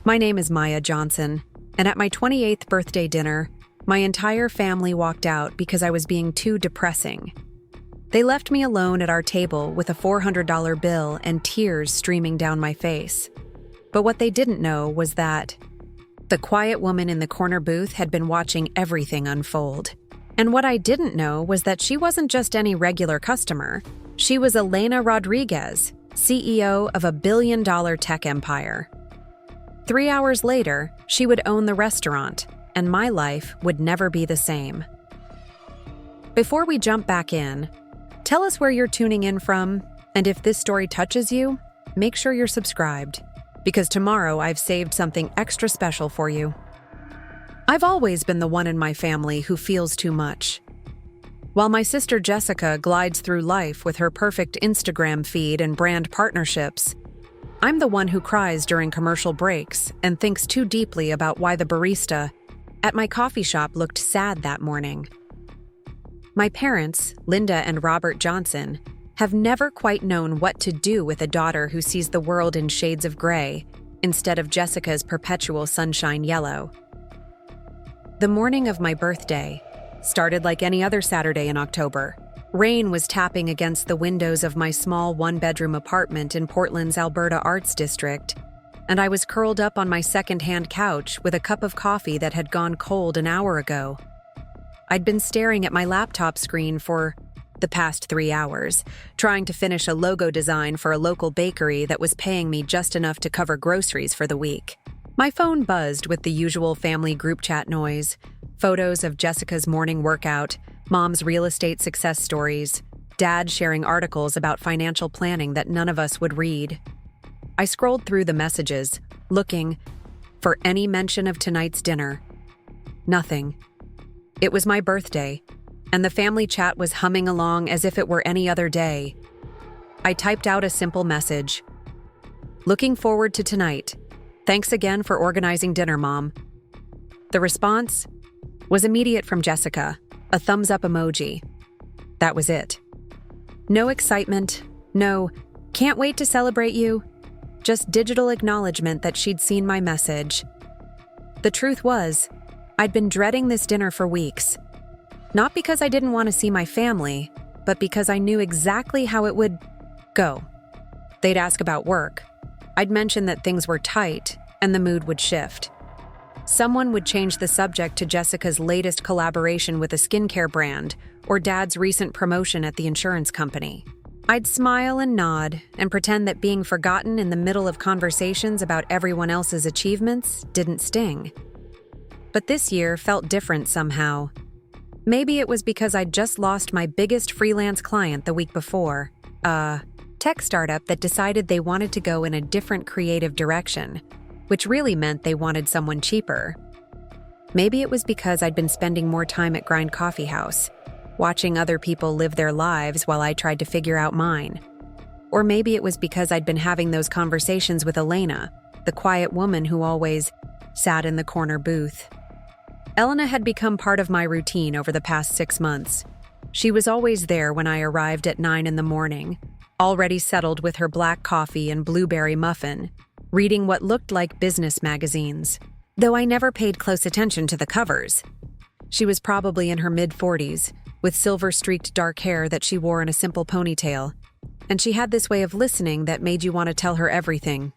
My name is Maya Johnson, and at my 28th birthday dinner, my entire family walked out because I was being too depressing. They left me alone at our table with a $400 bill and tears streaming down my face. But what they didn't know was that the quiet woman in the corner booth had been watching everything unfold. And what I didn't know was that she wasn't just any regular customer. She was Elena Rodriguez, CEO of a billion-dollar tech empire. 3 hours later, she would own the restaurant, and my life would never be the same. Before we jump back in, tell us where you're tuning in from, and if this story touches you, make sure you're subscribed, because tomorrow I've saved something extra special for you. I've always been the one in my family who feels too much. While my sister Jessica glides through life with her perfect Instagram feed and brand partnerships, I'm the one who cries during commercial breaks and thinks too deeply about why the barista at my coffee shop looked sad that morning. My parents, Linda and Robert Johnson, have never quite known what to do with a daughter who sees the world in shades of gray instead of Jessica's perpetual sunshine yellow. The morning of my birthday started like any other Saturday in October. Rain was tapping against the windows of my small one-bedroom apartment in Portland's Alberta Arts District, and I was curled up on my secondhand couch with a cup of coffee that had gone cold an hour ago. I'd been staring at my laptop screen for the past 3 hours, trying to finish a logo design for a local bakery that was paying me just enough to cover groceries for the week. My phone buzzed with the usual family group chat noise, photos of Jessica's morning workout, Mom's real estate success stories, Dad sharing articles about financial planning that none of us would read. I scrolled through the messages, looking for any mention of tonight's dinner. Nothing. It was my birthday, and the family chat was humming along as if it were any other day. I typed out a simple message. Looking forward to tonight. Thanks again for organizing dinner, Mom. The response was immediate from Jessica, a thumbs-up emoji. That was it. No excitement, no, can't wait to celebrate you, just digital acknowledgement that she'd seen my message. The truth was, I'd been dreading this dinner for weeks. Not because I didn't want to see my family, but because I knew exactly how it would go. They'd ask about work. I'd mention that things were tight, and the mood would shift. Someone would change the subject to Jessica's latest collaboration with a skincare brand or Dad's recent promotion at the insurance company. I'd smile and nod and pretend that being forgotten in the middle of conversations about everyone else's achievements didn't sting. But this year felt different somehow. Maybe it was because I'd just lost my biggest freelance client the week before, a tech startup that decided they wanted to go in a different creative direction, which really meant they wanted someone cheaper. Maybe it was because I'd been spending more time at Grind Coffee House, watching other people live their lives while I tried to figure out mine. Or maybe it was because I'd been having those conversations with Elena, the quiet woman who always sat in the corner booth. Elena had become part of my routine over the past 6 months. She was always there when I arrived at 9 in the morning, already settled with her black coffee and blueberry muffin, reading what looked like business magazines, though I never paid close attention to the covers. She was probably in her mid-40s, with silver-streaked dark hair that she wore in a simple ponytail, and she had this way of listening that made you want to tell her everything.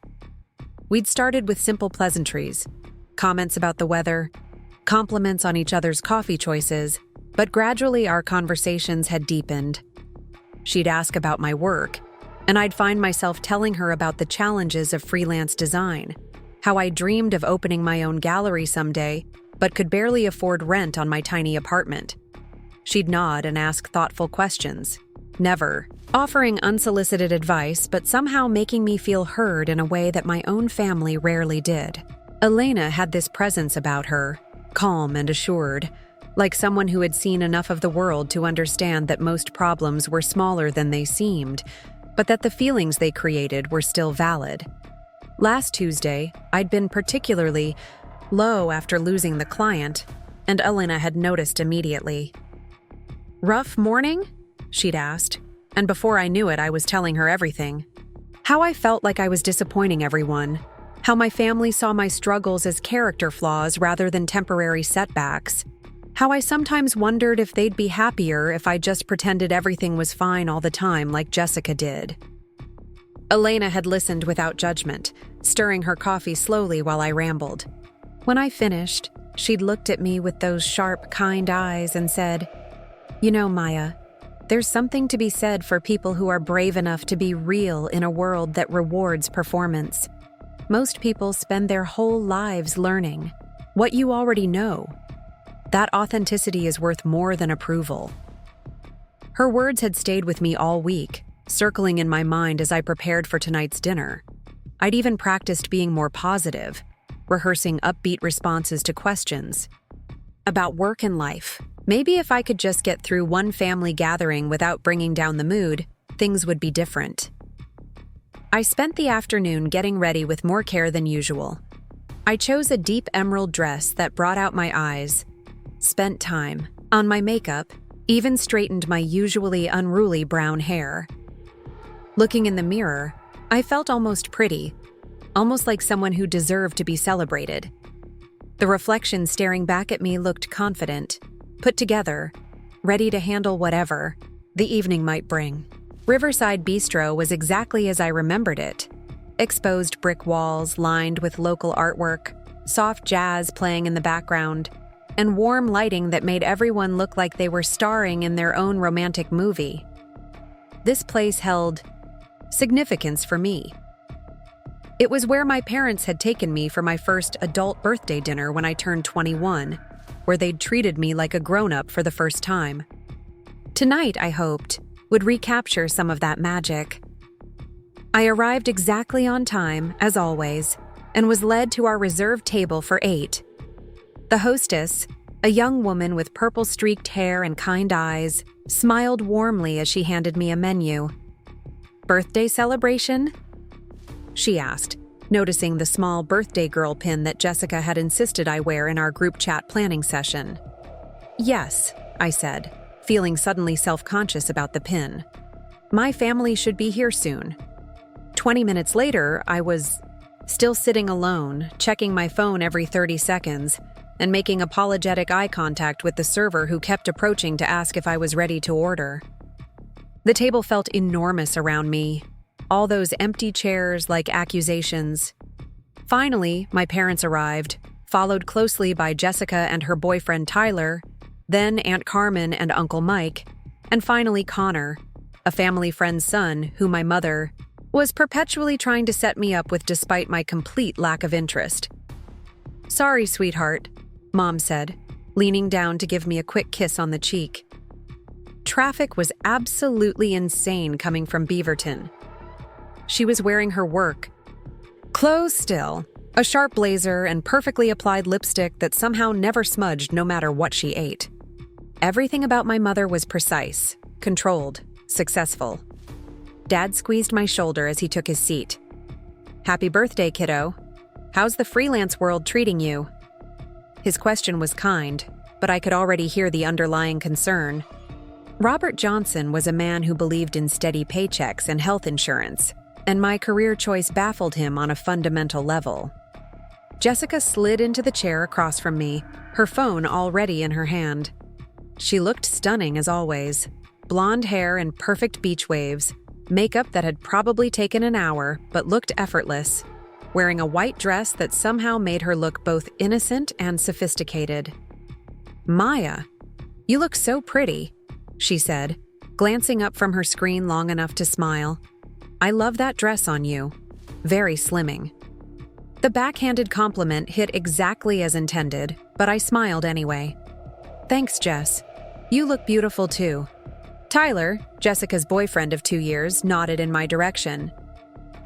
We'd started with simple pleasantries, comments about the weather, compliments on each other's coffee choices, but gradually our conversations had deepened. She'd ask about my work, and I'd find myself telling her about the challenges of freelance design, how I dreamed of opening my own gallery someday, but could barely afford rent on my tiny apartment. She'd nod and ask thoughtful questions, never offering unsolicited advice, but somehow making me feel heard in a way that my own family rarely did. Elena had this presence about her, calm and assured, like someone who had seen enough of the world to understand that most problems were smaller than they seemed, but that the feelings they created were still valid. Last Tuesday, I'd been particularly low after losing the client, and Elena had noticed immediately. "Rough morning?" she'd asked, and before I knew it, I was telling her everything. How I felt like I was disappointing everyone, How my family saw my struggles as character flaws rather than temporary setbacks. How I sometimes wondered if they'd be happier if I just pretended everything was fine all the time like Jessica did. Elena had listened without judgment, stirring her coffee slowly while I rambled. When I finished, she'd looked at me with those sharp, kind eyes and said, "You know, Maya, there's something to be said for people who are brave enough to be real in a world that rewards performance. Most people spend their whole lives learning what you already know. That authenticity is worth more than approval." Her words had stayed with me all week, circling in my mind as I prepared for tonight's dinner. I'd even practiced being more positive, rehearsing upbeat responses to questions about work and life. Maybe if I could just get through one family gathering without bringing down the mood, things would be different. I spent the afternoon getting ready with more care than usual. I chose a deep emerald dress that brought out my eyes, spent time on my makeup, even straightened my usually unruly brown hair. Looking in the mirror, I felt almost pretty, almost like someone who deserved to be celebrated. The reflection staring back at me looked confident, put together, ready to handle whatever the evening might bring. Riverside Bistro was exactly as I remembered it. Exposed brick walls lined with local artwork, soft jazz playing in the background, and warm lighting that made everyone look like they were starring in their own romantic movie. This place held significance for me. It was where my parents had taken me for my first adult birthday dinner when I turned 21, where they'd treated me like a grown-up for the first time. Tonight, I hoped, would recapture some of that magic. I arrived exactly on time, as always, and was led to our reserved table for 8. The hostess, a young woman with purple-streaked hair and kind eyes, smiled warmly as she handed me a menu. "Birthday celebration?" she asked, noticing the small birthday girl pin that Jessica had insisted I wear in our group chat planning session. "Yes," I said, feeling suddenly self-conscious about the pin. "My family should be here soon." 20 minutes later, I was still sitting alone, checking my phone every 30 seconds, and making apologetic eye contact with the server who kept approaching to ask if I was ready to order. The table felt enormous around me, all those empty chairs like accusations. Finally, my parents arrived, followed closely by Jessica and her boyfriend Tyler, then Aunt Carmen and Uncle Mike, and finally Connor, a family friend's son who my mother was perpetually trying to set me up with despite my complete lack of interest. "Sorry, sweetheart," Mom said, leaning down to give me a quick kiss on the cheek. Traffic was absolutely insane coming from Beaverton. She was wearing her work clothes still, a sharp blazer and perfectly applied lipstick that somehow never smudged no matter what she ate. Everything about my mother was precise, controlled, successful. Dad squeezed my shoulder as he took his seat. "Happy birthday, kiddo. How's the freelance world treating you?" His question was kind, but I could already hear the underlying concern. Robert Johnson was a man who believed in steady paychecks and health insurance, and my career choice baffled him on a fundamental level. Jessica slid into the chair across from me, her phone already in her hand. She looked stunning as always. Blonde hair and perfect beach waves, makeup that had probably taken an hour but looked effortless, wearing a white dress that somehow made her look both innocent and sophisticated. "Maya, you look so pretty," she said, glancing up from her screen long enough to smile. "I love that dress on you. Very slimming." The backhanded compliment hit exactly as intended, but I smiled anyway. "Thanks, Jess. You look beautiful too." Tyler, Jessica's boyfriend of 2 years, nodded in my direction.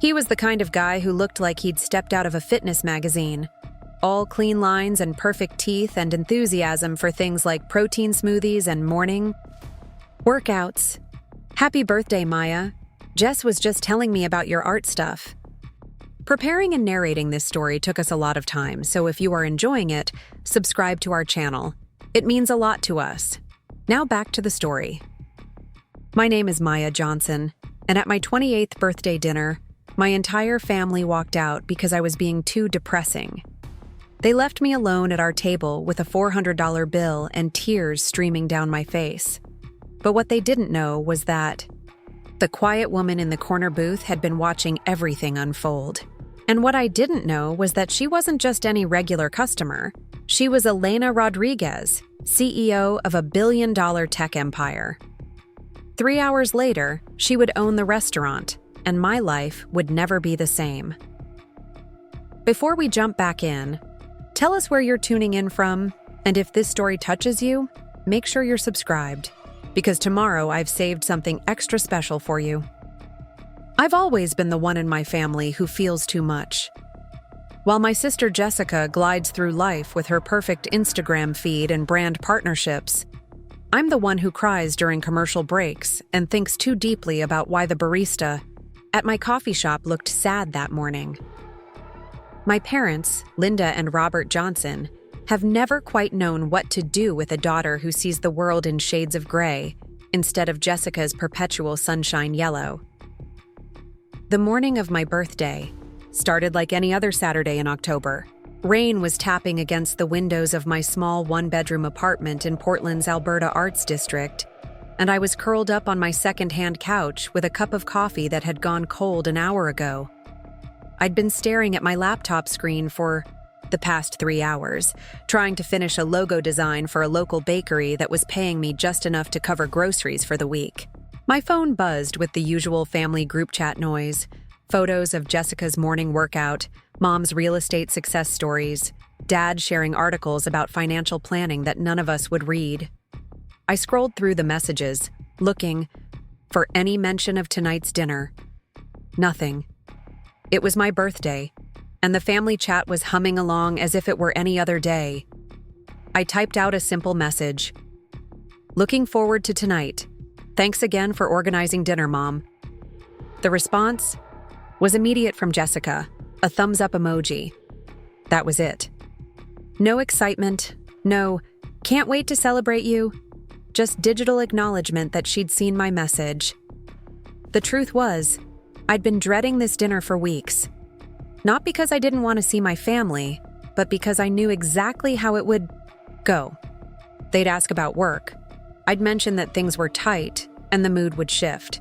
He was the kind of guy who looked like he'd stepped out of a fitness magazine. All clean lines and perfect teeth and enthusiasm for things like protein smoothies and morning workouts. "Happy birthday, Maya. Jess was just telling me about your art stuff." Preparing and narrating this story took us a lot of time, so if you are enjoying it, subscribe to our channel. It means a lot to us. Now back to the story. My name is Maya Johnson, and at my 28th birthday dinner, My entire family walked out because I was being too depressing. They left me alone at our table with a $400 bill and tears streaming down my face. But what they didn't know was that the quiet woman in the corner booth had been watching everything unfold. And what I didn't know was that she wasn't just any regular customer. She was Elena Rodriguez, CEO of a billion-dollar tech empire. 3 hours later, she would own the restaurant, and my life would never be the same. Before we jump back in, tell us where you're tuning in from, and if this story touches you, make sure you're subscribed, because tomorrow I've saved something extra special for you. I've always been the one in my family who feels too much. While my sister Jessica glides through life with her perfect Instagram feed and brand partnerships, I'm the one who cries during commercial breaks and thinks too deeply about why the barista at my coffee shop looked sad that morning. My parents, Linda and Robert Johnson, have never quite known what to do with a daughter who sees the world in shades of gray instead of Jessica's perpetual sunshine yellow. The morning of my birthday started like any other Saturday in October. Rain was tapping against the windows of my small one-bedroom apartment in Portland's Alberta Arts District, and I was curled up on my secondhand couch with a cup of coffee that had gone cold an hour ago. I'd been staring at my laptop screen for the past 3 hours, trying to finish a logo design for a local bakery that was paying me just enough to cover groceries for the week. My phone buzzed with the usual family group chat noise, photos of Jessica's morning workout, mom's real estate success stories, dad sharing articles about financial planning that none of us would read. I scrolled through the messages, looking for any mention of tonight's dinner. Nothing. It was my birthday, and the family chat was humming along as if it were any other day. I typed out a simple message. Looking forward to tonight. Thanks again for organizing dinner, Mom. The response was immediate from Jessica, a thumbs-up emoji. That was it. No excitement, no, can't wait to celebrate you, just digital acknowledgement that she'd seen my message. The truth was, I'd been dreading this dinner for weeks. Not because I didn't want to see my family, but because I knew exactly how it would go. They'd ask about work. I'd mention that things were tight, and the mood would shift.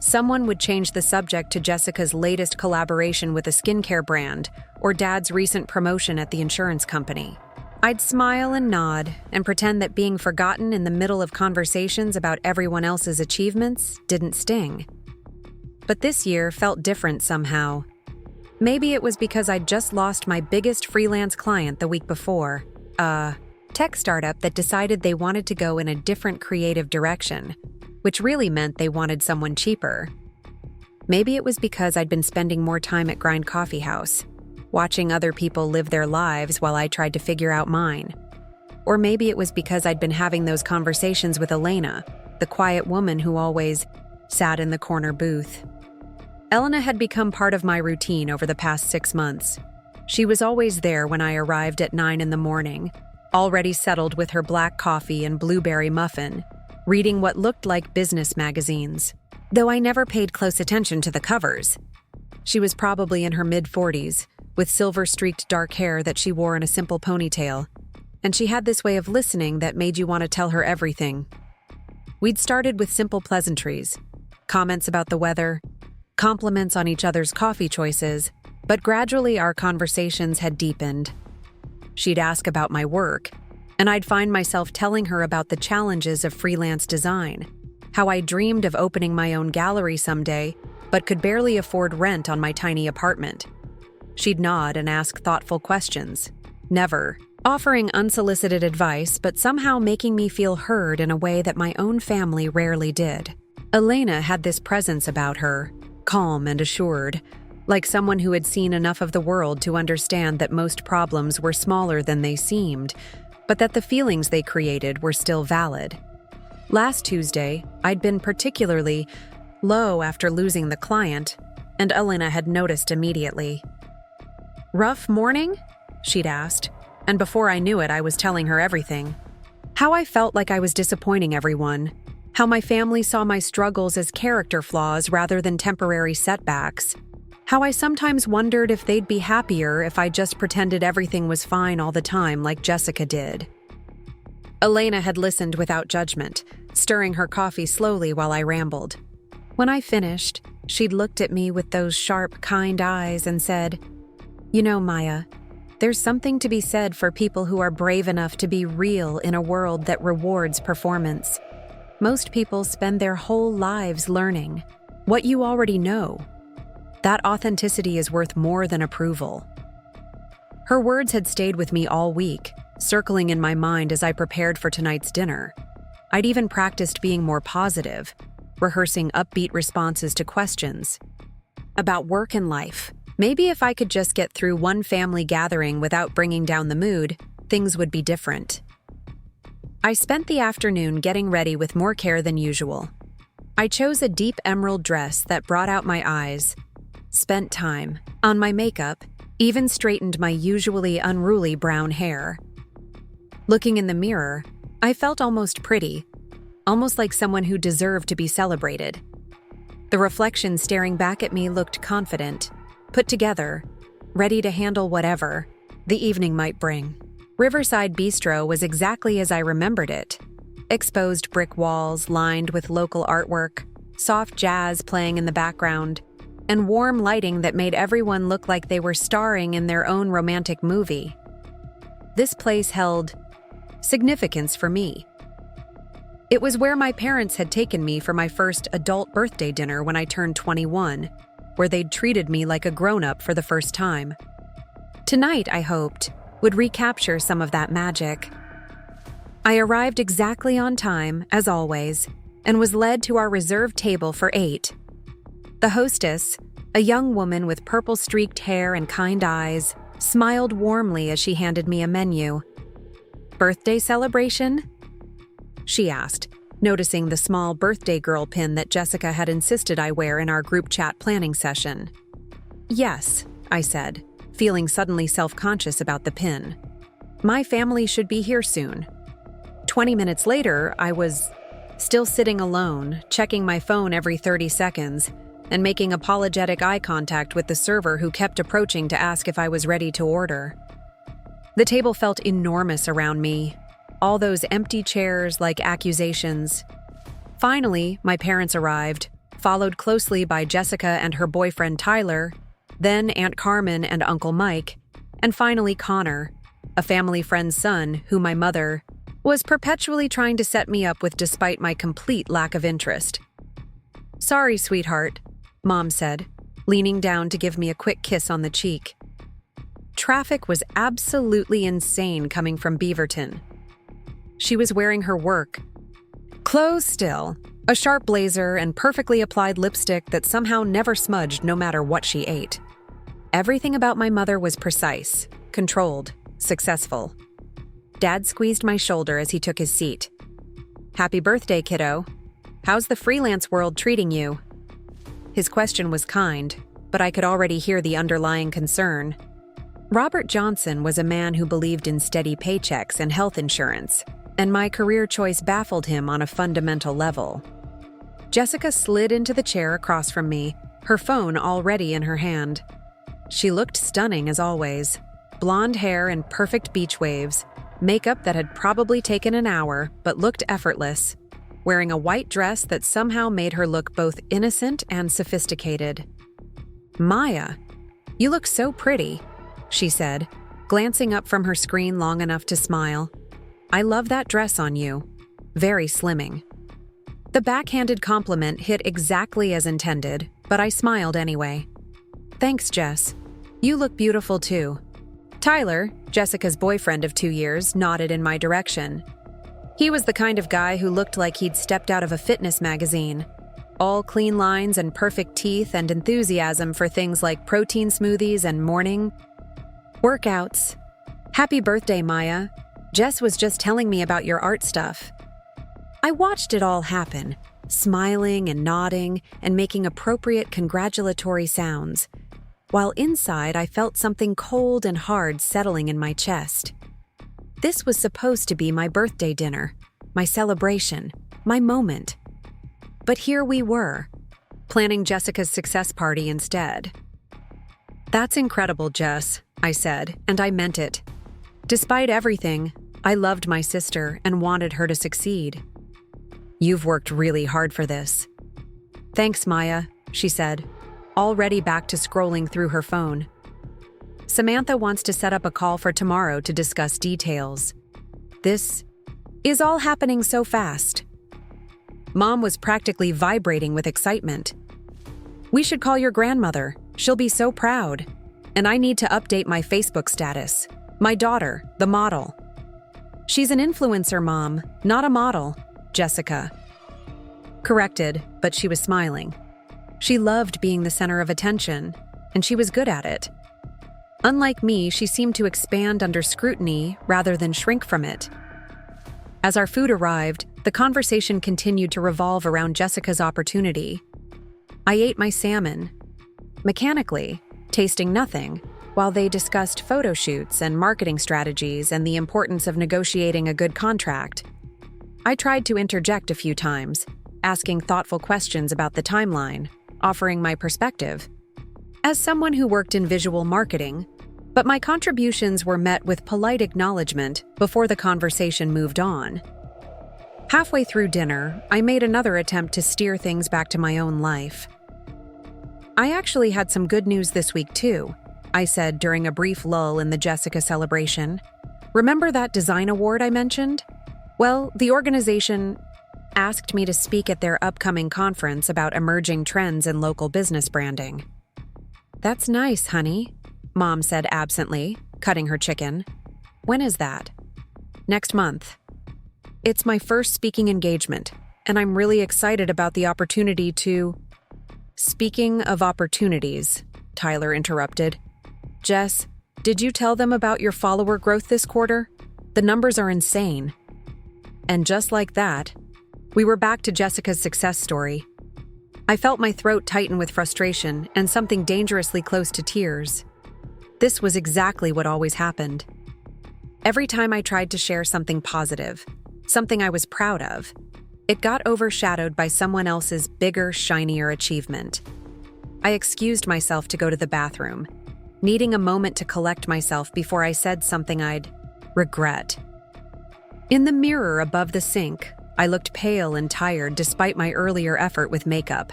Someone would change the subject to Jessica's latest collaboration with a skincare brand or Dad's recent promotion at the insurance company. I'd smile and nod and pretend that being forgotten in the middle of conversations about everyone else's achievements didn't sting. But this year felt different somehow. Maybe it was because I'd just lost my biggest freelance client the week before, a tech startup that decided they wanted to go in a different creative direction, which really meant they wanted someone cheaper. Maybe it was because I'd been spending more time at Grind Coffee House, watching other people live their lives while I tried to figure out mine. Or maybe it was because I'd been having those conversations with Elena, the quiet woman who always sat in the corner booth. Elena had become part of my routine over the past 6 months. She was always there when I arrived at 9 in the morning, already settled with her black coffee and blueberry muffin, reading what looked like business magazines, though I never paid close attention to the covers. She was probably in her mid-40s, with silver-streaked dark hair that she wore in a simple ponytail, and she had this way of listening that made you want to tell her everything. We'd started with simple pleasantries, comments about the weather, compliments on each other's coffee choices, but gradually our conversations had deepened. She'd ask about my work, and I'd find myself telling her about the challenges of freelance design, how I dreamed of opening my own gallery someday, but could barely afford rent on my tiny apartment. She'd nod and ask thoughtful questions, never offering unsolicited advice, but somehow making me feel heard in a way that my own family rarely did. Elena had this presence about her, calm and assured, like someone who had seen enough of the world to understand that most problems were smaller than they seemed, but that the feelings they created were still valid. Last Tuesday, I'd been particularly low after losing the client, and Elena had noticed immediately. "Rough morning?" she'd asked, and before I knew it, I was telling her everything. How I felt like I was disappointing everyone, how my family saw my struggles as character flaws rather than temporary setbacks, How I sometimes wondered if they'd be happier if I just pretended everything was fine all the time like Jessica did. Elena had listened without judgment, stirring her coffee slowly while I rambled. When I finished, she'd looked at me with those sharp, kind eyes and said, "You know, Maya, there's something to be said for people who are brave enough to be real in a world that rewards performance. Most people spend their whole lives learning what you already know. That authenticity is worth more than approval." Her words had stayed with me all week, circling in my mind as I prepared for tonight's dinner. I'd even practiced being more positive, rehearsing upbeat responses to questions about work and life. Maybe if I could just get through one family gathering without bringing down the mood, things would be different. I spent the afternoon getting ready with more care than usual. I chose a deep emerald dress that brought out my eyes, spent time on my makeup, even straightened my usually unruly brown hair. Looking in the mirror, I felt almost pretty, almost like someone who deserved to be celebrated. The reflection staring back at me looked confident, put together, ready to handle whatever the evening might bring. Riverside Bistro was exactly as I remembered it. Exposed brick walls lined with local artwork, soft jazz playing in the background, and warm lighting that made everyone look like they were starring in their own romantic movie. This place held significance for me. It was where my parents had taken me for my first adult birthday dinner when I turned 21, where they'd treated me like a grown-up for the first time. Tonight, I hoped, would recapture some of that magic. I arrived exactly on time, as always, and was led to our reserved table for 8. The hostess, a young woman with purple-streaked hair and kind eyes, smiled warmly as she handed me a menu. "Birthday celebration?" she asked, noticing the small birthday girl pin that Jessica had insisted I wear in our group chat planning session. "Yes," I said, feeling suddenly self-conscious about the pin. "My family should be here soon." 20 minutes later, I was still sitting alone, checking my phone every 30 seconds, and making apologetic eye contact with the server who kept approaching to ask if I was ready to order. The table felt enormous around me, all those empty chairs like accusations. Finally, my parents arrived, followed closely by Jessica and her boyfriend Tyler, then Aunt Carmen and Uncle Mike, and finally Connor, a family friend's son who my mother was perpetually trying to set me up with despite my complete lack of interest. "Sorry, sweetheart," Mom said, leaning down to give me a quick kiss on the cheek. Traffic was absolutely insane coming from Beaverton. She was wearing her work clothes still, a sharp blazer and perfectly applied lipstick that somehow never smudged no matter what she ate. Everything about my mother was precise, controlled, successful. Dad squeezed my shoulder as he took his seat. "Happy birthday, kiddo. How's the freelance world treating you?" His question was kind, but I could already hear the underlying concern. Robert Johnson was a man who believed in steady paychecks and health insurance, and my career choice baffled him on a fundamental level. Jessica slid into the chair across from me, her phone already in her hand. She looked stunning as always. Blonde hair and perfect beach waves, makeup that had probably taken an hour but looked effortless, wearing a white dress that somehow made her look both innocent and sophisticated. "Maya, you look so pretty," she said, glancing up from her screen long enough to smile. "I love that dress on you. Very slimming." The backhanded compliment hit exactly as intended, but I smiled anyway. "Thanks, Jess. You look beautiful too." Tyler, Jessica's boyfriend of 2 years, nodded in my direction. He was the kind of guy who looked like he'd stepped out of a fitness magazine. All clean lines and perfect teeth and enthusiasm for things like protein smoothies and morning workouts. "Happy birthday, Maya. Jess was just telling me about your art stuff." I watched it all happen, smiling and nodding and making appropriate congratulatory sounds, while inside I felt something cold and hard settling in my chest. This was supposed to be my birthday dinner, my celebration, my moment. But here we were, planning Jessica's success party instead. That's incredible, Jess, I said, and I meant it. Despite everything, I loved my sister and wanted her to succeed. You've worked really hard for this. Thanks, Maya, she said, already back to scrolling through her phone. Samantha wants to set up a call for tomorrow to discuss details. This is all happening so fast. Mom was practically vibrating with excitement. We should call your grandmother. She'll be so proud. And I need to update my Facebook status. My daughter, the model. She's an influencer, Mom, not a model, Jessica corrected, but she was smiling. She loved being the center of attention, and she was good at it. Unlike me, she seemed to expand under scrutiny rather than shrink from it. As our food arrived, the conversation continued to revolve around Jessica's opportunity. I ate my salmon, mechanically, tasting nothing, while they discussed photo shoots and marketing strategies and the importance of negotiating a good contract. I tried to interject a few times, asking thoughtful questions about the timeline, offering my perspective. As someone who worked in visual marketing, but my contributions were met with polite acknowledgement before the conversation moved on. Halfway through dinner, I made another attempt to steer things back to my own life. I actually had some good news this week too, I said during a brief lull in the Jessica celebration. Remember that design award I mentioned? Well, the organization asked me to speak at their upcoming conference about emerging trends in local business branding. That's nice, honey, Mom said absently, cutting her chicken. When is that? Next month. It's my first speaking engagement, and I'm really excited about the opportunity to... Speaking of opportunities, Tyler interrupted. Jess, did you tell them about your follower growth this quarter? The numbers are insane. And just like that, we were back to Jessica's success story. I felt my throat tighten with frustration and something dangerously close to tears. This was exactly what always happened. Every time I tried to share something positive, something I was proud of, it got overshadowed by someone else's bigger, shinier achievement. I excused myself to go to the bathroom, needing a moment to collect myself before I said something I'd regret. In the mirror above the sink, I looked pale and tired despite my earlier effort with makeup.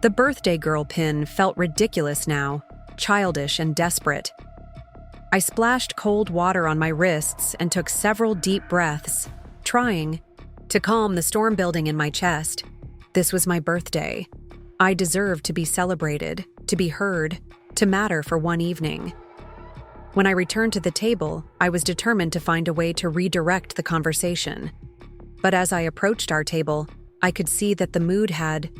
The birthday girl pin felt ridiculous now, childish and desperate. I splashed cold water on my wrists and took several deep breaths, trying to calm the storm building in my chest. This was my birthday. I deserved to be celebrated, to be heard, to matter for one evening. When I returned to the table, I was determined to find a way to redirect the conversation. But as I approached our table, I could see that the mood had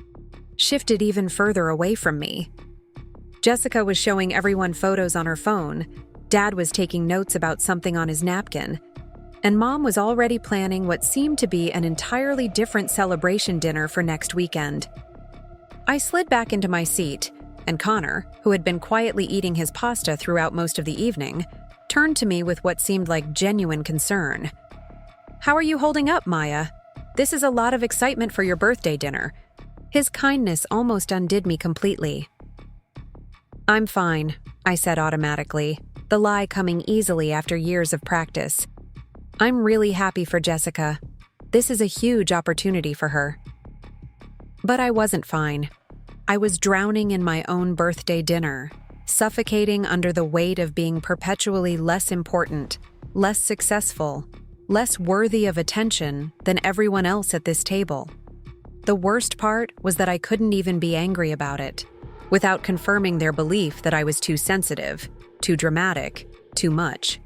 shifted even further away from me. Jessica was showing everyone photos on her phone, Dad was taking notes about something on his napkin, and Mom was already planning what seemed to be an entirely different celebration dinner for next weekend. I slid back into my seat, and Connor, who had been quietly eating his pasta throughout most of the evening, turned to me with what seemed like genuine concern. How are you holding up, Maya? This is a lot of excitement for your birthday dinner. His kindness almost undid me completely. I'm fine, I said automatically, the lie coming easily after years of practice. I'm really happy for Jessica. This is a huge opportunity for her. But I wasn't fine. I was drowning in my own birthday dinner, suffocating under the weight of being perpetually less important, less successful, less worthy of attention than everyone else at this table. The worst part was that I couldn't even be angry about it, without confirming their belief that I was too sensitive, too dramatic, too much.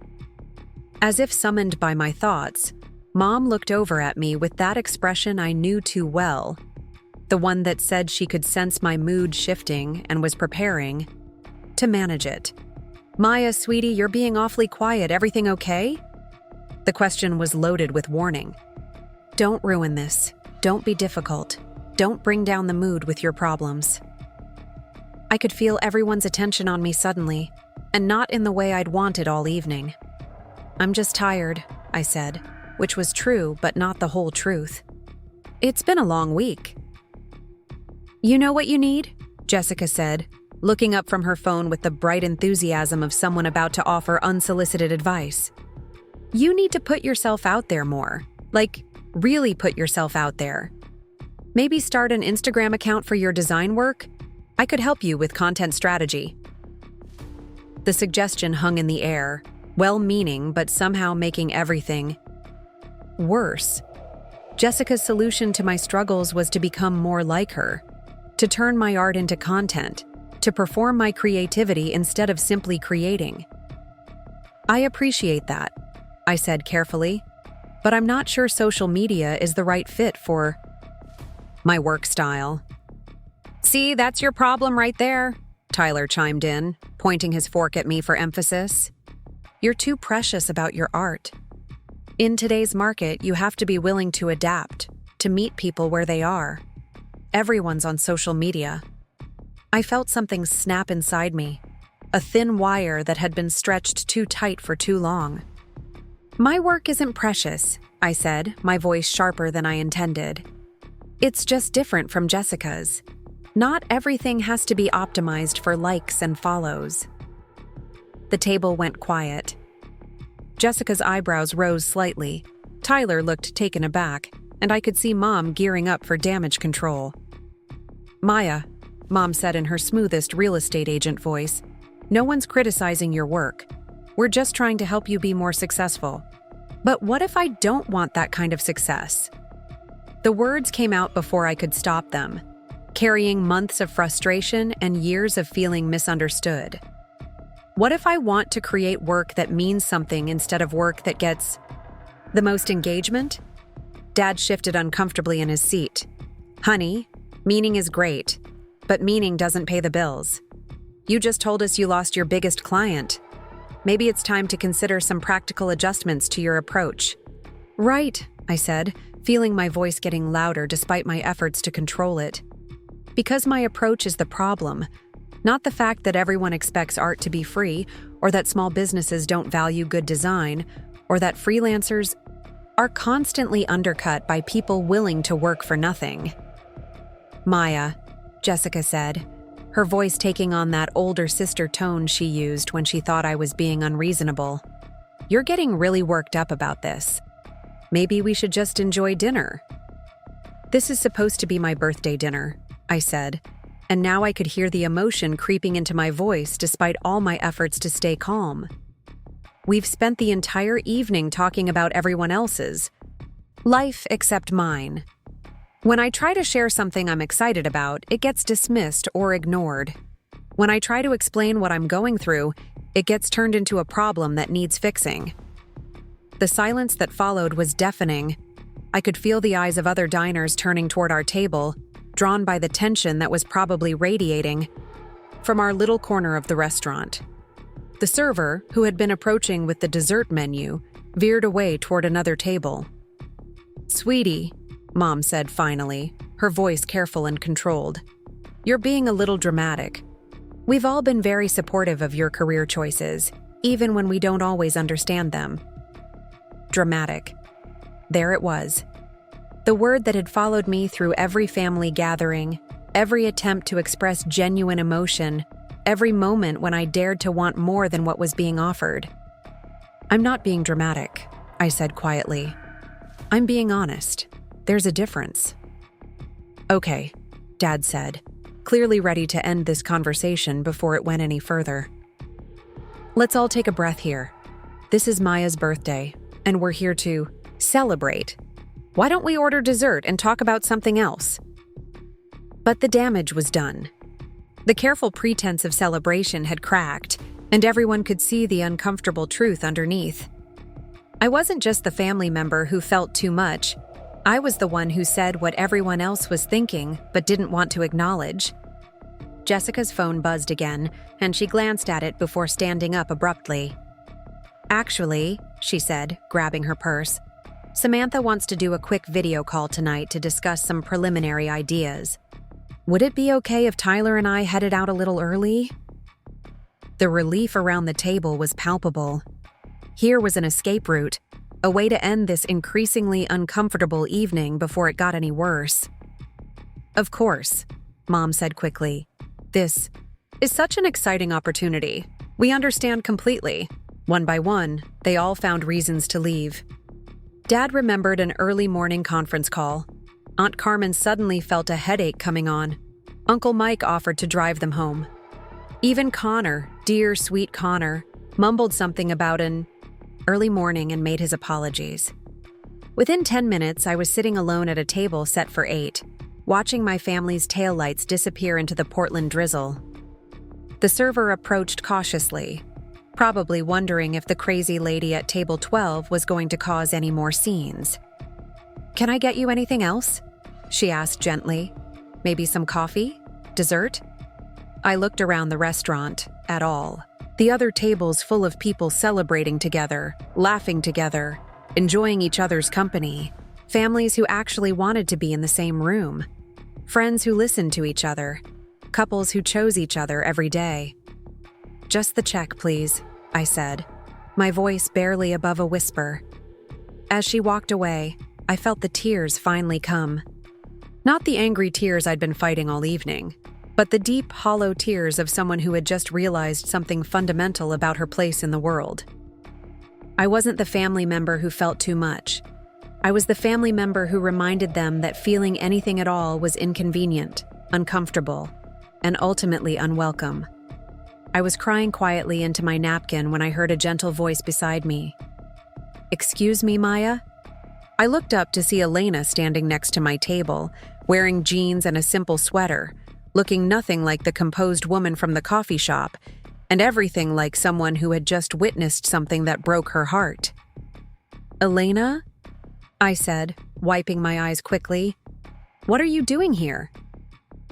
As if summoned by my thoughts, Mom looked over at me with that expression I knew too well, the one that said she could sense my mood shifting and was preparing to manage it. Maya, sweetie, you're being awfully quiet. Everything okay? The question was loaded with warning. Don't ruin this. Don't be difficult. Don't bring down the mood with your problems. I could feel everyone's attention on me suddenly, and not in the way I'd wanted all evening. I'm just tired, I said, which was true, but not the whole truth. It's been a long week. You know what you need? Jessica said, looking up from her phone with the bright enthusiasm of someone about to offer unsolicited advice. You need to put yourself out there more. Like, really put yourself out there. Maybe start an Instagram account for your design work? I could help you with content strategy. The suggestion hung in the air, well-meaning but somehow making everything worse. Jessica's solution to my struggles was to become more like her, to turn my art into content, to perform my creativity instead of simply creating. I appreciate that, I said carefully, but I'm not sure social media is the right fit for my work style. See, that's your problem right there, Tyler chimed in, pointing his fork at me for emphasis. You're too precious about your art. In today's market, you have to be willing to adapt, to meet people where they are. Everyone's on social media. I felt something snap inside me, a thin wire that had been stretched too tight for too long. My work isn't precious, I said, my voice sharper than I intended. It's just different from Jessica's. Not everything has to be optimized for likes and follows. The table went quiet. Jessica's eyebrows rose slightly. Tyler looked taken aback, and I could see Mom gearing up for damage control. Maya, Mom said in her smoothest real estate agent voice, no one's criticizing your work. We're just trying to help you be more successful. But what if I don't want that kind of success? The words came out before I could stop them, carrying months of frustration and years of feeling misunderstood. What if I want to create work that means something instead of work that gets the most engagement? Dad shifted uncomfortably in his seat. Honey, meaning is great, but meaning doesn't pay the bills. You just told us you lost your biggest client. Maybe it's time to consider some practical adjustments to your approach. Right, I said, feeling my voice getting louder despite my efforts to control it. Because my approach is the problem, not the fact that everyone expects art to be free, or that small businesses don't value good design, or that freelancers are constantly undercut by people willing to work for nothing. Maya, Jessica said, her voice taking on that older sister tone she used when she thought I was being unreasonable. You're getting really worked up about this. Maybe we should just enjoy dinner. This is supposed to be my birthday dinner, I said, and now I could hear the emotion creeping into my voice despite all my efforts to stay calm. We've spent the entire evening talking about everyone else's life except mine. When I try to share something I'm excited about, it gets dismissed or ignored. When I try to explain what I'm going through, it gets turned into a problem that needs fixing. The silence that followed was deafening. I could feel the eyes of other diners turning toward our table, drawn by the tension that was probably radiating from our little corner of the restaurant. The server, who had been approaching with the dessert menu, veered away toward another table. Sweetie, Mom said finally, her voice careful and controlled. You're being a little dramatic. We've all been very supportive of your career choices, even when we don't always understand them. Dramatic. There it was. The word that had followed me through every family gathering, every attempt to express genuine emotion, every moment when I dared to want more than what was being offered. I'm not being dramatic, I said quietly. I'm being honest. There's a difference. Okay, Dad said, clearly ready to end this conversation before it went any further. Let's all take a breath here. This is Maya's birthday, and we're here to celebrate. Why don't we order dessert and talk about something else? But the damage was done. The careful pretense of celebration had cracked, and everyone could see the uncomfortable truth underneath. I wasn't just the family member who felt too much. I was the one who said what everyone else was thinking but didn't want to acknowledge. Jessica's phone buzzed again, and she glanced at it before standing up abruptly. Actually, she said, grabbing her purse, Samantha wants to do a quick video call tonight to discuss some preliminary ideas. Would it be okay if Tyler and I headed out a little early? The relief around the table was palpable. Here was an escape route, a way to end this increasingly uncomfortable evening before it got any worse. Of course, Mom said quickly. This is such an exciting opportunity. We understand completely. One by one, they all found reasons to leave. Dad remembered an early morning conference call. Aunt Carmen suddenly felt a headache coming on. Uncle Mike offered to drive them home. Even Connor, dear sweet Connor, mumbled something about an early morning and made his apologies. Within 10 minutes, I was sitting alone at a table set for 8, watching my family's taillights disappear into the Portland drizzle. The server approached cautiously, probably wondering if the crazy lady at table 12 was going to cause any more scenes. "Can I get you anything else?" she asked gently. "Maybe some coffee? Dessert?" I looked around the restaurant, at all. The other tables full of people celebrating together, laughing together, enjoying each other's company. Families who actually wanted to be in the same room. Friends who listened to each other. Couples who chose each other every day. "Just the check, please," I said, my voice barely above a whisper. As she walked away, I felt the tears finally come. Not the angry tears I'd been fighting all evening, but the deep, hollow tears of someone who had just realized something fundamental about her place in the world. I wasn't the family member who felt too much. I was the family member who reminded them that feeling anything at all was inconvenient, uncomfortable, and ultimately unwelcome. I was crying quietly into my napkin when I heard a gentle voice beside me. "Excuse me, Maya?" I looked up to see Elena standing next to my table, wearing jeans and a simple sweater, looking nothing like the composed woman from the coffee shop, and everything like someone who had just witnessed something that broke her heart. "Elena?" I said, wiping my eyes quickly. "What are you doing here?"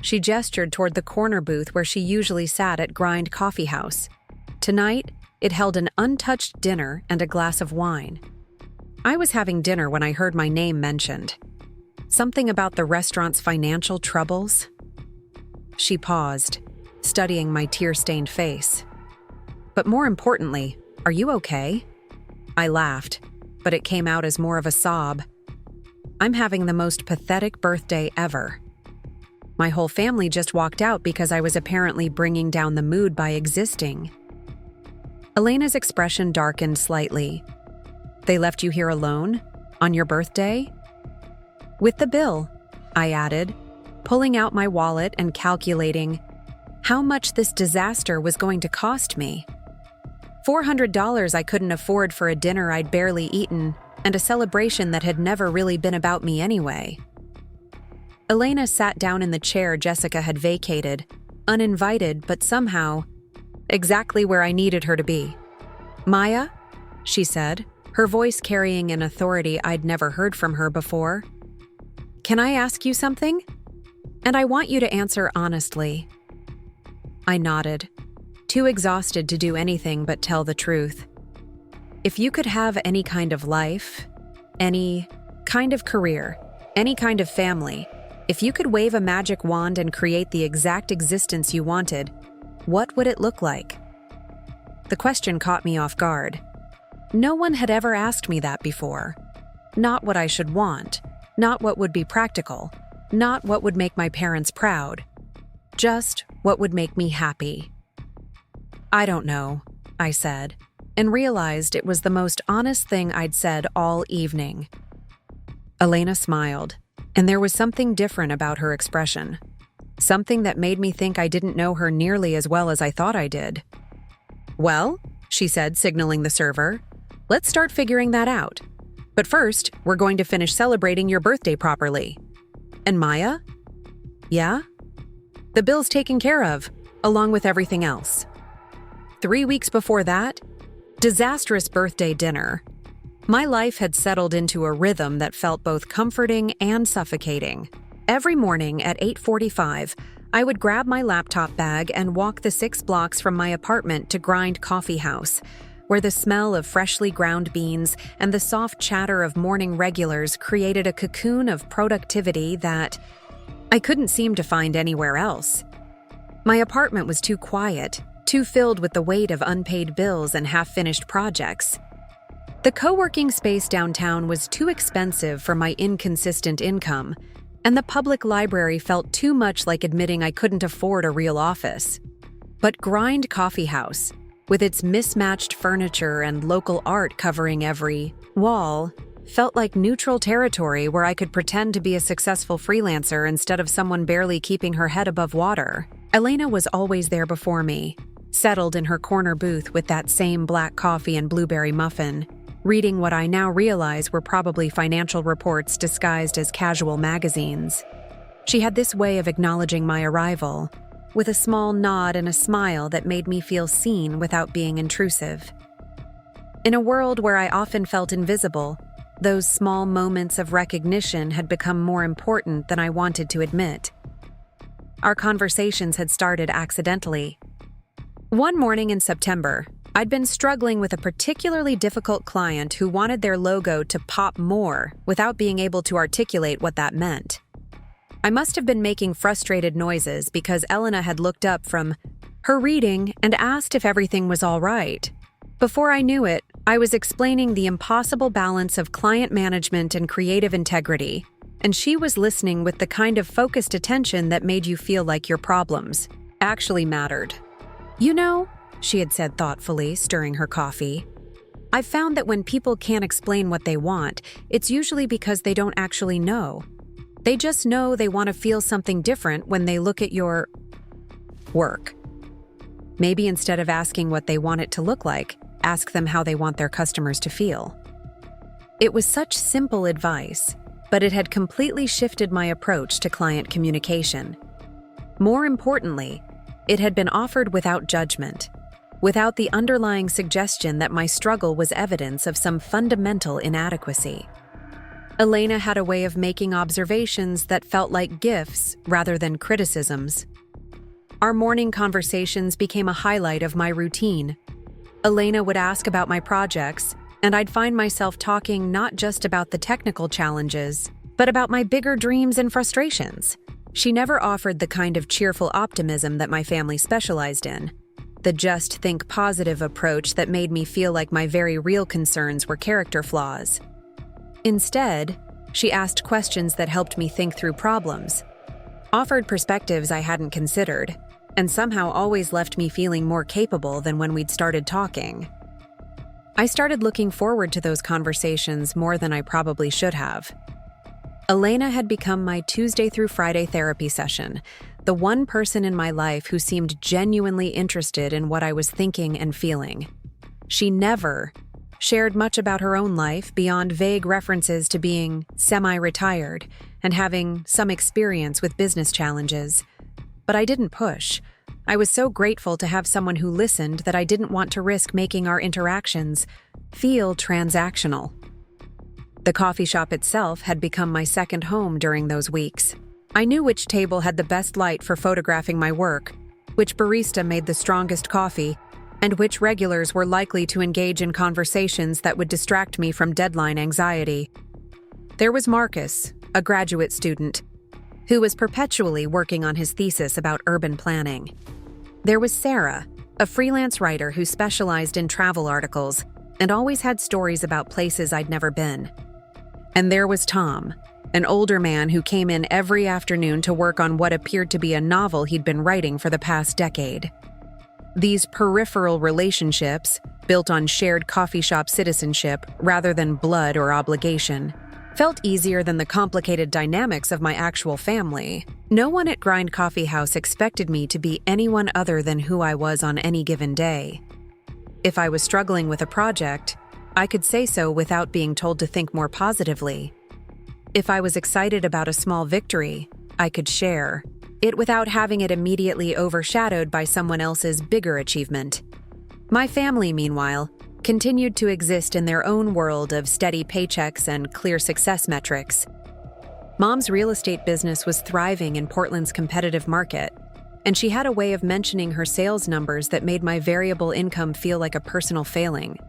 She gestured toward the corner booth where she usually sat at Grind Coffee House. Tonight, it held an untouched dinner and a glass of wine. I was having dinner when I heard my name mentioned. Something about the restaurant's financial troubles? She paused, studying my tear-stained face. "But more importantly, are you okay?" I laughed, but it came out as more of a sob. "I'm having the most pathetic birthday ever. My whole family just walked out because I was apparently bringing down the mood by existing." Elena's expression darkened slightly. "They left you here alone? On your birthday?" "With the bill," I added, pulling out my wallet and calculating how much this disaster was going to cost me. $400 I couldn't afford for a dinner I'd barely eaten, and a celebration that had never really been about me anyway. Elena sat down in the chair Jessica had vacated, uninvited but somehow exactly where I needed her to be. "Maya?" she said, her voice carrying an authority I'd never heard from her before. "Can I ask you something? And I want you to answer honestly." I nodded, too exhausted to do anything but tell the truth. "If you could have any kind of life, any kind of career, any kind of family, if you could wave a magic wand and create the exact existence you wanted, what would it look like?" The question caught me off guard. No one had ever asked me that before. Not what I should want, not what would be practical, not what would make my parents proud. Just what would make me happy. "I don't know," I said, and realized it was the most honest thing I'd said all evening. Elena smiled, and there was something different about her expression. Something that made me think I didn't know her nearly as well as I thought I did. "Well," she said, signaling the server, "let's start figuring that out. But first, we're going to finish celebrating your birthday properly. And Maya?" "Yeah?" "The bill's taken care of, along with everything else." 3 weeks before that, disastrous birthday dinner. My life had settled into a rhythm that felt both comforting and suffocating. Every morning at 8:45, I would grab my laptop bag and walk the 6 blocks from my apartment to Grind Coffee House, where the smell of freshly ground beans and the soft chatter of morning regulars created a cocoon of productivity that I couldn't seem to find anywhere else. My apartment was too quiet, too filled with the weight of unpaid bills and half-finished projects. The co-working space downtown was too expensive for my inconsistent income, and the public library felt too much like admitting I couldn't afford a real office. But Grind Coffee House, with its mismatched furniture and local art covering every wall, felt like neutral territory where I could pretend to be a successful freelancer instead of someone barely keeping her head above water. Elena was always there before me, settled in her corner booth with that same black coffee and blueberry muffin, reading what I now realize were probably financial reports disguised as casual magazines. She had this way of acknowledging my arrival, with a small nod and a smile that made me feel seen without being intrusive. In a world where I often felt invisible, those small moments of recognition had become more important than I wanted to admit. Our conversations had started accidentally. One morning in September, I'd been struggling with a particularly difficult client who wanted their logo to pop more without being able to articulate what that meant. I must have been making frustrated noises because Elena had looked up from her reading and asked if everything was all right. Before I knew it, I was explaining the impossible balance of client management and creative integrity, and she was listening with the kind of focused attention that made you feel like your problems actually mattered. "You know," she had said thoughtfully, stirring her coffee, "I've found that when people can't explain what they want, it's usually because they don't actually know. They just know they want to feel something different when they look at your work. Maybe instead of asking what they want it to look like, ask them how they want their customers to feel." It was such simple advice, but it had completely shifted my approach to client communication. More importantly, it had been offered without judgment, without the underlying suggestion that my struggle was evidence of some fundamental inadequacy. Elena had a way of making observations that felt like gifts rather than criticisms. Our morning conversations became a highlight of my routine. Elena would ask about my projects, and I'd find myself talking not just about the technical challenges, but about my bigger dreams and frustrations. She never offered the kind of cheerful optimism that my family specialized in, the just think positive approach that made me feel like my very real concerns were character flaws. Instead, she asked questions that helped me think through problems, offered perspectives I hadn't considered, and somehow always left me feeling more capable than when we'd started talking. I started looking forward to those conversations more than I probably should have. Elena had become my Tuesday through Friday therapy session, the one person in my life who seemed genuinely interested in what I was thinking and feeling. She never shared much about her own life beyond vague references to being semi-retired and having some experience with business challenges. But I didn't push. I was so grateful to have someone who listened that I didn't want to risk making our interactions feel transactional. The coffee shop itself had become my second home during those weeks. I knew which table had the best light for photographing my work, which barista made the strongest coffee, and which regulars were likely to engage in conversations that would distract me from deadline anxiety. There was Marcus, a graduate student, who was perpetually working on his thesis about urban planning. There was Sarah, a freelance writer who specialized in travel articles and always had stories about places I'd never been. And there was Tom, an older man who came in every afternoon to work on what appeared to be a novel he'd been writing for the past decade. These peripheral relationships, built on shared coffee shop citizenship rather than blood or obligation, felt easier than the complicated dynamics of my actual family. No one at Grind Coffee House expected me to be anyone other than who I was on any given day. If I was struggling with a project, I could say so without being told to think more positively. If I was excited about a small victory, I could share it without having it immediately overshadowed by someone else's bigger achievement. My family, meanwhile, continued to exist in their own world of steady paychecks and clear success metrics. Mom's real estate business was thriving in Portland's competitive market, and she had a way of mentioning her sales numbers that made my variable income feel like a personal failing.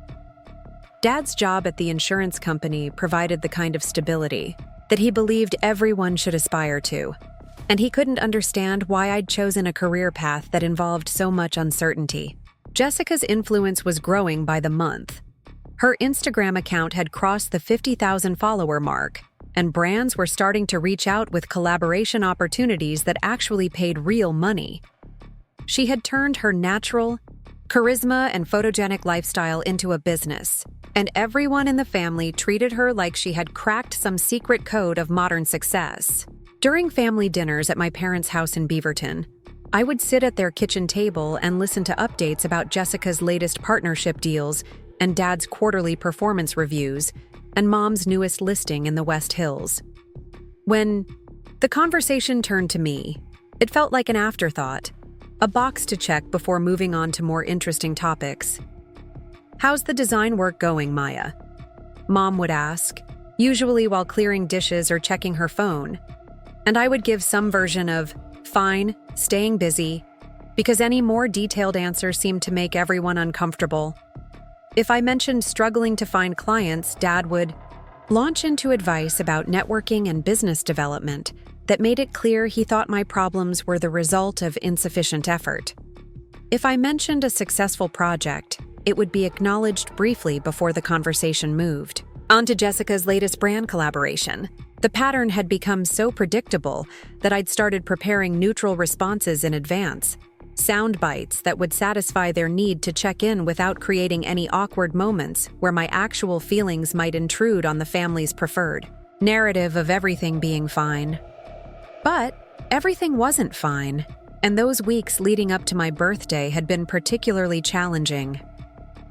Dad's job at the insurance company provided the kind of stability that he believed everyone should aspire to, and he couldn't understand why I'd chosen a career path that involved so much uncertainty. Jessica's influence was growing by the month. Her Instagram account had crossed the 50,000 follower mark, and brands were starting to reach out with collaboration opportunities that actually paid real money. She had turned her natural charisma and photogenic lifestyle into a business, and everyone in the family treated her like she had cracked some secret code of modern success. During family dinners at my parents' house in Beaverton, I would sit at their kitchen table and listen to updates about Jessica's latest partnership deals and Dad's quarterly performance reviews and Mom's newest listing in the West Hills. When the conversation turned to me, it felt like an afterthought, a box to check before moving on to more interesting topics. "How's the design work going, Maya?" Mom would ask, usually while clearing dishes or checking her phone, and I would give some version of, "Fine, staying busy," because any more detailed answer seemed to make everyone uncomfortable. If I mentioned struggling to find clients, Dad would launch into advice about networking and business development that made it clear he thought my problems were the result of insufficient effort. If I mentioned a successful project, it would be acknowledged briefly before the conversation moved. On to Jessica's latest brand collaboration. The pattern had become so predictable that I'd started preparing neutral responses in advance, sound bites that would satisfy their need to check in without creating any awkward moments where my actual feelings might intrude on the family's preferred narrative of everything being fine. But everything wasn't fine, and those weeks leading up to my birthday had been particularly challenging.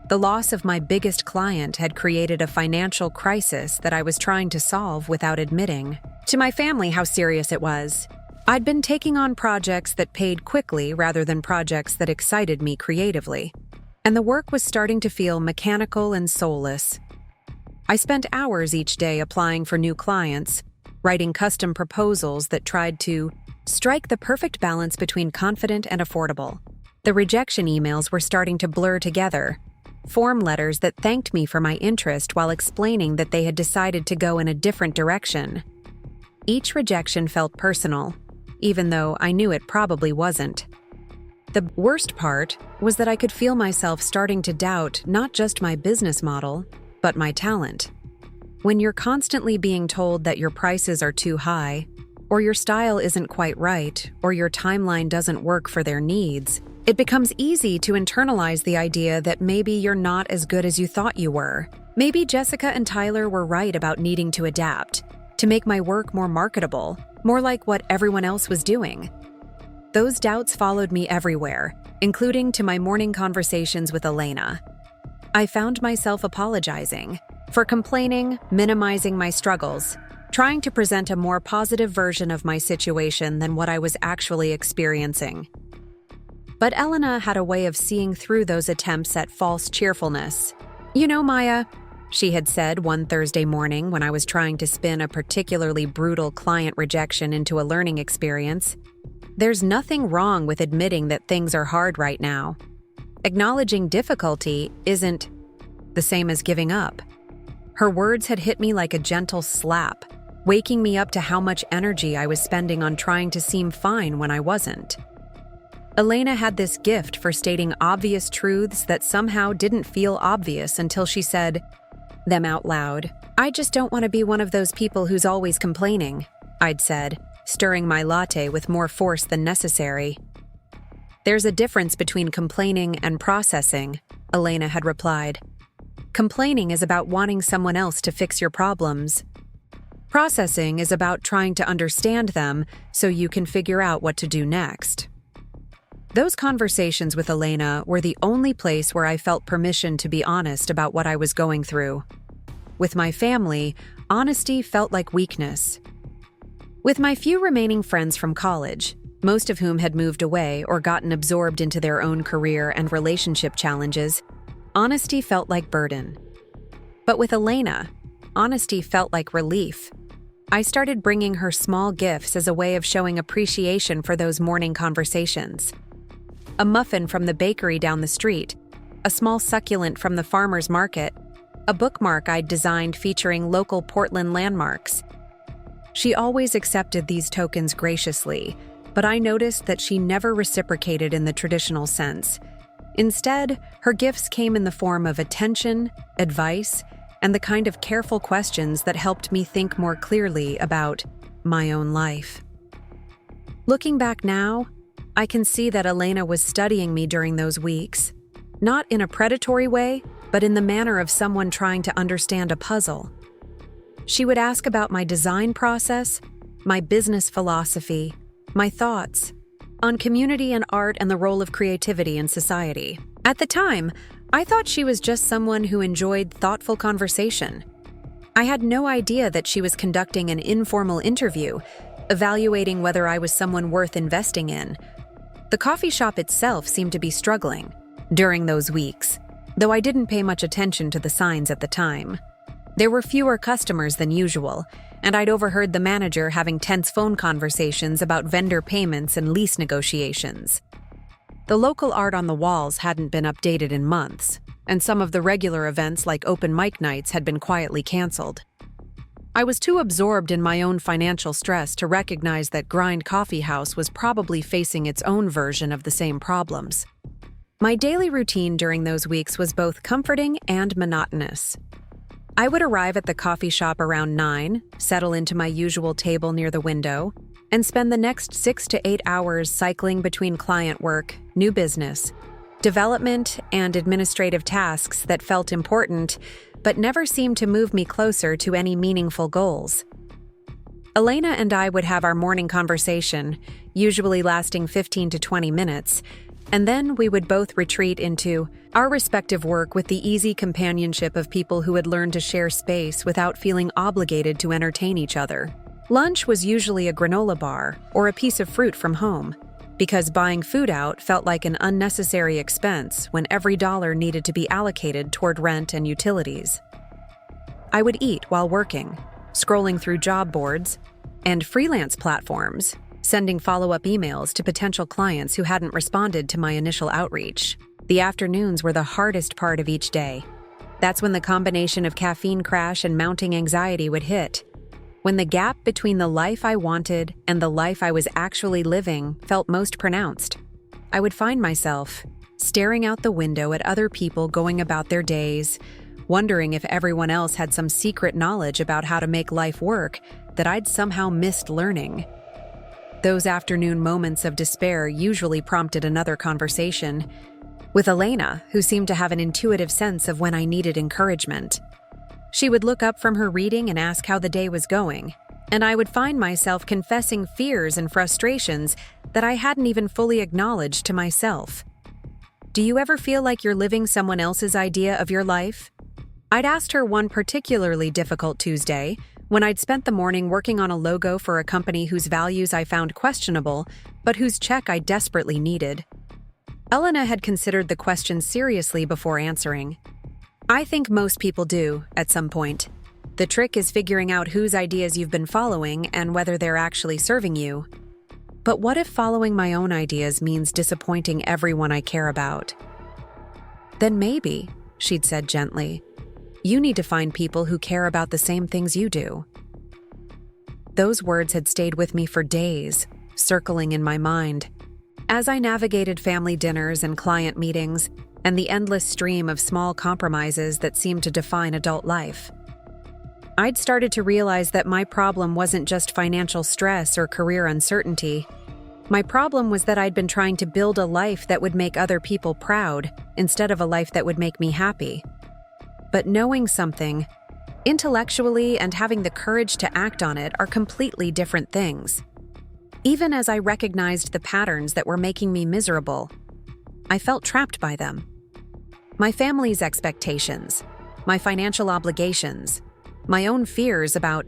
The loss of my biggest client had created a financial crisis that I was trying to solve without admitting to my family how serious it was. I'd been taking on projects that paid quickly rather than projects that excited me creatively, and the work was starting to feel mechanical and soulless. I spent hours each day applying for new clients, writing custom proposals that tried to strike the perfect balance between confident and affordable. The rejection emails were starting to blur together, form letters that thanked me for my interest while explaining that they had decided to go in a different direction. Each rejection felt personal, even though I knew it probably wasn't. The worst part was that I could feel myself starting to doubt not just my business model, but my talent. When you're constantly being told that your prices are too high, or your style isn't quite right, or your timeline doesn't work for their needs, it becomes easy to internalize the idea that maybe you're not as good as you thought you were. Maybe Jessica and Tyler were right about needing to adapt, to make my work more marketable, more like what everyone else was doing. Those doubts followed me everywhere, including to my morning conversations with Elena. I found myself apologizing for complaining, minimizing my struggles, trying to present a more positive version of my situation than what I was actually experiencing. But Elena had a way of seeing through those attempts at false cheerfulness. "You know, Maya," she had said one Thursday morning when I was trying to spin a particularly brutal client rejection into a learning experience, "there's nothing wrong with admitting that things are hard right now. Acknowledging difficulty isn't the same as giving up." Her words had hit me like a gentle slap, waking me up to how much energy I was spending on trying to seem fine when I wasn't. Elena had this gift for stating obvious truths that somehow didn't feel obvious until she said them out loud. "I just don't want to be one of those people who's always complaining," I'd said, stirring my latte with more force than necessary. "There's a difference between complaining and processing," Elena had replied. "Complaining is about wanting someone else to fix your problems. Processing is about trying to understand them so you can figure out what to do next." Those conversations with Elena were the only place where I felt permission to be honest about what I was going through. With my family, honesty felt like weakness. With my few remaining friends from college, most of whom had moved away or gotten absorbed into their own career and relationship challenges, honesty felt like burden. But with Elena, honesty felt like relief. I started bringing her small gifts as a way of showing appreciation for those morning conversations. A muffin from the bakery down the street, a small succulent from the farmer's market, a bookmark I'd designed featuring local Portland landmarks. She always accepted these tokens graciously, but I noticed that she never reciprocated in the traditional sense. Instead, her gifts came in the form of attention, advice, and the kind of careful questions that helped me think more clearly about my own life. Looking back now, I can see that Elena was studying me during those weeks. Not in a predatory way, but in the manner of someone trying to understand a puzzle. She would ask about my design process, my business philosophy, my thoughts on community and art and the role of creativity in society. At the time, I thought she was just someone who enjoyed thoughtful conversation. I had no idea that she was conducting an informal interview, evaluating whether I was someone worth investing in. The coffee shop itself seemed to be struggling during those weeks, though I didn't pay much attention to the signs at the time. There were fewer customers than usual, and I'd overheard the manager having tense phone conversations about vendor payments and lease negotiations. The local art on the walls hadn't been updated in months, and some of the regular events like open mic nights had been quietly canceled. I was too absorbed in my own financial stress to recognize that Grind Coffee House was probably facing its own version of the same problems. My daily routine during those weeks was both comforting and monotonous. I would arrive at the coffee shop around 9, settle into my usual table near the window, and spend the next 6 to 8 hours cycling between client work, new business, development, and administrative tasks that felt important, but never seemed to move me closer to any meaningful goals. Elena and I would have our morning conversation, usually lasting 15 to 20 minutes, and then we would both retreat into our respective work with the easy companionship of people who had learned to share space without feeling obligated to entertain each other. Lunch was usually a granola bar or a piece of fruit from home, because buying food out felt like an unnecessary expense when every dollar needed to be allocated toward rent and utilities. I would eat while working, scrolling through job boards and freelance platforms, sending follow-up emails to potential clients who hadn't responded to my initial outreach. The afternoons were the hardest part of each day. That's when the combination of caffeine crash and mounting anxiety would hit. When the gap between the life I wanted and the life I was actually living felt most pronounced. I would find myself staring out the window at other people going about their days, wondering if everyone else had some secret knowledge about how to make life work that I'd somehow missed learning. Those afternoon moments of despair usually prompted another conversation with Elena, who seemed to have an intuitive sense of when I needed encouragement. She would look up from her reading and ask how the day was going, and I would find myself confessing fears and frustrations that I hadn't even fully acknowledged to myself. Do you ever feel like you're living someone else's idea of your life? I'd asked her one particularly difficult Tuesday, when I'd spent the morning working on a logo for a company whose values I found questionable, but whose check I desperately needed. Elena had considered the question seriously before answering. I think most people do, at some point. The trick is figuring out whose ideas you've been following and whether they're actually serving you. But what if following my own ideas means disappointing everyone I care about? Then maybe, she'd said gently, you need to find people who care about the same things you do. Those words had stayed with me for days, circling in my mind. As I navigated family dinners and client meetings, and the endless stream of small compromises that seemed to define adult life, I'd started to realize that my problem wasn't just financial stress or career uncertainty. My problem was that I'd been trying to build a life that would make other people proud instead of a life that would make me happy. But knowing something, intellectually, and having the courage to act on it are completely different things. Even as I recognized the patterns that were making me miserable, I felt trapped by them. My family's expectations, my financial obligations, my own fears about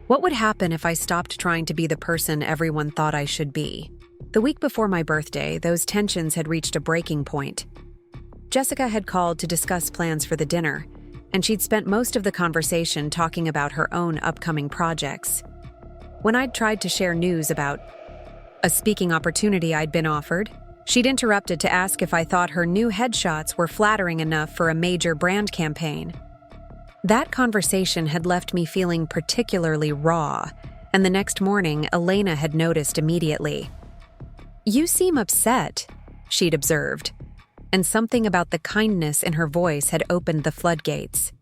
what would happen if I stopped trying to be the person everyone thought I should be. The week before my birthday, those tensions had reached a breaking point. Jessica had called to discuss plans for the dinner, and she'd spent most of the conversation talking about her own upcoming projects. When I'd tried to share news about a speaking opportunity I'd been offered, she'd interrupted to ask if I thought her new headshots were flattering enough for a major brand campaign. That conversation had left me feeling particularly raw, and the next morning, Elena had noticed immediately. "You seem upset," she'd observed, and something about the kindness in her voice had opened the floodgates.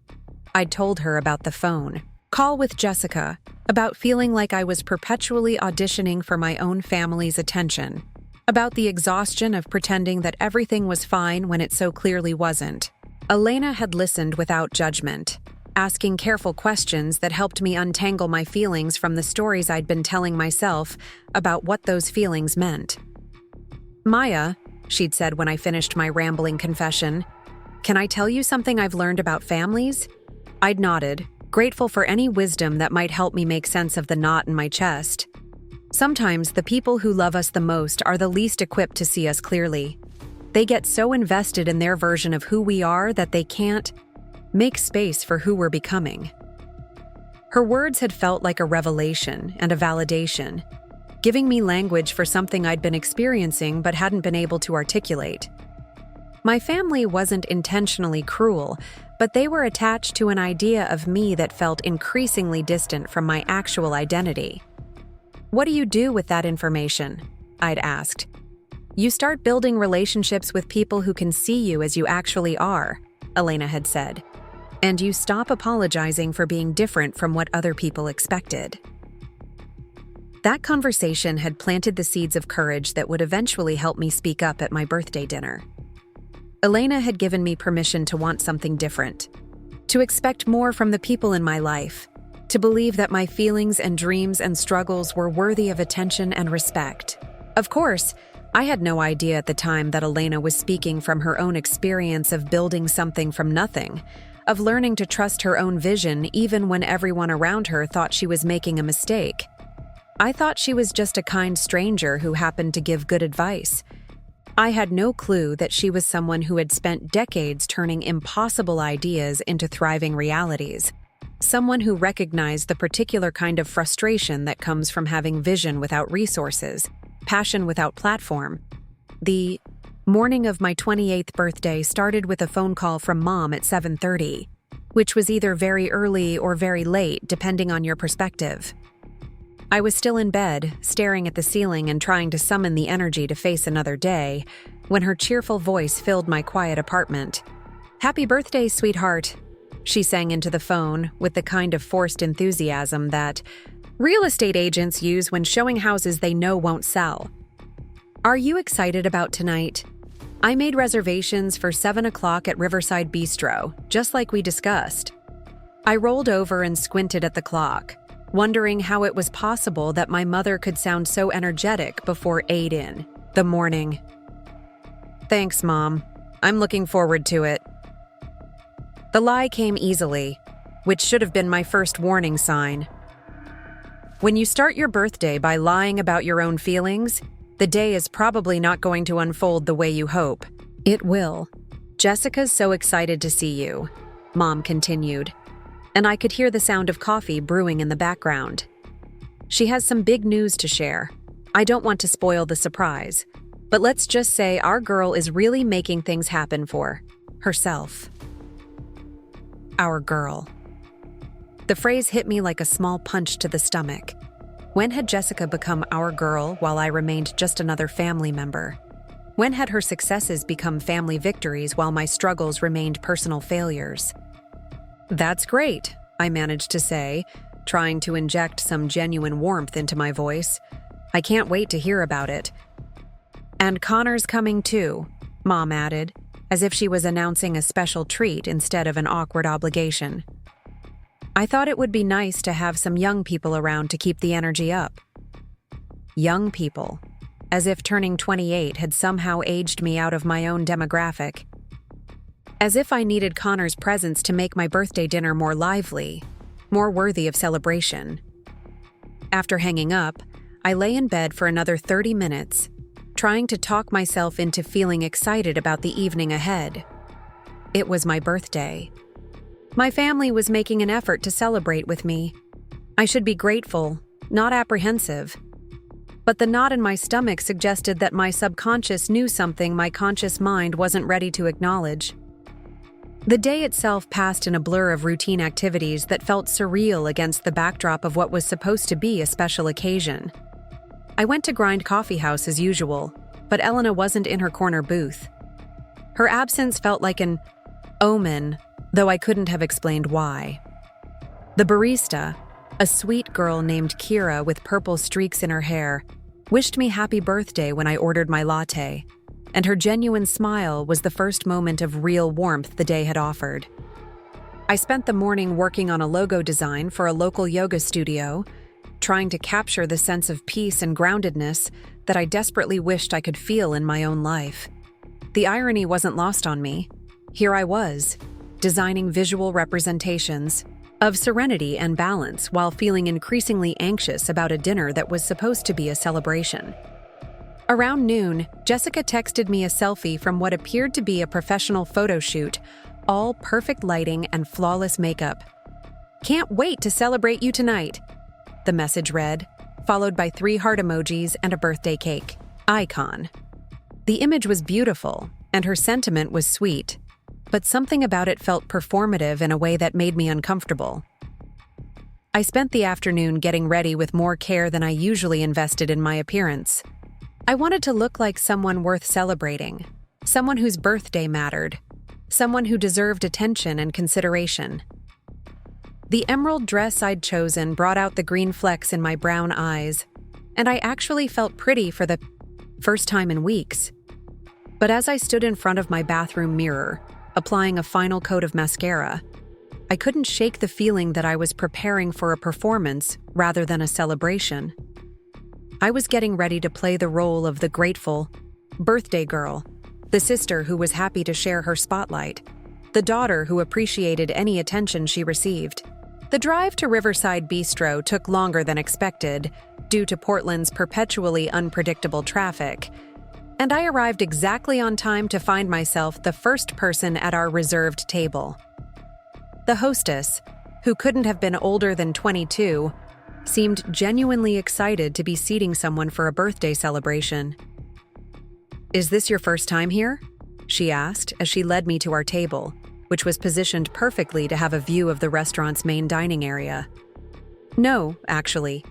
I'd told her about the phone call with Jessica, about feeling like I was perpetually auditioning for my own family's attention, about the exhaustion of pretending that everything was fine when it so clearly wasn't. Elena had listened without judgment, asking careful questions that helped me untangle my feelings from the stories I'd been telling myself about what those feelings meant. "Maya," she'd said when I finished my rambling confession, "can I tell you something I've learned about families?" I'd nodded, grateful for any wisdom that might help me make sense of the knot in my chest. Sometimes the people who love us the most are the least equipped to see us clearly. They get so invested in their version of who we are that they can't make space for who we're becoming. Her words had felt like a revelation and a validation, giving me language for something I'd been experiencing but hadn't been able to articulate. My family wasn't intentionally cruel, but they were attached to an idea of me that felt increasingly distant from my actual identity. "What do you do with that information?" I'd asked. "You start building relationships with people who can see you as you actually are," Elena had said, "and you stop apologizing for being different from what other people expected." That conversation had planted the seeds of courage that would eventually help me speak up at my birthday dinner. Elena had given me permission to want something different, to expect more from the people in my life, to believe that my feelings and dreams and struggles were worthy of attention and respect. Of course, I had no idea at the time that Elena was speaking from her own experience of building something from nothing, of learning to trust her own vision even when everyone around her thought she was making a mistake. I thought she was just a kind stranger who happened to give good advice. I had no clue that she was someone who had spent decades turning impossible ideas into thriving realities. Someone who recognized the particular kind of frustration that comes from having vision without resources, passion without platform. The morning of my 28th birthday started with a phone call from Mom at 7:30, which was either very early or very late, depending on your perspective. I was still in bed, staring at the ceiling and trying to summon the energy to face another day, when her cheerful voice filled my quiet apartment. "Happy birthday, sweetheart," she sang into the phone with the kind of forced enthusiasm that real estate agents use when showing houses they know won't sell. "Are you excited about tonight? I made reservations for 7 o'clock at Riverside Bistro, just like we discussed." I rolled over and squinted at the clock, wondering how it was possible that my mother could sound so energetic before 8 in the morning. "Thanks, Mom. I'm looking forward to it." The lie came easily, which should have been my first warning sign. When you start your birthday by lying about your own feelings, the day is probably not going to unfold the way you hope. "It will. Jessica's so excited to see you," Mom continued, and I could hear the sound of coffee brewing in the background. "She has some big news to share. I don't want to spoil the surprise, but let's just say our girl is really making things happen for herself." Our girl. The phrase hit me like a small punch to the stomach. When had Jessica become our girl while I remained just another family member? When had her successes become family victories while my struggles remained personal failures? "That's great," I managed to say, trying to inject some genuine warmth into my voice. "I can't wait to hear about it." "And Connor's coming too," Mom added, as if she was announcing a special treat instead of an awkward obligation. I thought it would be nice to have some young people around to keep the energy up. Young people, as if turning 28 had somehow aged me out of my own demographic. As if I needed Connor's presence to make my birthday dinner more lively, more worthy of celebration. After hanging up, I lay in bed for another 30 minutes, trying to talk myself into feeling excited about the evening ahead. It was my birthday. My family was making an effort to celebrate with me. I should be grateful, not apprehensive. But the knot in my stomach suggested that my subconscious knew something my conscious mind wasn't ready to acknowledge. The day itself passed in a blur of routine activities that felt surreal against the backdrop of what was supposed to be a special occasion. I went to Grind Coffee House as usual, but Elena wasn't in her corner booth. Her absence felt like an omen, though I couldn't have explained why. The barista, a sweet girl named Kira with purple streaks in her hair, wished me happy birthday when I ordered my latte, and her genuine smile was the first moment of real warmth the day had offered. I spent the morning working on a logo design for a local yoga studio, trying to capture the sense of peace and groundedness that I desperately wished I could feel in my own life. The irony wasn't lost on me. Here I was, designing visual representations of serenity and balance while feeling increasingly anxious about a dinner that was supposed to be a celebration. Around noon, Jessica texted me a selfie from what appeared to be a professional photo shoot, all perfect lighting and flawless makeup. "Can't wait to celebrate you tonight," the message read, followed by 3 heart emojis and a birthday cake icon. The image was beautiful, and her sentiment was sweet, but something about it felt performative in a way that made me uncomfortable. I spent the afternoon getting ready with more care than I usually invested in my appearance. I wanted to look like someone worth celebrating, someone whose birthday mattered, someone who deserved attention and consideration. The emerald dress I'd chosen brought out the green flecks in my brown eyes, and I actually felt pretty for the first time in weeks. But as I stood in front of my bathroom mirror, applying a final coat of mascara, I couldn't shake the feeling that I was preparing for a performance rather than a celebration. I was getting ready to play the role of the grateful birthday girl, the sister who was happy to share her spotlight, the daughter who appreciated any attention she received. The drive to Riverside Bistro took longer than expected due to Portland's perpetually unpredictable traffic, and I arrived exactly on time to find myself the first person at our reserved table. The hostess, who couldn't have been older than 22, seemed genuinely excited to be seating someone for a birthday celebration. "Is this your first time here?" she asked as she led me to our table, which was positioned perfectly to have a view of the restaurant's main dining area. "No, actually.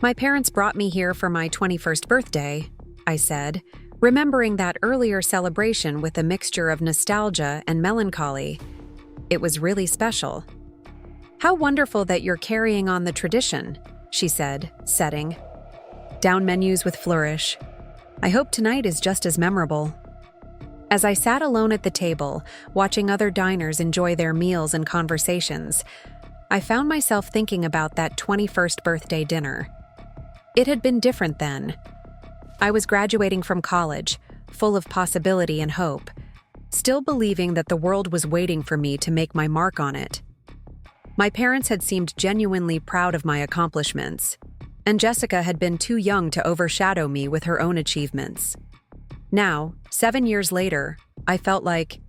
My parents brought me here for my 21st birthday," I said, remembering that earlier celebration with a mixture of nostalgia and melancholy. It was really special. "How wonderful that you're carrying on the tradition," she said, setting down menus with flourish. "I hope tonight is just as memorable." As I sat alone at the table, watching other diners enjoy their meals and conversations, I found myself thinking about that 21st birthday dinner. It had been different then. I was graduating from college, full of possibility and hope, still believing that the world was waiting for me to make my mark on it. My parents had seemed genuinely proud of my accomplishments, and Jessica had been too young to overshadow me with her own achievements. Now, 7 years later, I felt like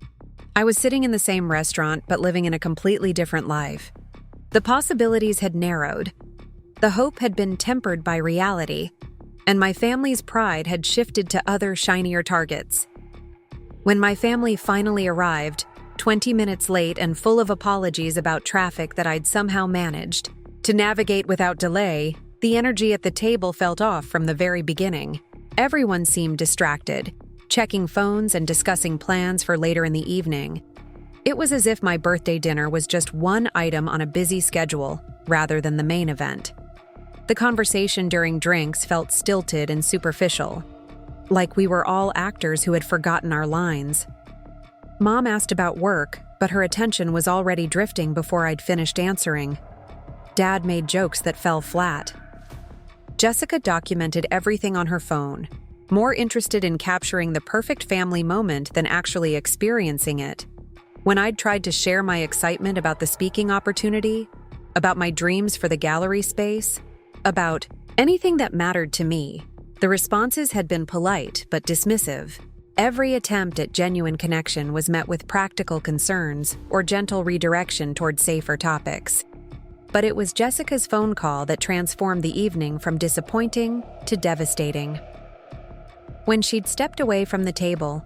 I was sitting in the same restaurant but living in a completely different life. The possibilities had narrowed, the hope had been tempered by reality, and my family's pride had shifted to other shinier targets. When my family finally arrived, 20 minutes late and full of apologies about traffic that I'd somehow managed to navigate without delay, the energy at the table felt off from the very beginning. Everyone seemed distracted, checking phones and discussing plans for later in the evening. It was as if my birthday dinner was just one item on a busy schedule, rather than the main event. The conversation during drinks felt stilted and superficial, like we were all actors who had forgotten our lines. Mom asked about work, but her attention was already drifting before I'd finished answering. Dad made jokes that fell flat. Jessica documented everything on her phone, more interested in capturing the perfect family moment than actually experiencing it. When I'd tried to share my excitement about the speaking opportunity, about my dreams for the gallery space, about anything that mattered to me, the responses had been polite but dismissive. Every attempt at genuine connection was met with practical concerns or gentle redirection toward safer topics. But it was Jessica's phone call that transformed the evening from disappointing to devastating. When she'd stepped away from the table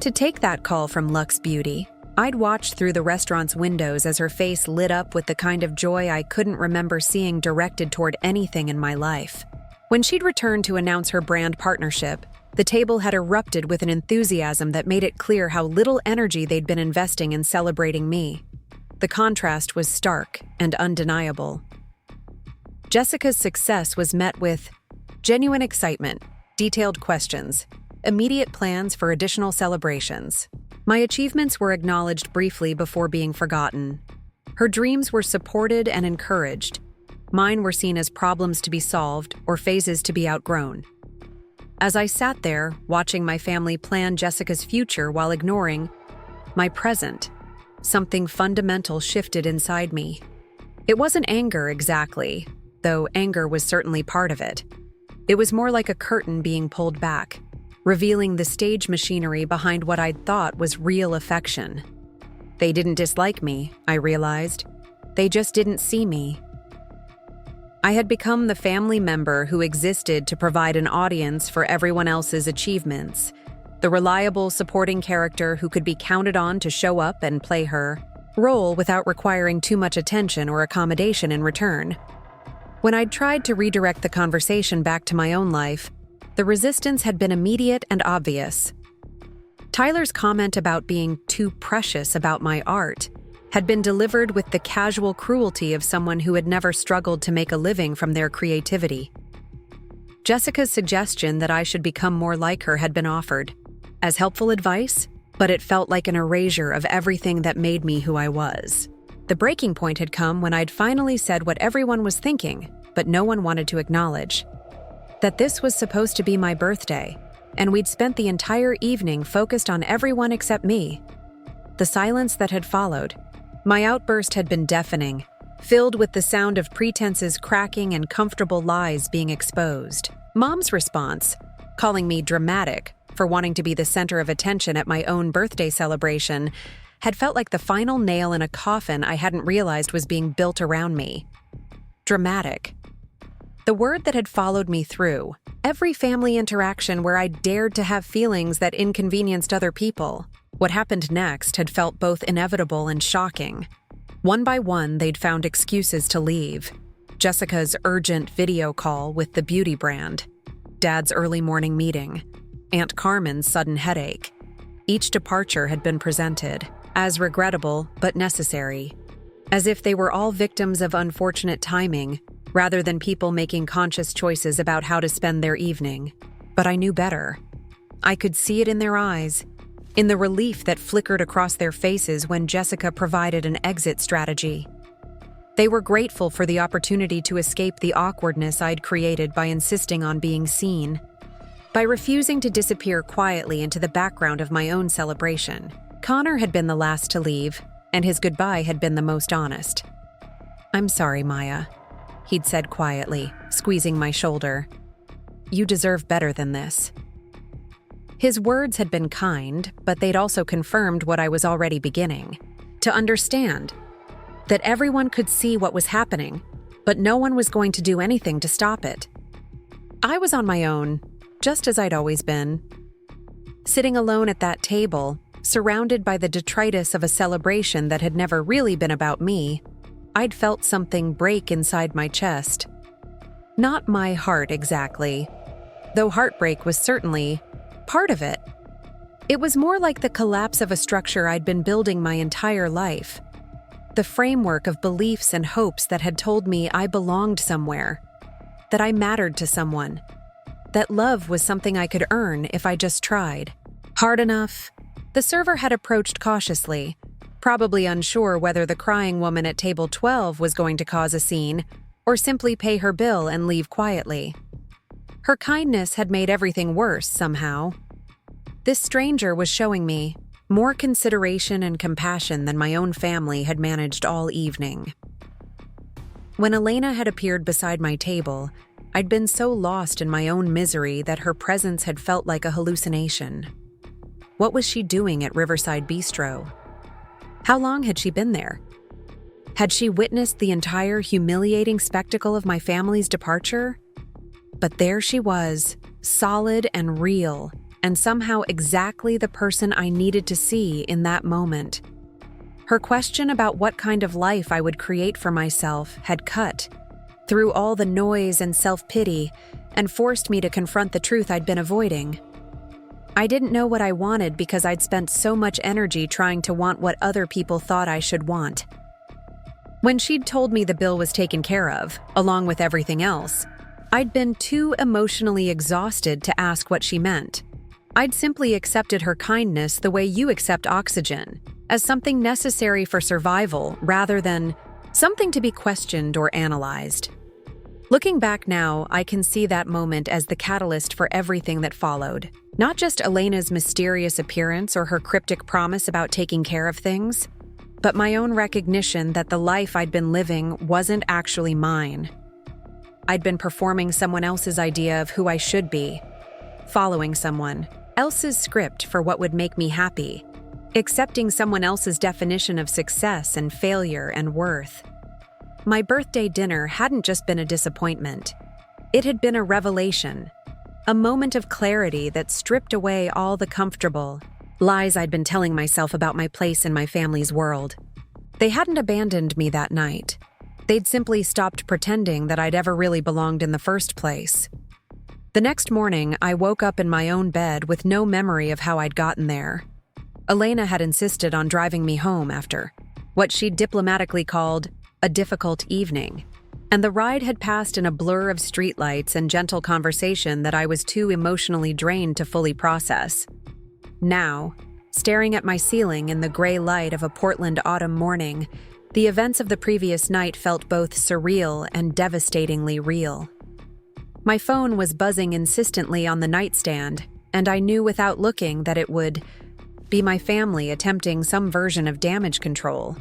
to take that call from Luxe Beauty, I'd watched through the restaurant's windows as her face lit up with the kind of joy I couldn't remember seeing directed toward anything in my life. When she'd returned to announce her brand partnership, the table had erupted with an enthusiasm that made it clear how little energy they'd been investing in celebrating me. The contrast was stark and undeniable. Jessica's success was met with Genuine excitement, detailed questions, immediate plans for additional celebrations. My achievements were acknowledged briefly before being forgotten. Her dreams were supported and encouraged. Mine were seen as problems to be solved or phases to be outgrown. As I sat there, watching my family plan Jessica's future while ignoring my present, something fundamental shifted inside me. It wasn't anger exactly, though anger was certainly part of it. It was more like a curtain being pulled back, revealing the stage machinery behind what I'd thought was real affection. They didn't dislike me, I realized. They just didn't see me. I had become the family member who existed to provide an audience for everyone else's achievements, the reliable supporting character who could be counted on to show up and play her role without requiring too much attention or accommodation in return. When I'd tried to redirect the conversation back to my own life, the resistance had been immediate and obvious. Tyler's comment about being too precious about my art had been delivered with the casual cruelty of someone who had never struggled to make a living from their creativity. Jessica's suggestion that I should become more like her had been offered as helpful advice, but it felt like an erasure of everything that made me who I was. The breaking point had come when I'd finally said what everyone was thinking, but no one wanted to acknowledge. That this was supposed to be my birthday, and we'd spent the entire evening focused on everyone except me. The silence that had followed. My outburst had been deafening, filled with the sound of pretenses cracking and comfortable lies being exposed. Mom's response, calling me dramatic for wanting to be the center of attention at my own birthday celebration, had felt like the final nail in a coffin I hadn't realized was being built around me. Dramatic. The word that had followed me through every family interaction where I dared to have feelings that inconvenienced other people. What happened next had felt both inevitable and shocking. One by one, they'd found excuses to leave. Jessica's urgent video call with the beauty brand, Dad's early morning meeting, Aunt Carmen's sudden headache. Each departure had been presented as regrettable but necessary, as if they were all victims of unfortunate timing rather than people making conscious choices about how to spend their evening. But I knew better. I could see it in their eyes, in the relief that flickered across their faces when Jessica provided an exit strategy. They were grateful for the opportunity to escape the awkwardness I'd created by insisting on being seen, by refusing to disappear quietly into the background of my own celebration. Connor had been the last to leave, and his goodbye had been the most honest. "I'm sorry, Maya," he'd said quietly, squeezing my shoulder. "You deserve better than this." His words had been kind, but they'd also confirmed what I was already beginning to understand, that everyone could see what was happening, but no one was going to do anything to stop it. I was on my own, just as I'd always been. Sitting alone at that table, surrounded by the detritus of a celebration that had never really been about me, I'd felt something break inside my chest. Not my heart exactly, though heartbreak was certainly part of it. It was more like the collapse of a structure I'd been building my entire life. The framework of beliefs and hopes that had told me I belonged somewhere, that I mattered to someone, that love was something I could earn if I just tried hard enough. The server had approached cautiously, probably unsure whether the crying woman at table 12 was going to cause a scene or simply pay her bill and leave quietly. Her kindness had made everything worse somehow. This stranger was showing me more consideration and compassion than my own family had managed all evening. When Elena had appeared beside my table, I'd been so lost in my own misery that her presence had felt like a hallucination. What was she doing at Riverside Bistro? How long had she been there? Had she witnessed the entire humiliating spectacle of my family's departure? But there she was, solid and real, and somehow exactly the person I needed to see in that moment. Her question about what kind of life I would create for myself had cut through all the noise and self-pity and forced me to confront the truth I'd been avoiding. I didn't know what I wanted because I'd spent so much energy trying to want what other people thought I should want. When she'd told me the bill was taken care of, along with everything else, I'd been too emotionally exhausted to ask what she meant. I'd simply accepted her kindness the way you accept oxygen, as something necessary for survival rather than something to be questioned or analyzed. Looking back now, I can see that moment as the catalyst for everything that followed. Not just Elena's mysterious appearance or her cryptic promise about taking care of things, but my own recognition that the life I'd been living wasn't actually mine. I'd been performing someone else's idea of who I should be, following someone else's script for what would make me happy, accepting someone else's definition of success and failure and worth. My birthday dinner hadn't just been a disappointment. It had been a revelation, a moment of clarity that stripped away all the comfortable lies I'd been telling myself about my place in my family's world. They hadn't abandoned me that night. They'd simply stopped pretending that I'd ever really belonged in the first place. The next morning, I woke up in my own bed with no memory of how I'd gotten there. Elena had insisted on driving me home after what she'd diplomatically called a difficult evening, and the ride had passed in a blur of streetlights and gentle conversation that I was too emotionally drained to fully process. Now, staring at my ceiling in the gray light of a Portland autumn morning, the events of the previous night felt both surreal and devastatingly real. My phone was buzzing insistently on the nightstand, and I knew without looking that it would be my family attempting some version of damage control.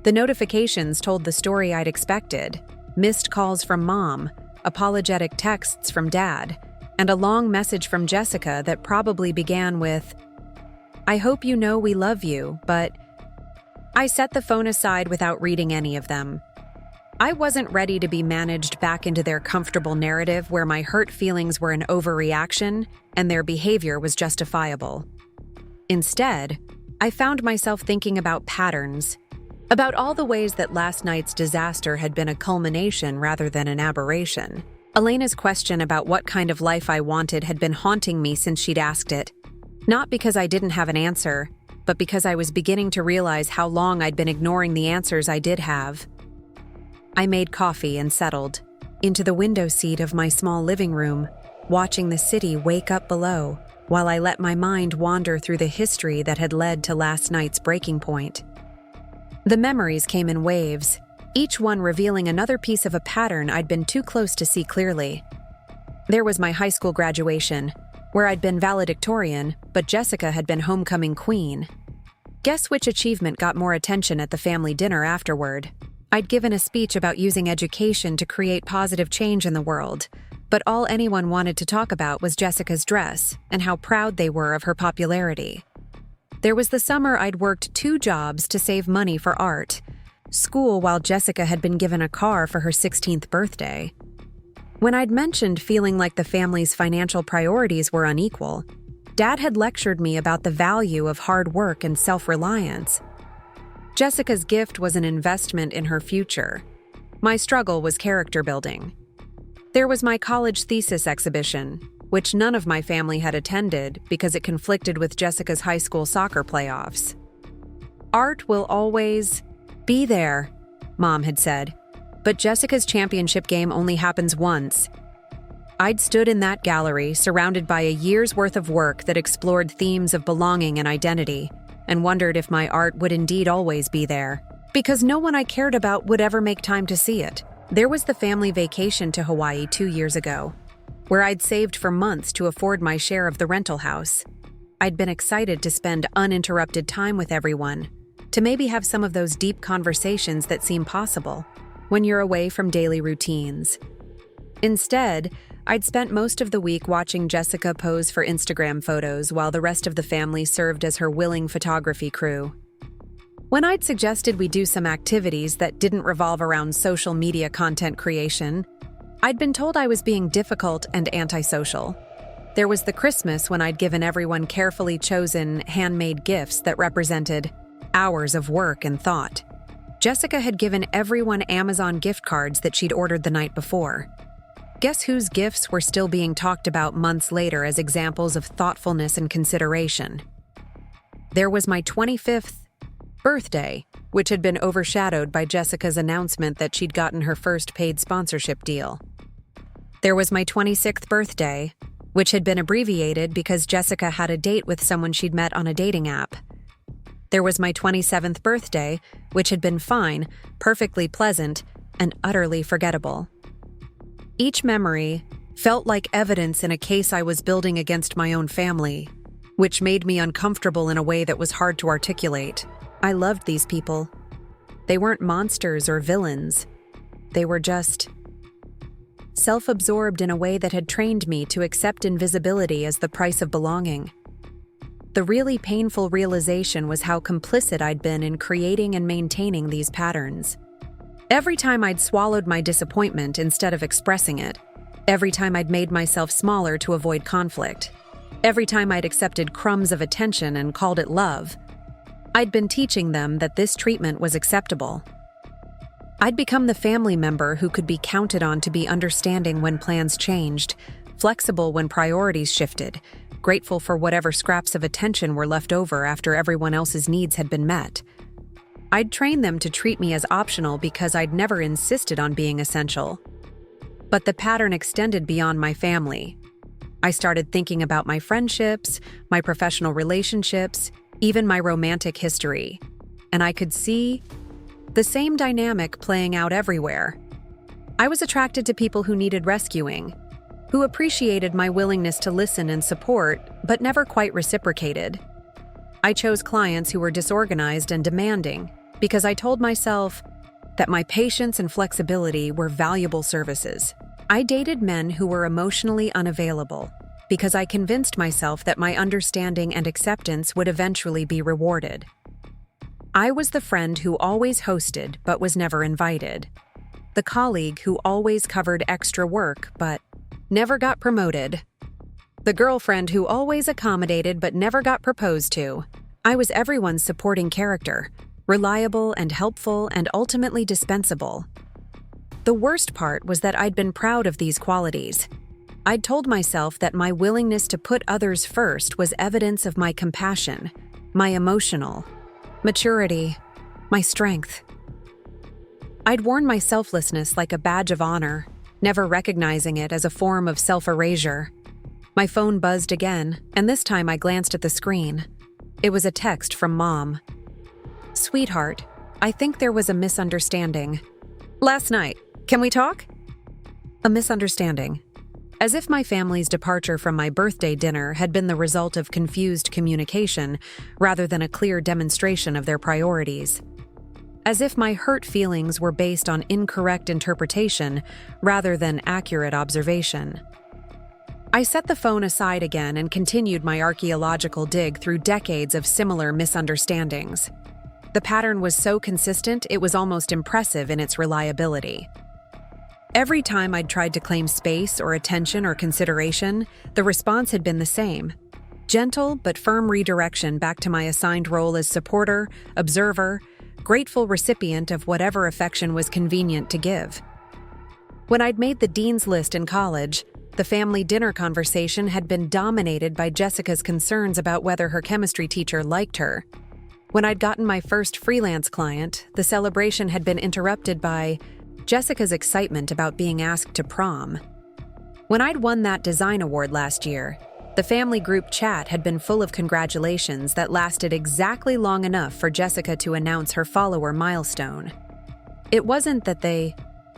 The notifications told the story I'd expected: missed calls from Mom, apologetic texts from Dad, and a long message from Jessica that probably began with, "I hope you know we love you, but..." I set the phone aside without reading any of them. I wasn't ready to be managed back into their comfortable narrative where my hurt feelings were an overreaction and their behavior was justifiable. Instead, I found myself thinking about patterns, about all the ways that last night's disaster had been a culmination rather than an aberration. Elena's question about what kind of life I wanted had been haunting me since she'd asked it, not because I didn't have an answer, but because I was beginning to realize how long I'd been ignoring the answers I did have. I made coffee and settled into the window seat of my small living room, watching the city wake up below, while I let my mind wander through the history that had led to last night's breaking point. The memories came in waves, each one revealing another piece of a pattern I'd been too close to see clearly. There was my high school graduation, where I'd been valedictorian, but Jessica had been homecoming queen. Guess which achievement got more attention at the family dinner afterward? I'd given a speech about using education to create positive change in the world, but all anyone wanted to talk about was Jessica's dress and how proud they were of her popularity. There was the summer I'd worked 2 jobs to save money for art, school while Jessica had been given a car for her 16th birthday. When I'd mentioned feeling like the family's financial priorities were unequal, Dad had lectured me about the value of hard work and self-reliance. Jessica's gift was an investment in her future. My struggle was character building. There was my college thesis exhibition, which none of my family had attended because it conflicted with Jessica's high school soccer playoffs. "Art will always be there," Mom had said, "but Jessica's championship game only happens once." I'd stood in that gallery, surrounded by a year's worth of work that explored themes of belonging and identity, and wondered if my art would indeed always be there, because no one I cared about would ever make time to see it. There was the family vacation to Hawaii 2 years ago, where I'd saved for months to afford my share of the rental house. I'd been excited to spend uninterrupted time with everyone, to maybe have some of those deep conversations that seem possible when you're away from daily routines. Instead, I'd spent most of the week watching Jessica pose for Instagram photos while the rest of the family served as her willing photography crew. When I'd suggested we do some activities that didn't revolve around social media content creation, I'd been told I was being difficult and antisocial. There was the Christmas when I'd given everyone carefully chosen handmade gifts that represented hours of work and thought. Jessica had given everyone Amazon gift cards that she'd ordered the night before. Guess whose gifts were still being talked about months later as examples of thoughtfulness and consideration? There was my 25th birthday, which had been overshadowed by Jessica's announcement that she'd gotten her first paid sponsorship deal. There was my 26th birthday, which had been abbreviated because Jessica had a date with someone she'd met on a dating app. There was my 27th birthday, which had been fine, perfectly pleasant, and utterly forgettable. Each memory felt like evidence in a case I was building against my own family, which made me uncomfortable in a way that was hard to articulate. I loved these people. They weren't monsters or villains. They were just self-absorbed in a way that had trained me to accept invisibility as the price of belonging. The really painful realization was how complicit I'd been in creating and maintaining these patterns. Every time I'd swallowed my disappointment instead of expressing it, every time I'd made myself smaller to avoid conflict, every time I'd accepted crumbs of attention and called it love, I'd been teaching them that this treatment was acceptable. I'd become the family member who could be counted on to be understanding when plans changed, flexible when priorities shifted, grateful for whatever scraps of attention were left over after everyone else's needs had been met. I'd trained them to treat me as optional because I'd never insisted on being essential. But the pattern extended beyond my family. I started thinking about my friendships, my professional relationships, even my romantic history, and I could see the same dynamic playing out everywhere. I was attracted to people who needed rescuing, who appreciated my willingness to listen and support, but never quite reciprocated. I chose clients who were disorganized and demanding because I told myself that my patience and flexibility were valuable services. I dated men who were emotionally unavailable because I convinced myself that my understanding and acceptance would eventually be rewarded. I was the friend who always hosted but was never invited, the colleague who always covered extra work but never got promoted, the girlfriend who always accommodated but never got proposed to. I was everyone's supporting character, reliable and helpful and ultimately dispensable. The worst part was that I'd been proud of these qualities. I'd told myself that my willingness to put others first was evidence of my compassion, my emotional maturity, my strength. I'd worn my selflessness like a badge of honor, never recognizing it as a form of self-erasure. My phone buzzed again, and this time I glanced at the screen. It was a text from Mom. "Sweetheart, I think there was a misunderstanding. Last night. Can we talk?" A misunderstanding. As if my family's departure from my birthday dinner had been the result of confused communication rather than a clear demonstration of their priorities. As if my hurt feelings were based on incorrect interpretation rather than accurate observation. I set the phone aside again and continued my archaeological dig through decades of similar misunderstandings. The pattern was so consistent it was almost impressive in its reliability. Every time I'd tried to claim space or attention or consideration, the response had been the same. Gentle but firm redirection back to my assigned role as supporter, observer, grateful recipient of whatever affection was convenient to give. When I'd made the dean's list in college, the family dinner conversation had been dominated by Jessica's concerns about whether her chemistry teacher liked her. When I'd gotten my first freelance client, the celebration had been interrupted by Jessica's excitement about being asked to prom. When I'd won that design award last year, the family group chat had been full of congratulations that lasted exactly long enough for Jessica to announce her follower milestone. It wasn't that they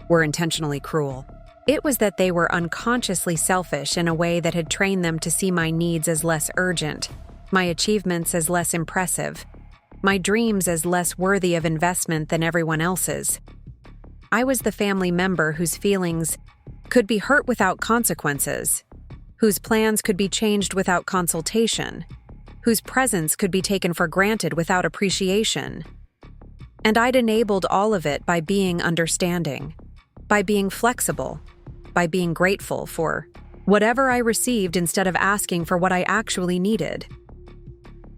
were intentionally cruel. It was that they were unconsciously selfish in a way that had trained them to see my needs as less urgent, my achievements as less impressive, my dreams as less worthy of investment than everyone else's. I was the family member whose feelings could be hurt without consequences, whose plans could be changed without consultation, whose presence could be taken for granted without appreciation. And I'd enabled all of it by being understanding, by being flexible, by being grateful for whatever I received instead of asking for what I actually needed.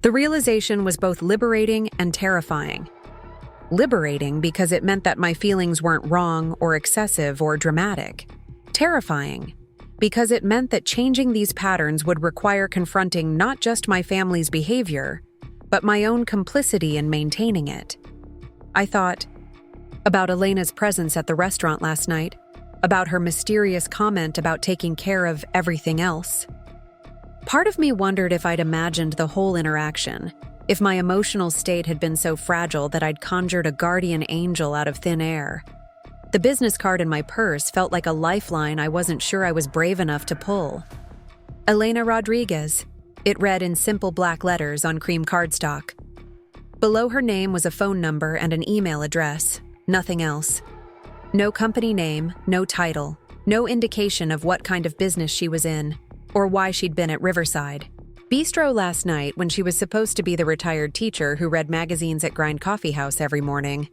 The realization was both liberating and terrifying. Liberating because it meant that my feelings weren't wrong or excessive or dramatic. Terrifying because it meant that changing these patterns would require confronting not just my family's behavior, but my own complicity in maintaining it. I thought about Elena's presence at the restaurant last night, about her mysterious comment about taking care of everything else. Part of me wondered if I'd imagined the whole interaction, if my emotional state had been so fragile that I'd conjured a guardian angel out of thin air. The business card in my purse felt like a lifeline I wasn't sure I was brave enough to pull. Elena Rodriguez, it read in simple black letters on cream cardstock. Below her name was a phone number and an email address, nothing else. No company name, no title, no indication of what kind of business she was in, or why she'd been at Riverside Bistro last night when she was supposed to be the retired teacher who read magazines at Grind Coffee House every morning.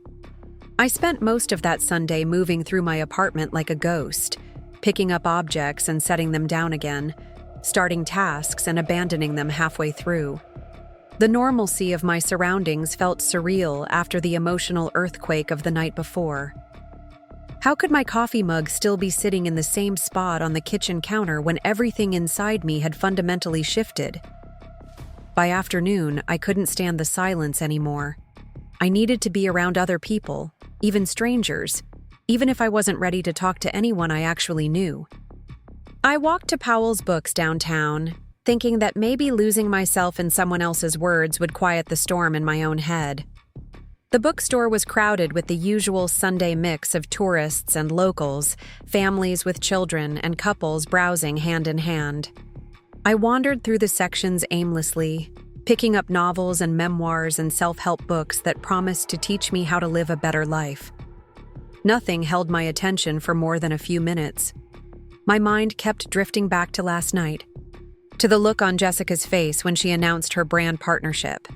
I spent most of that Sunday moving through my apartment like a ghost, picking up objects and setting them down again, starting tasks and abandoning them halfway through. The normalcy of my surroundings felt surreal after the emotional earthquake of the night before. How could my coffee mug still be sitting in the same spot on the kitchen counter when everything inside me had fundamentally shifted? By afternoon, I couldn't stand the silence anymore. I needed to be around other people, even strangers, even if I wasn't ready to talk to anyone I actually knew. I walked to Powell's Books downtown, thinking that maybe losing myself in someone else's words would quiet the storm in my own head. The bookstore was crowded with the usual Sunday mix of tourists and locals, families with children, and couples browsing hand in hand. I wandered through the sections aimlessly, picking up novels and memoirs and self-help books that promised to teach me how to live a better life. Nothing held my attention for more than a few minutes. My mind kept drifting back to last night, to the look on Jessica's face when she announced her brand partnership,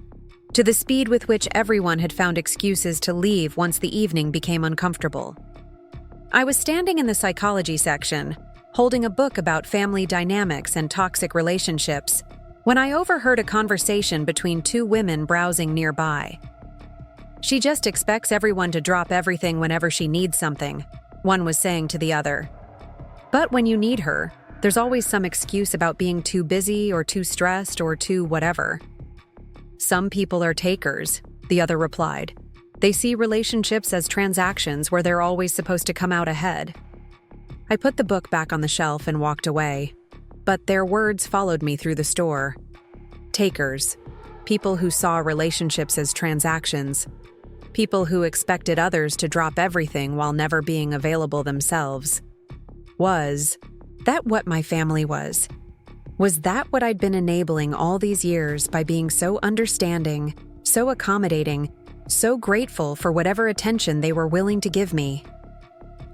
to the speed with which everyone had found excuses to leave once the evening became uncomfortable. I was standing in the psychology section, holding a book about family dynamics and toxic relationships, when I overheard a conversation between two women browsing nearby. "She just expects everyone to drop everything whenever she needs something," one was saying to the other. "But when you need her, there's always some excuse about being too busy or too stressed or too whatever." "Some people are takers," the other replied. "They see relationships as transactions where they're always supposed to come out ahead." I put the book back on the shelf and walked away, but their words followed me through the store. Takers, people who saw relationships as transactions, people who expected others to drop everything while never being available themselves. Was that what my family was? Was that what I'd been enabling all these years by being so understanding, so accommodating, so grateful for whatever attention they were willing to give me?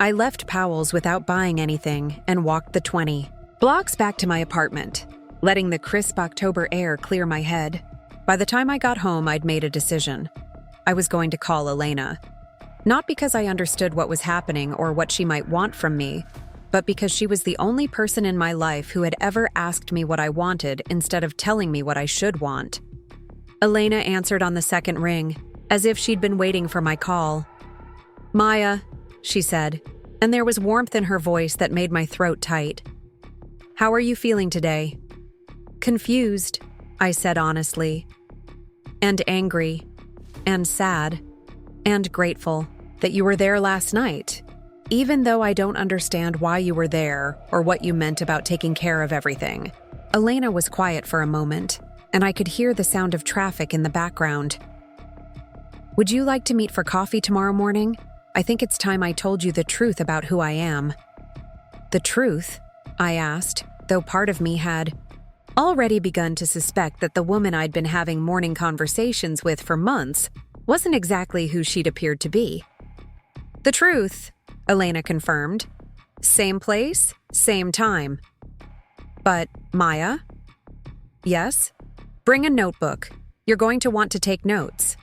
I left Powell's without buying anything and walked the 20 blocks back to my apartment, letting the crisp October air clear my head. By the time I got home, I'd made a decision. I was going to call Elena. Not because I understood what was happening or what she might want from me, but because she was the only person in my life who had ever asked me what I wanted instead of telling me what I should want. Elena answered on the second ring, as if she'd been waiting for my call. "Maya," she said, and there was warmth in her voice that made my throat tight. "How are you feeling today?" "Confused," I said honestly, "and angry, and sad, and grateful that you were there last night. Even though I don't understand why you were there or what you meant about taking care of everything." Elena was quiet for a moment, and I could hear the sound of traffic in the background. "Would you like to meet for coffee tomorrow morning? I think it's time I told you the truth about who I am." "The truth?" I asked, though part of me had already begun to suspect that the woman I'd been having morning conversations with for months wasn't exactly who she'd appeared to be. "The truth," Elena confirmed. "Same place, same time." "But, Maya?" "Yes? Bring a notebook. You're going to want to take notes."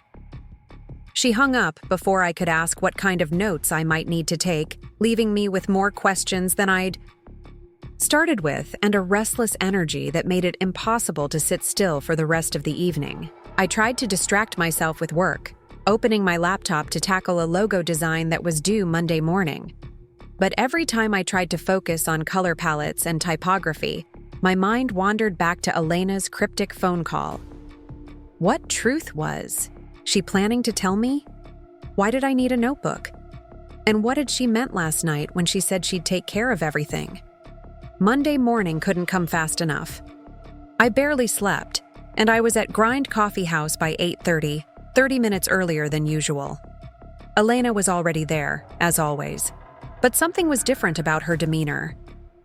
She hung up before I could ask what kind of notes I might need to take, leaving me with more questions than I'd started with and a restless energy that made it impossible to sit still for the rest of the evening. I tried to distract myself with work, opening my laptop to tackle a logo design that was due Monday morning. But every time I tried to focus on color palettes and typography, my mind wandered back to Elena's cryptic phone call. What truth was she planning to tell me? Why did I need a notebook? And what had she meant last night when she said she'd take care of everything? Monday morning couldn't come fast enough. I barely slept, and I was at Grind Coffee House by 8:30, 30 minutes earlier than usual. Elena was already there, as always, but something was different about her demeanor.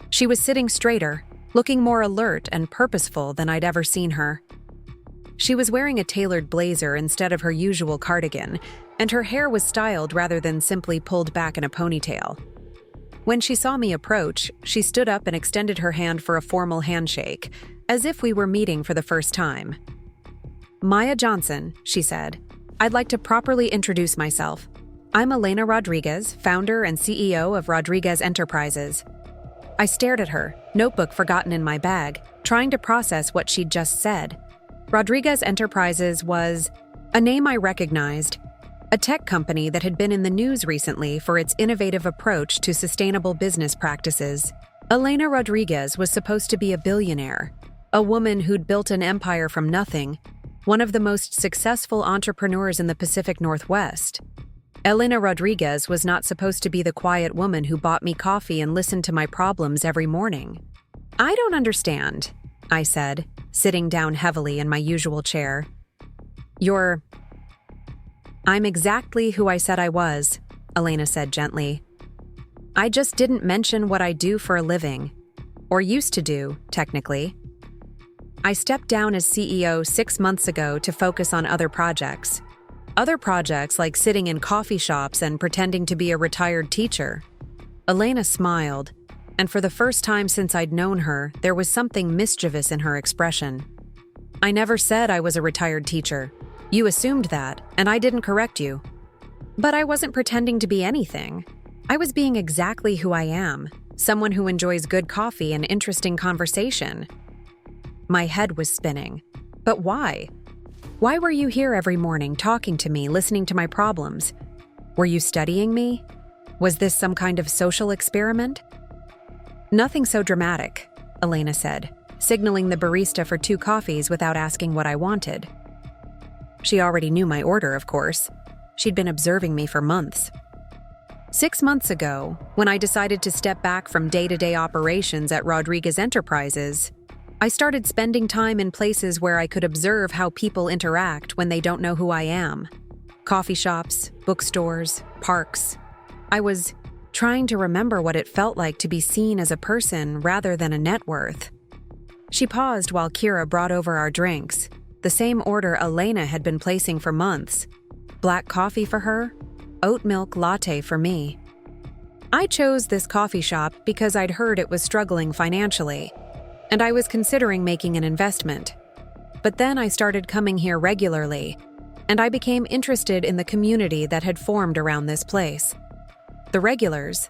She was sitting straighter, looking more alert and purposeful than I'd ever seen her. She was wearing a tailored blazer instead of her usual cardigan, and her hair was styled rather than simply pulled back in a ponytail. When she saw me approach, she stood up and extended her hand for a formal handshake, as if we were meeting for the first time. "Maya Johnson," she said. "I'd like to properly introduce myself. I'm Elena Rodriguez, founder and CEO of Rodriguez Enterprises." I stared at her, notebook forgotten in my bag, trying to process what she'd just said. Rodriguez Enterprises was a name I recognized, a tech company that had been in the news recently for its innovative approach to sustainable business practices. Elena Rodriguez was supposed to be a billionaire, a woman who'd built an empire from nothing, one of the most successful entrepreneurs in the Pacific Northwest. Elena Rodriguez was not supposed to be the quiet woman who bought me coffee and listened to my problems every morning. "I don't understand," I said, sitting down heavily in my usual chair. "I'm exactly who I said I was," Elena said gently. "I just didn't mention what I do for a living. Or used to do, technically. I stepped down as CEO 6 months ago to focus on other projects. Other projects like sitting in coffee shops and pretending to be a retired teacher." Elena smiled, and for the first time since I'd known her, there was something mischievous in her expression. "I never said I was a retired teacher. You assumed that, and I didn't correct you. But I wasn't pretending to be anything. I was being exactly who I am, someone who enjoys good coffee and interesting conversation." My head was spinning. But why? Why were you here every morning, talking to me, listening to my problems? Were you studying me? Was this some kind of social experiment? "Nothing so dramatic," Elena said, signaling the barista for 2 coffees without asking what I wanted. She already knew my order, of course. She'd been observing me for months. 6 months ago, when I decided to step back from day-to-day operations at Rodriguez Enterprises, I started spending time in places where I could observe how people interact when they don't know who I am. Coffee shops, bookstores, parks. I was trying to remember what it felt like to be seen as a person rather than a net worth. She paused while Kira brought over our drinks, the same order Elena had been placing for months. Black coffee for her, oat milk latte for me. I chose this coffee shop because I'd heard it was struggling financially, and I was considering making an investment. But then I started coming here regularly, and I became interested in the community that had formed around this place. The regulars,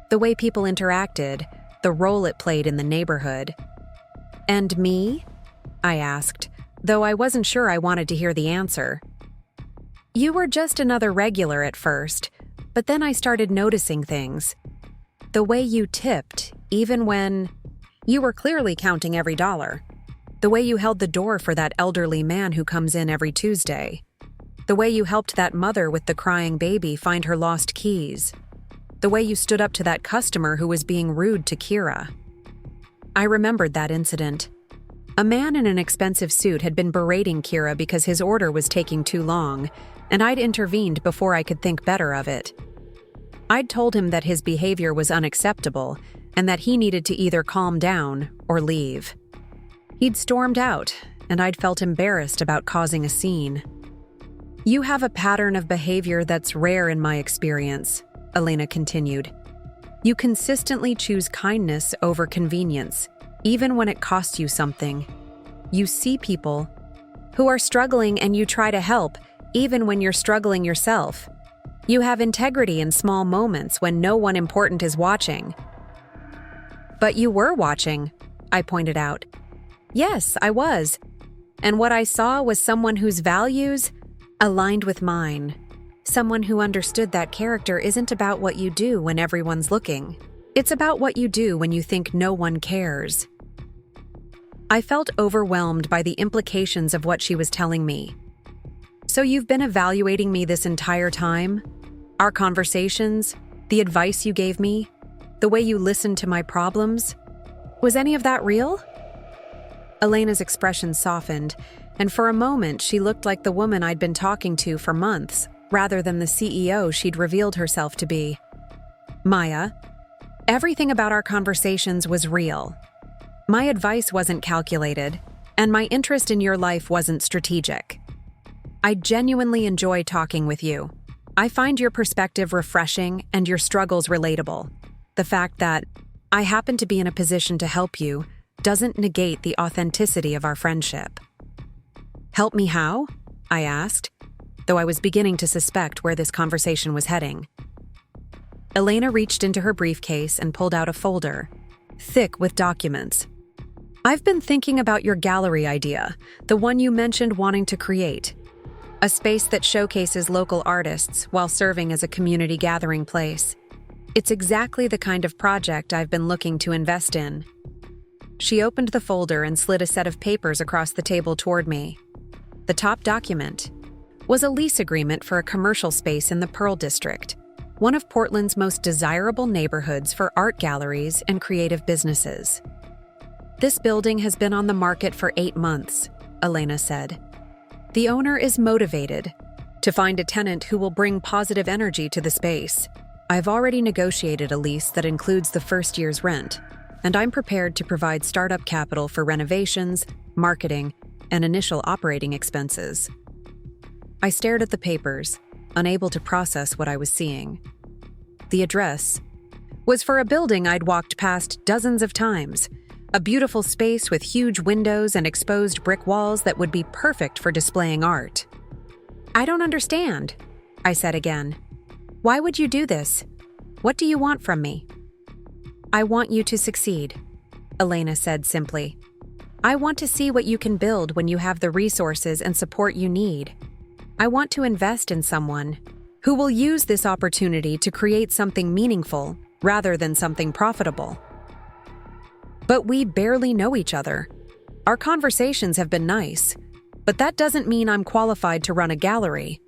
the way people interacted, the role it played in the neighborhood. "And me?" I asked, though I wasn't sure I wanted to hear the answer. "You were just another regular at first, but then I started noticing things. The way you tipped, even when you were clearly counting every dollar. The way you held the door for that elderly man who comes in every Tuesday. The way you helped that mother with the crying baby find her lost keys. The way you stood up to that customer who was being rude to Kira." I remembered that incident. A man in an expensive suit had been berating Kira because his order was taking too long, and I'd intervened before I could think better of it. I'd told him that his behavior was unacceptable and that he needed to either calm down or leave. He'd stormed out, and I'd felt embarrassed about causing a scene. "You have a pattern of behavior that's rare in my experience," Elena continued. "You consistently choose kindness over convenience, even when it costs you something. You see people who are struggling and you try to help, even when you're struggling yourself. You have integrity in small moments when no one important is watching." "But you were watching," I pointed out. "Yes, I was. And what I saw was someone whose values aligned with mine. Someone who understood that character isn't about what you do when everyone's looking. It's about what you do when you think no one cares." I felt overwhelmed by the implications of what she was telling me. "So you've been evaluating me this entire time? Our conversations? The advice you gave me? The way you listened to my problems? Was any of that real? Elena's expression softened, and for a moment she looked like the woman I'd been talking to for months, rather than the CEO she'd revealed herself to be. Maya, everything about our conversations was real. My advice wasn't calculated, and my interest in your life wasn't strategic. I genuinely enjoy talking with you. I find your perspective refreshing and your struggles relatable. The fact that I happen to be in a position to help you doesn't negate the authenticity of our friendship. Help me how? I asked, though I was beginning to suspect where this conversation was heading. Elena reached into her briefcase and pulled out a folder, thick with documents. I've been thinking about your gallery idea, the one you mentioned wanting to create. A space that showcases local artists while serving as a community gathering place. It's exactly the kind of project I've been looking to invest in. She opened the folder and slid a set of papers across the table toward me. The top document was a lease agreement for a commercial space in the Pearl District, one of Portland's most desirable neighborhoods for art galleries and creative businesses. This building has been on the market for 8 months, Elena said. The owner is motivated to find a tenant who will bring positive energy to the space. I've already negotiated a lease that includes the first year's rent, and I'm prepared to provide startup capital for renovations, marketing, and initial operating expenses. I stared at the papers, unable to process what I was seeing. The address was for a building I'd walked past dozens of times, a beautiful space with huge windows and exposed brick walls that would be perfect for displaying art. I don't understand, I said again. Why would you do this? What do you want from me? I want you to succeed, Elena said simply. I want to see what you can build when you have the resources and support you need. I want to invest in someone who will use this opportunity to create something meaningful rather than something profitable. But we barely know each other. Our conversations have been nice, but that doesn't mean I'm qualified to run a gallery.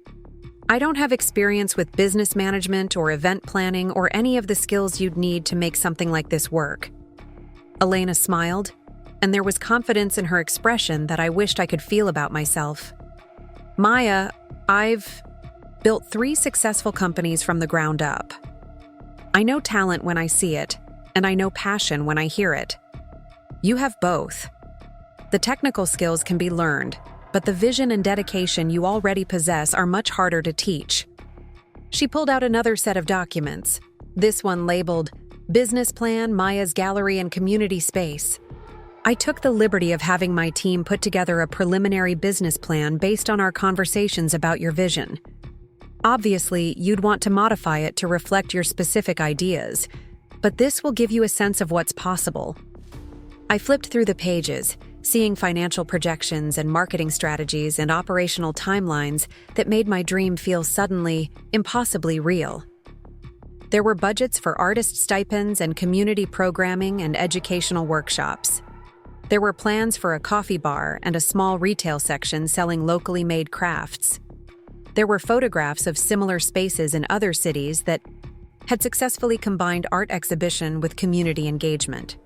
I don't have experience with business management or event planning or any of the skills you'd need to make something like this work. Elena smiled, and there was confidence in her expression that I wished I could feel about myself. Maya, I've built 3 successful companies from the ground up. I know talent when I see it, and I know passion when I hear it. You have both. The technical skills can be learned, but the vision and dedication you already possess are much harder to teach. She pulled out another set of documents, this one labeled Business Plan, Maya's Gallery and Community Space. I took the liberty of having my team put together a preliminary business plan based on our conversations about your vision. Obviously, you'd want to modify it to reflect your specific ideas, but this will give you a sense of what's possible. I flipped through the pages, seeing financial projections and marketing strategies and operational timelines that made my dream feel suddenly, impossibly real. There were budgets for artist stipends and community programming and educational workshops. There were plans for a coffee bar and a small retail section selling locally made crafts. There were photographs of similar spaces in other cities that had successfully combined art exhibition with community engagement.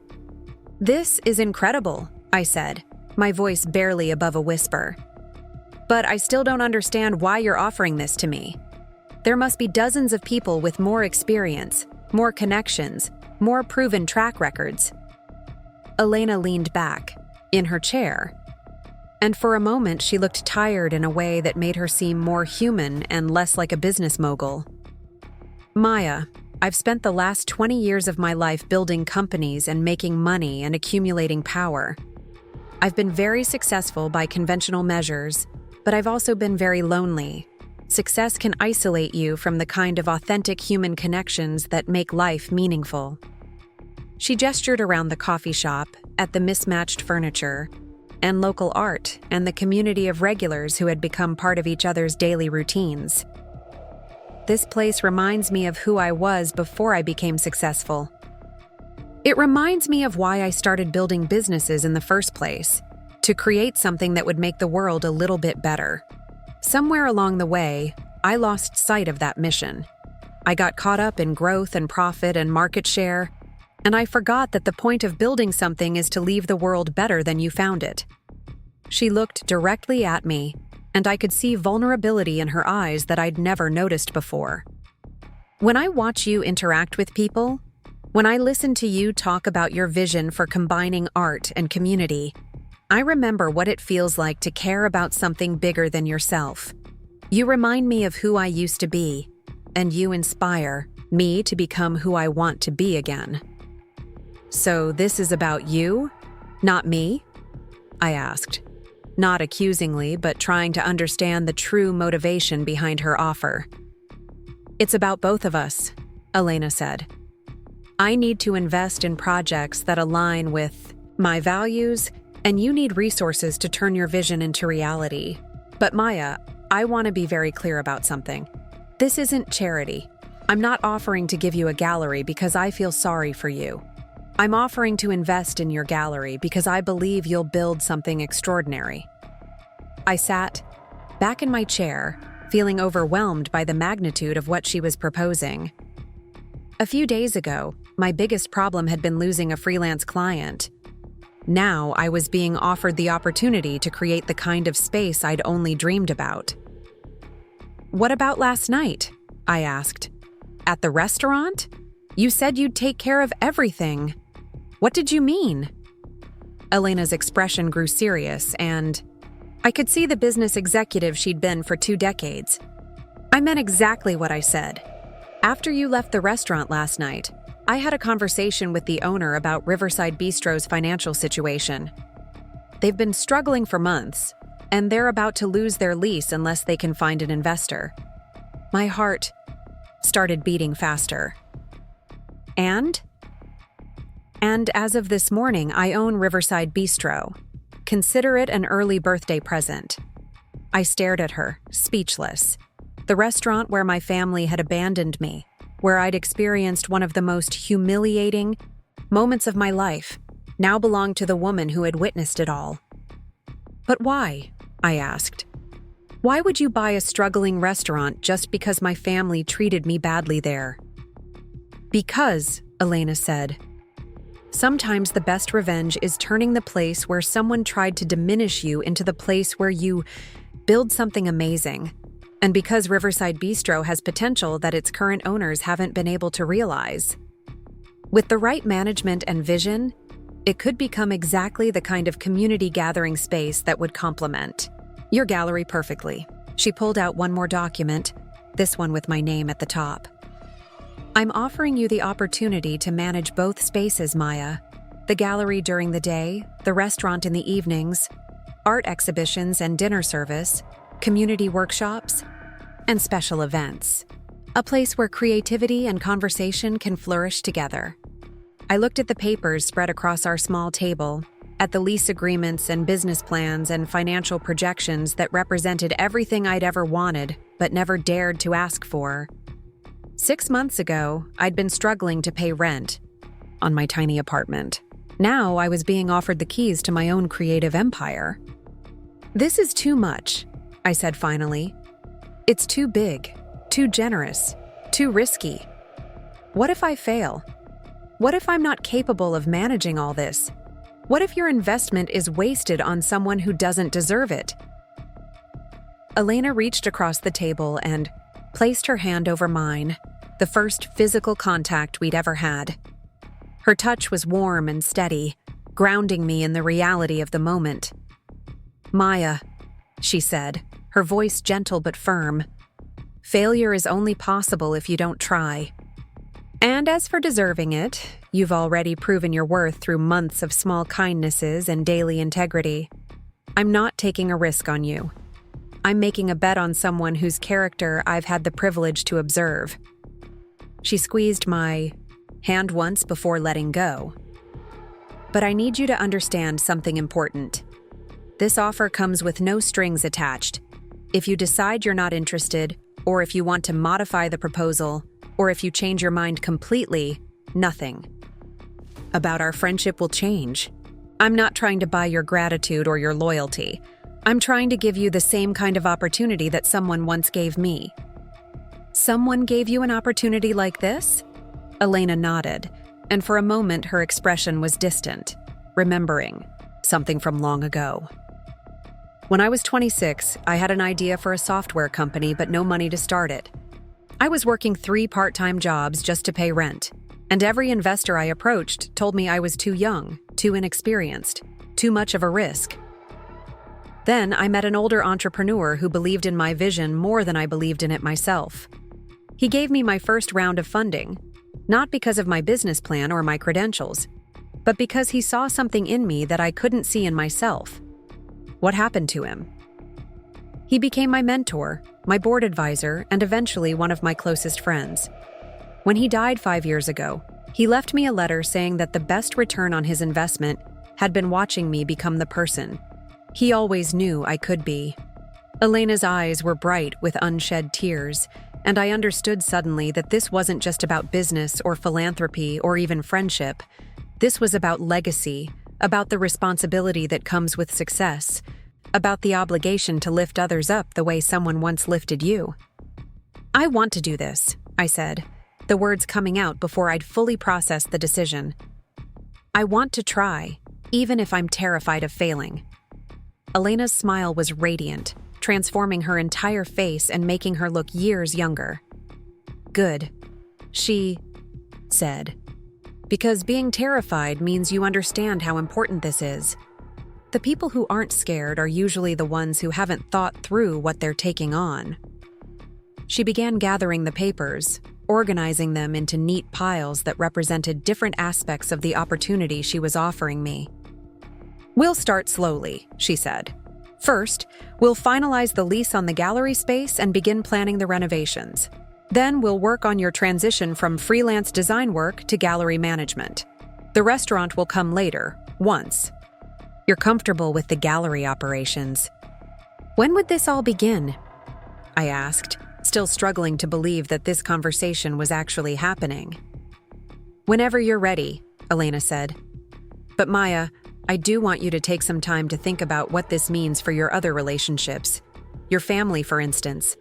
This is incredible, I said, my voice barely above a whisper. But I still don't understand why you're offering this to me. There must be dozens of people with more experience, more connections, more proven track records. Elena leaned back, in her chair, and for a moment she looked tired in a way that made her seem more human and less like a business mogul. Maya, I've spent the last 20 years of my life building companies and making money and accumulating power. I've been very successful by conventional measures, but I've also been very lonely. Success can isolate you from the kind of authentic human connections that make life meaningful. She gestured around the coffee shop, at the mismatched furniture, and local art, and the community of regulars who had become part of each other's daily routines. This place reminds me of who I was before I became successful. It reminds me of why I started building businesses in the first place, to create something that would make the world a little bit better. Somewhere along the way, I lost sight of that mission. I got caught up in growth and profit and market share, and I forgot that the point of building something is to leave the world better than you found it. She looked directly at me, and I could see vulnerability in her eyes that I'd never noticed before. When I watch you interact with people, when I listen to you talk about your vision for combining art and community, I remember what it feels like to care about something bigger than yourself. You remind me of who I used to be, and you inspire me to become who I want to be again. So this is about you, not me? I asked, not accusingly, but trying to understand the true motivation behind her offer. It's about both of us, Elena said. I need to invest in projects that align with my values, and you need resources to turn your vision into reality. But Maya, I want to be very clear about something. This isn't charity. I'm not offering to give you a gallery because I feel sorry for you. I'm offering to invest in your gallery because I believe you'll build something extraordinary. I sat back in my chair, feeling overwhelmed by the magnitude of what she was proposing. A few days ago, my biggest problem had been losing a freelance client. Now I was being offered the opportunity to create the kind of space I'd only dreamed about. What about last night? I asked. At the restaurant? You said you'd take care of everything. What did you mean? Elena's expression grew serious, and I could see the business executive she'd been for 2 decades. I meant exactly what I said. After you left the restaurant last night, I had a conversation with the owner about Riverside Bistro's financial situation. They've been struggling for months, and they're about to lose their lease unless they can find an investor. My heart started beating faster. And as of this morning, I own Riverside Bistro. Consider it an early birthday present. I stared at her, speechless. The restaurant where my family had abandoned me, where I'd experienced one of the most humiliating moments of my life, now belonged to the woman who had witnessed it all. But why? I asked. Why would you buy a struggling restaurant just because my family treated me badly there? Because, Elena said, sometimes the best revenge is turning the place where someone tried to diminish you into the place where you build something amazing. And because Riverside Bistro has potential that its current owners haven't been able to realize. With the right management and vision, it could become exactly the kind of community gathering space that would complement your gallery perfectly. She pulled out one more document, this one with my name at the top. I'm offering you the opportunity to manage both spaces, Maya. The gallery during the day, the restaurant in the evenings, art exhibitions and dinner service, community workshops, and special events. A place where creativity and conversation can flourish together. I looked at the papers spread across our small table, at the lease agreements and business plans and financial projections that represented everything I'd ever wanted but never dared to ask for. 6 months ago, I'd been struggling to pay rent on my tiny apartment. Now I was being offered the keys to my own creative empire. This is too much, I said finally. It's too big, too generous, too risky. What if I fail? What if I'm not capable of managing all this? What if your investment is wasted on someone who doesn't deserve it? Elena reached across the table and placed her hand over mine, the first physical contact we'd ever had. Her touch was warm and steady, grounding me in the reality of the moment. Maya, she said, her voice gentle but firm. Failure is only possible if you don't try. And as for deserving it, you've already proven your worth through months of small kindnesses and daily integrity. I'm not taking a risk on you. I'm making a bet on someone whose character I've had the privilege to observe. She squeezed my hand once before letting go. But I need you to understand something important. This offer comes with no strings attached. If you decide you're not interested, or if you want to modify the proposal, or if you change your mind completely, nothing about our friendship will change. I'm not trying to buy your gratitude or your loyalty. I'm trying to give you the same kind of opportunity that someone once gave me. Someone gave you an opportunity like this? Elena nodded, and for a moment her expression was distant, remembering something from long ago. When I was 26, I had an idea for a software company but no money to start it. I was working 3 part-time jobs just to pay rent, and every investor I approached told me I was too young, too inexperienced, too much of a risk. Then I met an older entrepreneur who believed in my vision more than I believed in it myself. He gave me my first round of funding, not because of my business plan or my credentials, but because he saw something in me that I couldn't see in myself. What happened to him? He became my mentor, my board advisor, and eventually one of my closest friends. When he died 5 years ago, he left me a letter saying that the best return on his investment had been watching me become the person he always knew I could be. Elena's eyes were bright with unshed tears, and I understood suddenly that this wasn't just about business or philanthropy or even friendship. This was about legacy, about the responsibility that comes with success, about the obligation to lift others up the way someone once lifted you. "I want to do this," I said, the words coming out before I'd fully processed the decision. "I want to try, even if I'm terrified of failing." Elena's smile was radiant, transforming her entire face and making her look years younger. "Good," she said, "because being terrified means you understand how important this is. The people who aren't scared are usually the ones who haven't thought through what they're taking on." She began gathering the papers, organizing them into neat piles that represented different aspects of the opportunity she was offering me. "We'll start slowly," she said. "First, we'll finalize the lease on the gallery space and begin planning the renovations. Then we'll work on your transition from freelance design work to gallery management. The restaurant will come later, once you're comfortable with the gallery operations." "When would this all begin?" I asked, still struggling to believe that this conversation was actually happening. "Whenever you're ready," Elena said. "But Maya, I do want you to take some time to think about what this means for your other relationships, your family, for instance.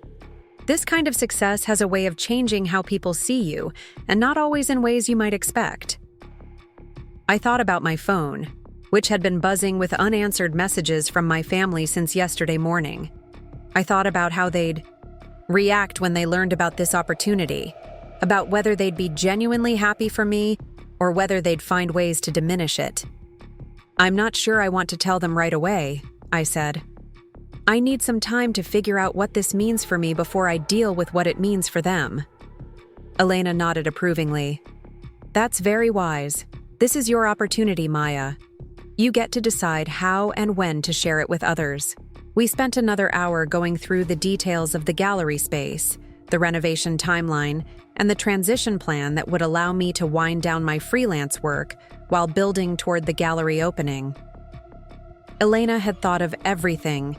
This kind of success has a way of changing how people see you, and not always in ways you might expect." I thought about my phone, which had been buzzing with unanswered messages from my family since yesterday morning. I thought about how they'd react when they learned about this opportunity, about whether they'd be genuinely happy for me or whether they'd find ways to diminish it. "I'm not sure I want to tell them right away," I said. "I need some time to figure out what this means for me before I deal with what it means for them." Elena nodded approvingly. "That's very wise. This is your opportunity, Maya. You get to decide how and when to share it with others." We spent another hour going through the details of the gallery space, the renovation timeline, and the transition plan that would allow me to wind down my freelance work while building toward the gallery opening. Elena had thought of everything,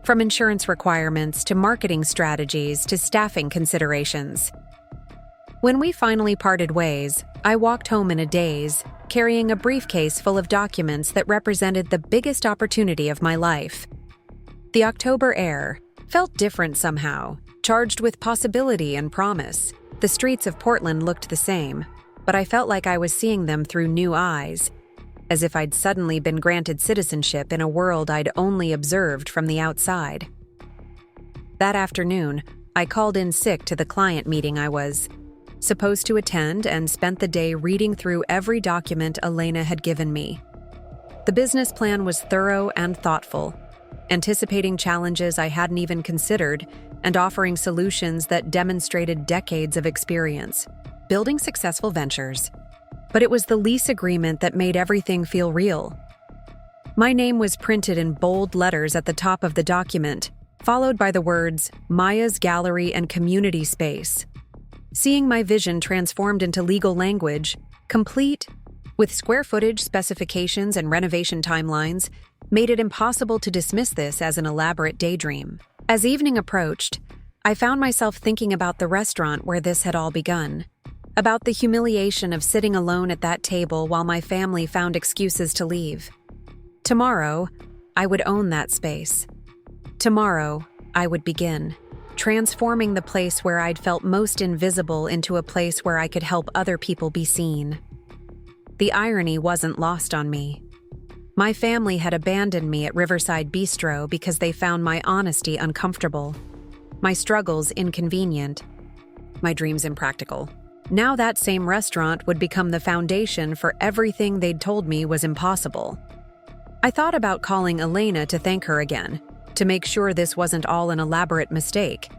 from insurance requirements to marketing strategies to staffing considerations. When we finally parted ways, I walked home in a daze, carrying a briefcase full of documents that represented the biggest opportunity of my life. The October air felt different somehow, charged with possibility and promise. The streets of Portland looked the same, but I felt like I was seeing them through new eyes, as if I'd suddenly been granted citizenship in a world I'd only observed from the outside. That afternoon, I called in sick to the client meeting I was supposed to attend and spent the day reading through every document Elena had given me. The business plan was thorough and thoughtful, anticipating challenges I hadn't even considered and offering solutions that demonstrated decades of experience building successful ventures. But it was the lease agreement that made everything feel real. My name was printed in bold letters at the top of the document, followed by the words, "Maya's Gallery and Community Space." Seeing my vision transformed into legal language, complete with square footage specifications and renovation timelines, made it impossible to dismiss this as an elaborate daydream. As evening approached, I found myself thinking about the restaurant where this had all begun, about the humiliation of sitting alone at that table while my family found excuses to leave. Tomorrow, I would own that space. Tomorrow, I would begin, transforming the place where I'd felt most invisible into a place where I could help other people be seen. The irony wasn't lost on me. My family had abandoned me at Riverside Bistro because they found my honesty uncomfortable, my struggles inconvenient, my dreams impractical. Now that same restaurant would become the foundation for everything they'd told me was impossible. I thought about calling Elena to thank her again, to make sure this wasn't all an elaborate mistake.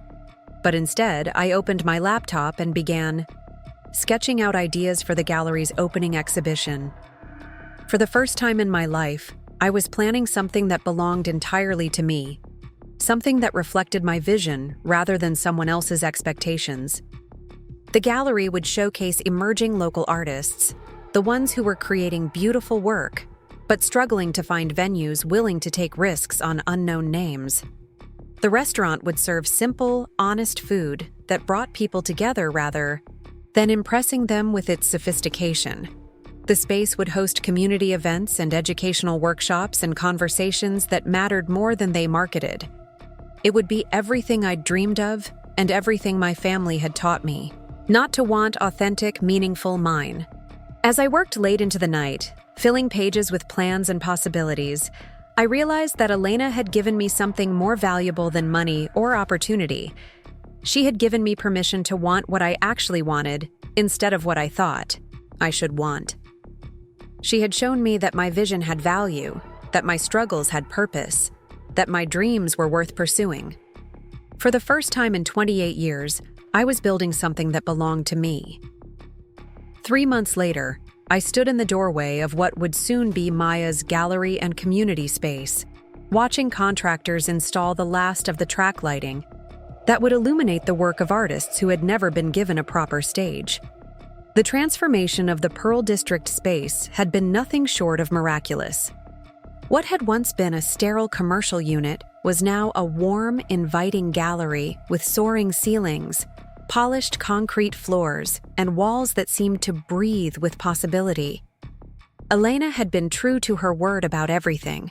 But instead, I opened my laptop and began sketching out ideas for the gallery's opening exhibition. For the first time in my life, I was planning something that belonged entirely to me, something that reflected my vision rather than someone else's expectations. The gallery would showcase emerging local artists, the ones who were creating beautiful work, but struggling to find venues willing to take risks on unknown names. The restaurant would serve simple, honest food that brought people together rather than impressing them with its sophistication. The space would host community events and educational workshops and conversations that mattered more than they marketed. It would be everything I'd dreamed of and everything my family had taught me, not to want authentic, meaningful mine. As I worked late into the night, filling pages with plans and possibilities, I realized that Elena had given me something more valuable than money or opportunity. She had given me permission to want what I actually wanted instead of what I thought I should want. She had shown me that my vision had value, that my struggles had purpose, that my dreams were worth pursuing. For the first time in 28 years, I was building something that belonged to me. 3 months later, I stood in the doorway of what would soon be Maya's gallery and community space, watching contractors install the last of the track lighting that would illuminate the work of artists who had never been given a proper stage. The transformation of the Pearl District space had been nothing short of miraculous. What had once been a sterile commercial unit was now a warm, inviting gallery with soaring ceilings, polished concrete floors, and walls that seemed to breathe with possibility. Elena had been true to her word about everything.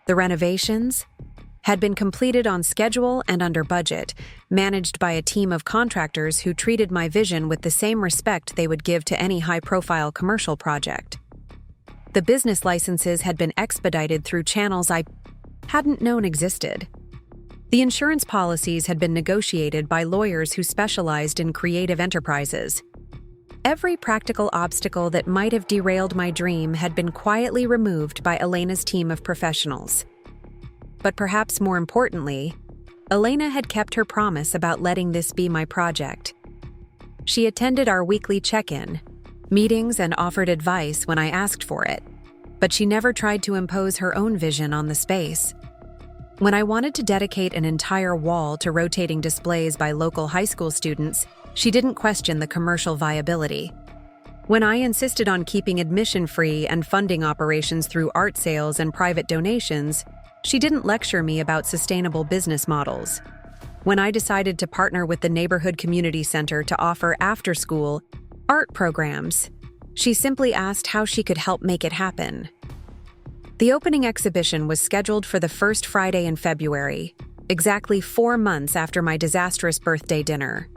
The renovations had been completed on schedule and under budget, managed by a team of contractors who treated my vision with the same respect they would give to any high-profile commercial project. The business licenses had been expedited through channels I hadn't known existed. The insurance policies had been negotiated by lawyers who specialized in creative enterprises. Every practical obstacle that might have derailed my dream had been quietly removed by Elena's team of professionals. But perhaps more importantly, Elena had kept her promise about letting this be my project. She attended our weekly check-in, meetings, and offered advice when I asked for it, but she never tried to impose her own vision on the space. When I wanted to dedicate an entire wall to rotating displays by local high school students, she didn't question the commercial viability. When I insisted on keeping admission free and funding operations through art sales and private donations, she didn't lecture me about sustainable business models. When I decided to partner with the neighborhood community center to offer after-school art programs, she simply asked how she could help make it happen. The opening exhibition was scheduled for the first Friday in February, exactly 4 months after my disastrous birthday dinner.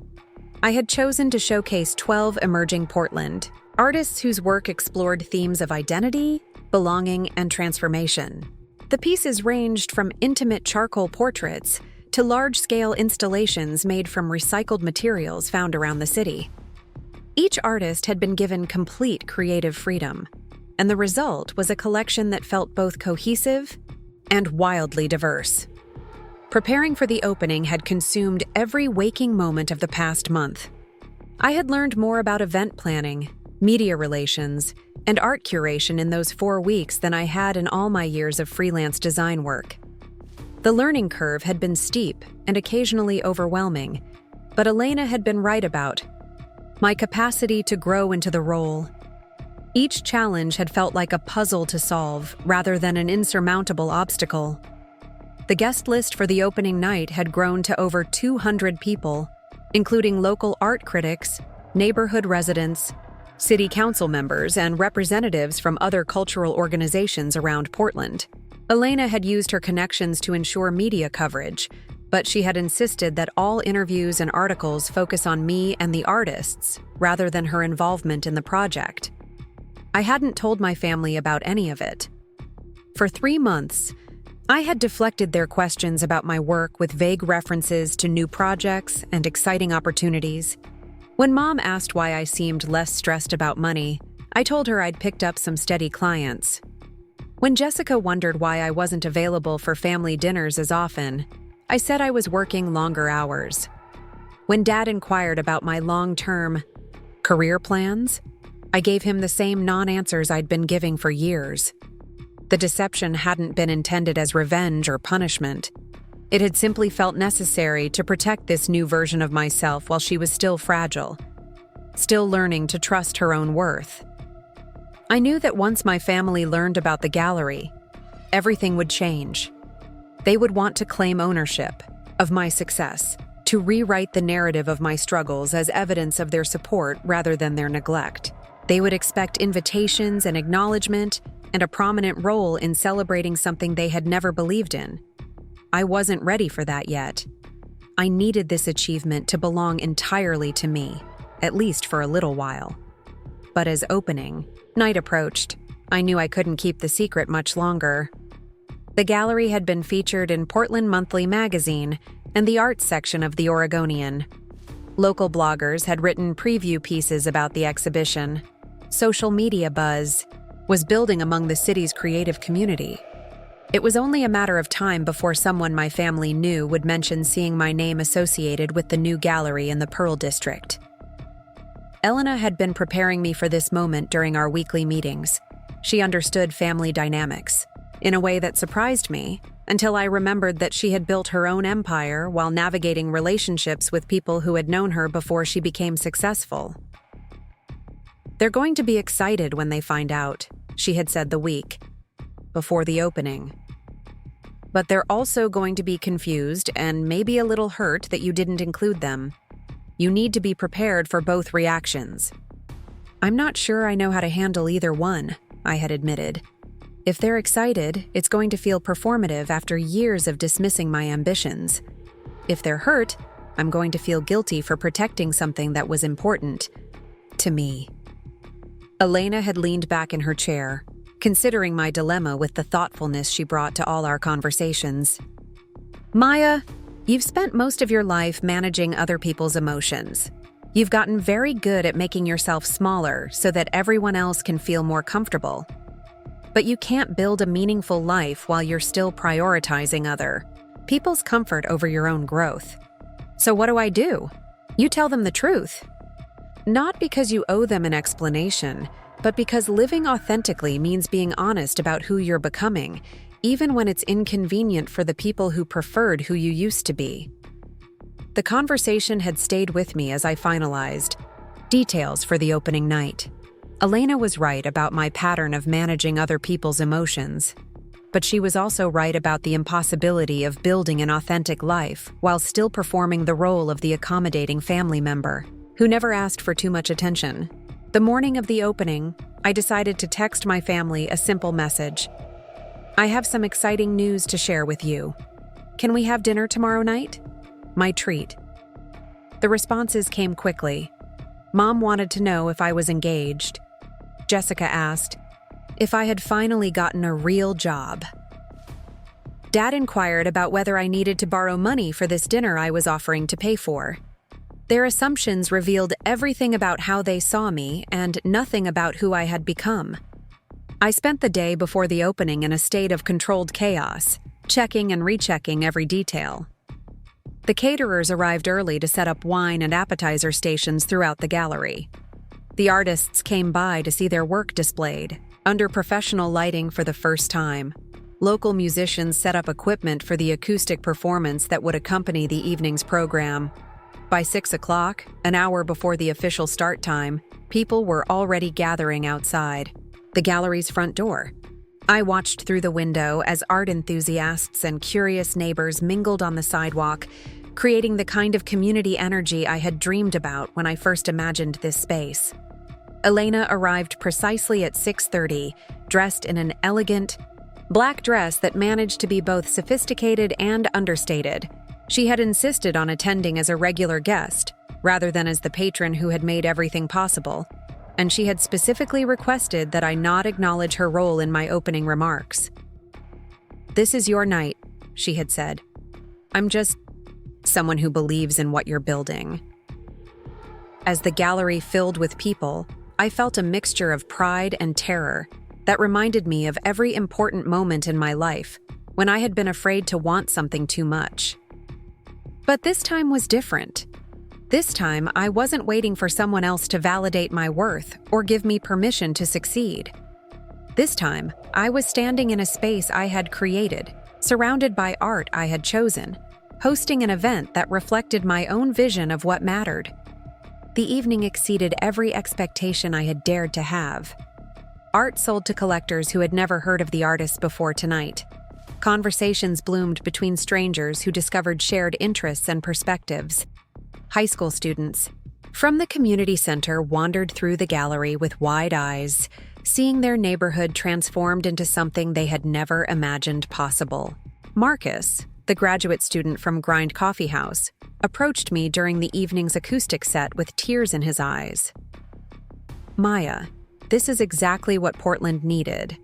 I had chosen to showcase 12 emerging Portland artists whose work explored themes of identity, belonging, and transformation. The pieces ranged from intimate charcoal portraits to large-scale installations made from recycled materials found around the city. Each artist had been given complete creative freedom, and the result was a collection that felt both cohesive and wildly diverse. Preparing for the opening had consumed every waking moment of the past month. I had learned more about event planning, media relations, and art curation in those 4 weeks than I had in all my years of freelance design work. The learning curve had been steep and occasionally overwhelming, but Elena had been right about my capacity to grow into the role. Each challenge had felt like a puzzle to solve rather than an insurmountable obstacle. The guest list for the opening night had grown to over 200 people, including local art critics, neighborhood residents, city council members, and representatives from other cultural organizations around Portland. Elena had used her connections to ensure media coverage, but she had insisted that all interviews and articles focus on me and the artists rather than her involvement in the project. I hadn't told my family about any of it. For 3 months, I had deflected their questions about my work with vague references to new projects and exciting opportunities. When Mom asked why I seemed less stressed about money, I told her I'd picked up some steady clients. When Jessica wondered why I wasn't available for family dinners as often, I said I was working longer hours. When Dad inquired about my long-term career plans, I gave him the same non-answers I'd been giving for years. The deception hadn't been intended as revenge or punishment. It had simply felt necessary to protect this new version of myself while she was still fragile, still learning to trust her own worth. I knew that once my family learned about the gallery, everything would change. They would want to claim ownership of my success, to rewrite the narrative of my struggles as evidence of their support rather than their neglect. They would expect invitations and acknowledgement and a prominent role in celebrating something they had never believed in. I wasn't ready for that yet. I needed this achievement to belong entirely to me, at least for a little while. But as opening night approached, I knew I couldn't keep the secret much longer. The gallery had been featured in Portland Monthly magazine and the arts section of the Oregonian. Local bloggers had written preview pieces about the exhibition. Social media buzz was building among the city's creative community. It was only a matter of time before someone my family knew would mention seeing my name associated with the new gallery in the Pearl District. Elena had been preparing me for this moment during our weekly meetings. She understood family dynamics in a way that surprised me until I remembered that she had built her own empire while navigating relationships with people who had known her before she became successful. "They're going to be excited when they find out," she had said the week before the opening. "But they're also going to be confused and maybe a little hurt that you didn't include them. You need to be prepared for both reactions." "I'm not sure I know how to handle either one," I had admitted. "If they're excited, it's going to feel performative after years of dismissing my ambitions. If they're hurt, I'm going to feel guilty for protecting something that was important to me." Elena had leaned back in her chair, considering my dilemma with the thoughtfulness she brought to all our conversations. "Maya, you've spent most of your life managing other people's emotions. You've gotten very good at making yourself smaller so that everyone else can feel more comfortable. But you can't build a meaningful life while you're still prioritizing other people's comfort over your own growth. So what do? You tell them the truth. Not because you owe them an explanation, but because living authentically means being honest about who you're becoming, even when it's inconvenient for the people who preferred who you used to be." The conversation had stayed with me as I finalized details for the opening night. Elena was right about my pattern of managing other people's emotions, but she was also right about the impossibility of building an authentic life while still performing the role of the accommodating family member who never asked for too much attention. The morning of the opening, I decided to text my family a simple message. "I have some exciting news to share with you. Can we have dinner tomorrow night? My treat." The responses came quickly. Mom wanted to know if I was engaged. Jessica asked if I had finally gotten a real job. Dad inquired about whether I needed to borrow money for this dinner I was offering to pay for. Their assumptions revealed everything about how they saw me and nothing about who I had become. I spent the day before the opening in a state of controlled chaos, checking and rechecking every detail. The caterers arrived early to set up wine and appetizer stations throughout the gallery. The artists came by to see their work displayed, under professional lighting for the first time. Local musicians set up equipment for the acoustic performance that would accompany the evening's program. By 6 o'clock, an hour before the official start time, people were already gathering outside the gallery's front door. I watched through the window as art enthusiasts and curious neighbors mingled on the sidewalk, creating the kind of community energy I had dreamed about when I first imagined this space. Elena arrived precisely at 6:30, dressed in an elegant black dress that managed to be both sophisticated and understated. She had insisted on attending as a regular guest, rather than as the patron who had made everything possible, and she had specifically requested that I not acknowledge her role in my opening remarks. "This is your night," she had said. "I'm just someone who believes in what you're building." As the gallery filled with people, I felt a mixture of pride and terror that reminded me of every important moment in my life when I had been afraid to want something too much. But this time was different. This time, I wasn't waiting for someone else to validate my worth or give me permission to succeed. This time, I was standing in a space I had created, surrounded by art I had chosen, hosting an event that reflected my own vision of what mattered. The evening exceeded every expectation I had dared to have. Art sold to collectors who had never heard of the artist before tonight. Conversations bloomed between strangers who discovered shared interests and perspectives. High school students from the community center wandered through the gallery with wide eyes, seeing their neighborhood transformed into something they had never imagined possible. Marcus, the graduate student from Grind Coffee House, approached me during the evening's acoustic set with tears in his eyes. "Maya, this is exactly what Portland needed.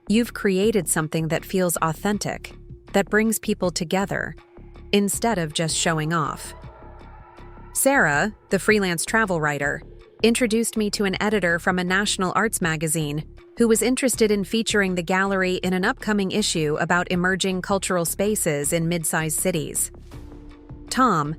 You've created something that feels authentic, that brings people together, instead of just showing off." Sarah, the freelance travel writer, introduced me to an editor from a national arts magazine who was interested in featuring the gallery in an upcoming issue about emerging cultural spaces in mid-sized cities. Tom,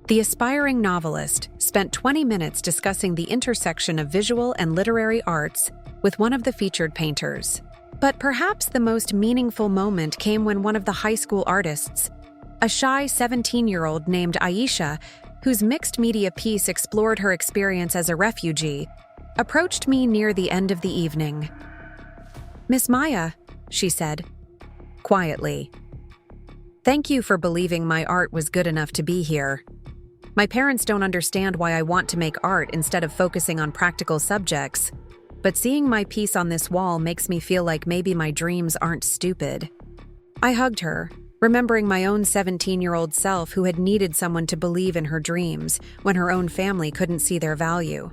the aspiring novelist, spent 20 minutes discussing the intersection of visual and literary arts with one of the featured painters. But perhaps the most meaningful moment came when one of the high school artists, a shy 17-year-old named Aisha, whose mixed media piece explored her experience as a refugee, approached me near the end of the evening. "Miss Maya," she said, quietly, "thank you for believing my art was good enough to be here. My parents don't understand why I want to make art instead of focusing on practical subjects, but seeing my piece on this wall makes me feel like maybe my dreams aren't stupid." I hugged her, remembering my own 17-year-old self who had needed someone to believe in her dreams when her own family couldn't see their value.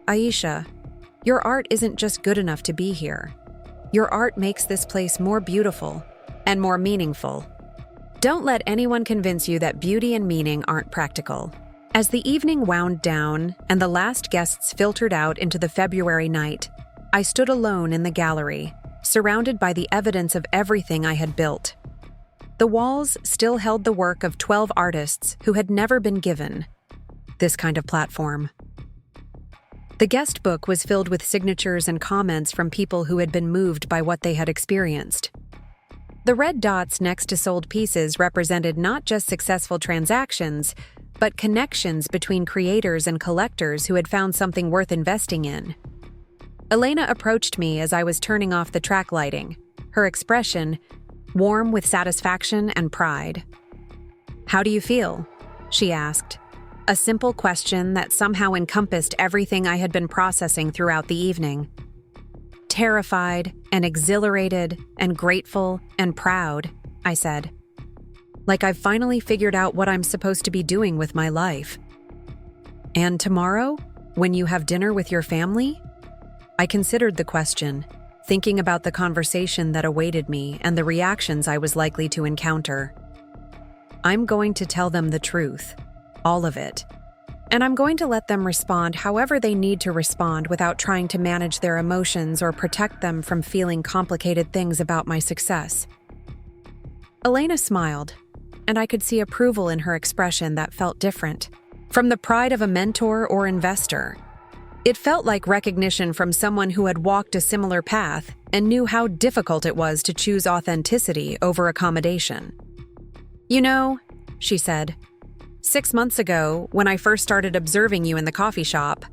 "Aisha, your art isn't just good enough to be here. Your art makes this place more beautiful and more meaningful. Don't let anyone convince you that beauty and meaning aren't practical." As the evening wound down and the last guests filtered out into the February night, I stood alone in the gallery, surrounded by the evidence of everything I had built. The walls still held the work of 12 artists who had never been given this kind of platform. The guest book was filled with signatures and comments from people who had been moved by what they had experienced. The red dots next to sold pieces represented not just successful transactions, but connections between creators and collectors who had found something worth investing in. Elena approached me as I was turning off the track lighting, her expression warm with satisfaction and pride. "How do you feel?" she asked, a simple question that somehow encompassed everything I had been processing throughout the evening. "Terrified and exhilarated and grateful and proud," I said. "Like I've finally figured out what I'm supposed to be doing with my life." "And tomorrow, when you have dinner with your family?" I considered the question, thinking about the conversation that awaited me and the reactions I was likely to encounter. "I'm going to tell them the truth, all of it. And I'm going to let them respond however they need to respond without trying to manage their emotions or protect them from feeling complicated things about my success." Elena smiled, and I could see approval in her expression that felt different, from the pride of a mentor or investor. It felt like recognition from someone who had walked a similar path and knew how difficult it was to choose authenticity over accommodation. "You know," she said, "6 months ago, when I first started observing you in the coffee shop,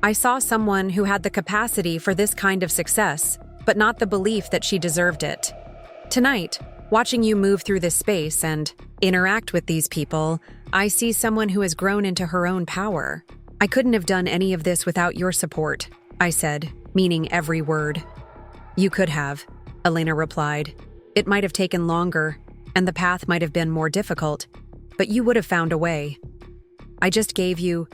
I saw someone who had the capacity for this kind of success, but not the belief that she deserved it. Tonight, watching you move through this space and interact with these people, I see someone who has grown into her own power. I couldn't have done any of this without your support," I said, meaning every word. "You could have," Elena replied. "It might have taken longer, and the path might have been more difficult, but you would have found a way. I just gave you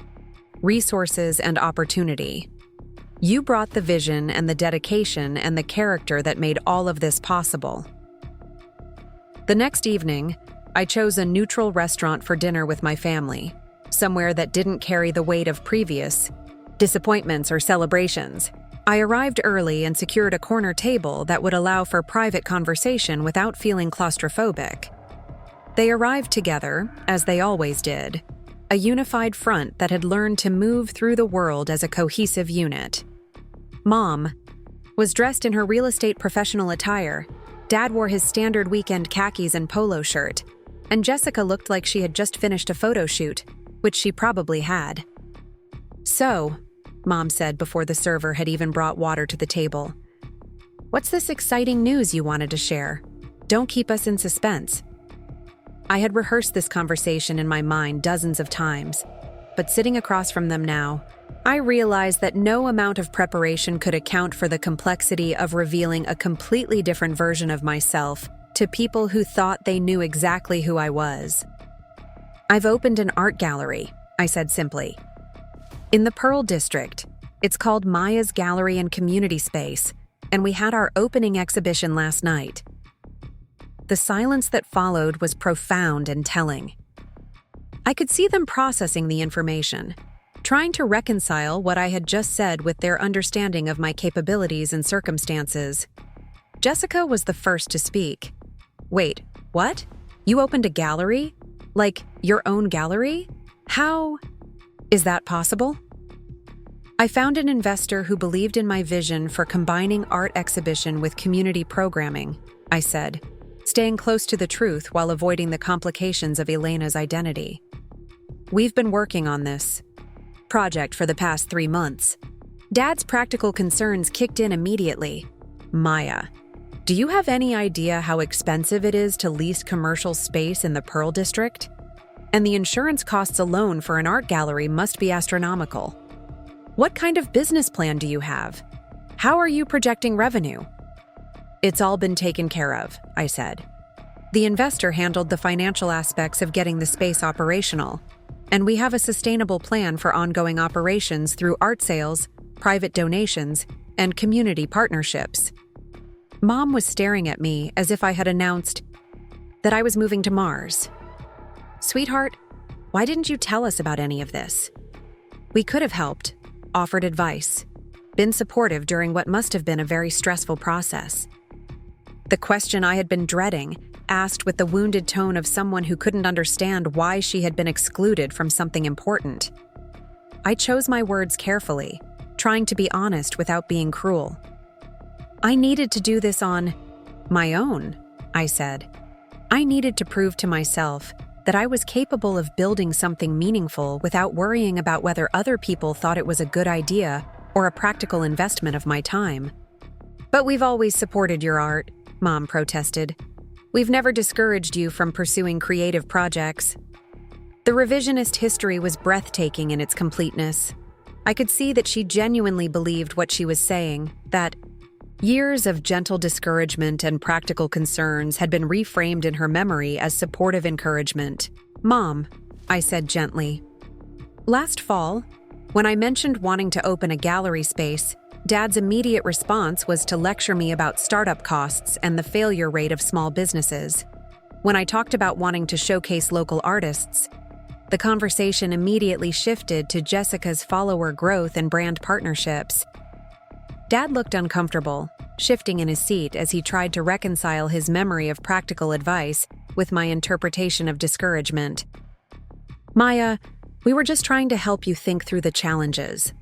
resources and opportunity. You brought the vision and the dedication and the character that made all of this possible. The next evening, I chose a neutral restaurant for dinner with my family, somewhere that didn't carry the weight of previous disappointments or celebrations. I arrived early and secured a corner table that would allow for private conversation without feeling claustrophobic. They arrived together, as they always did, a unified front that had learned to move through the world as a cohesive unit. Mom was dressed in her real estate professional attire. Dad wore his standard weekend khakis and polo shirt, and Jessica looked like she had just finished a photo shoot, which she probably had. "So," Mom said before the server had even brought water to the table, "what's this exciting news you wanted to share? Don't keep us in suspense." I had rehearsed this conversation in my mind dozens of times, but sitting across from them now, I realized that no amount of preparation could account for the complexity of revealing a completely different version of myself to people who thought they knew exactly who I was. "I've opened an art gallery," I said simply. "In the Pearl District. It's called Maya's Gallery and Community Space, and we had our opening exhibition last night." The silence that followed was profound and telling. I could see them processing the information, trying to reconcile what I had just said with their understanding of my capabilities and circumstances. Jessica was the first to speak. "Wait, what? You opened a gallery? Like, your own gallery? How is that possible?" "I found an investor who believed in my vision for combining art exhibition with community programming," I said, staying close to the truth while avoiding the complications of Elena's identity. "We've been working on this project for the past 3 months. Dad's practical concerns kicked in immediately. Maya, do you have any idea how expensive it is to lease commercial space in the Pearl District? And the insurance costs alone for an art gallery must be astronomical. What kind of business plan do you have? How are you projecting revenue?" "It's all been taken care of," I said. "The investor handled the financial aspects of getting the space operational, and we have a sustainable plan for ongoing operations through art sales, private donations, and community partnerships." Mom was staring at me as if I had announced that I was moving to Mars. "Sweetheart, why didn't you tell us about any of this? We could have helped, offered advice, been supportive during what must have been a very stressful process." The question I had been dreading, asked with the wounded tone of someone who couldn't understand why she had been excluded from something important. I chose my words carefully, trying to be honest without being cruel. "I needed to do this on my own," I said. "I needed to prove to myself that I was capable of building something meaningful without worrying about whether other people thought it was a good idea or a practical investment of my time." "But we've always supported your art," Mom protested. "We've never discouraged you from pursuing creative projects." The revisionist history was breathtaking in its completeness. I could see that she genuinely believed what she was saying, that years of gentle discouragement and practical concerns had been reframed in her memory as supportive encouragement. "Mom," I said gently, "last fall, when I mentioned wanting to open a gallery space, Dad's immediate response was to lecture me about startup costs and the failure rate of small businesses. When I talked about wanting to showcase local artists, the conversation immediately shifted to Jessica's follower growth and brand partnerships." Dad looked uncomfortable, shifting in his seat as he tried to reconcile his memory of practical advice with my interpretation of discouragement. "Maya, we were just trying to help you think through the challenges.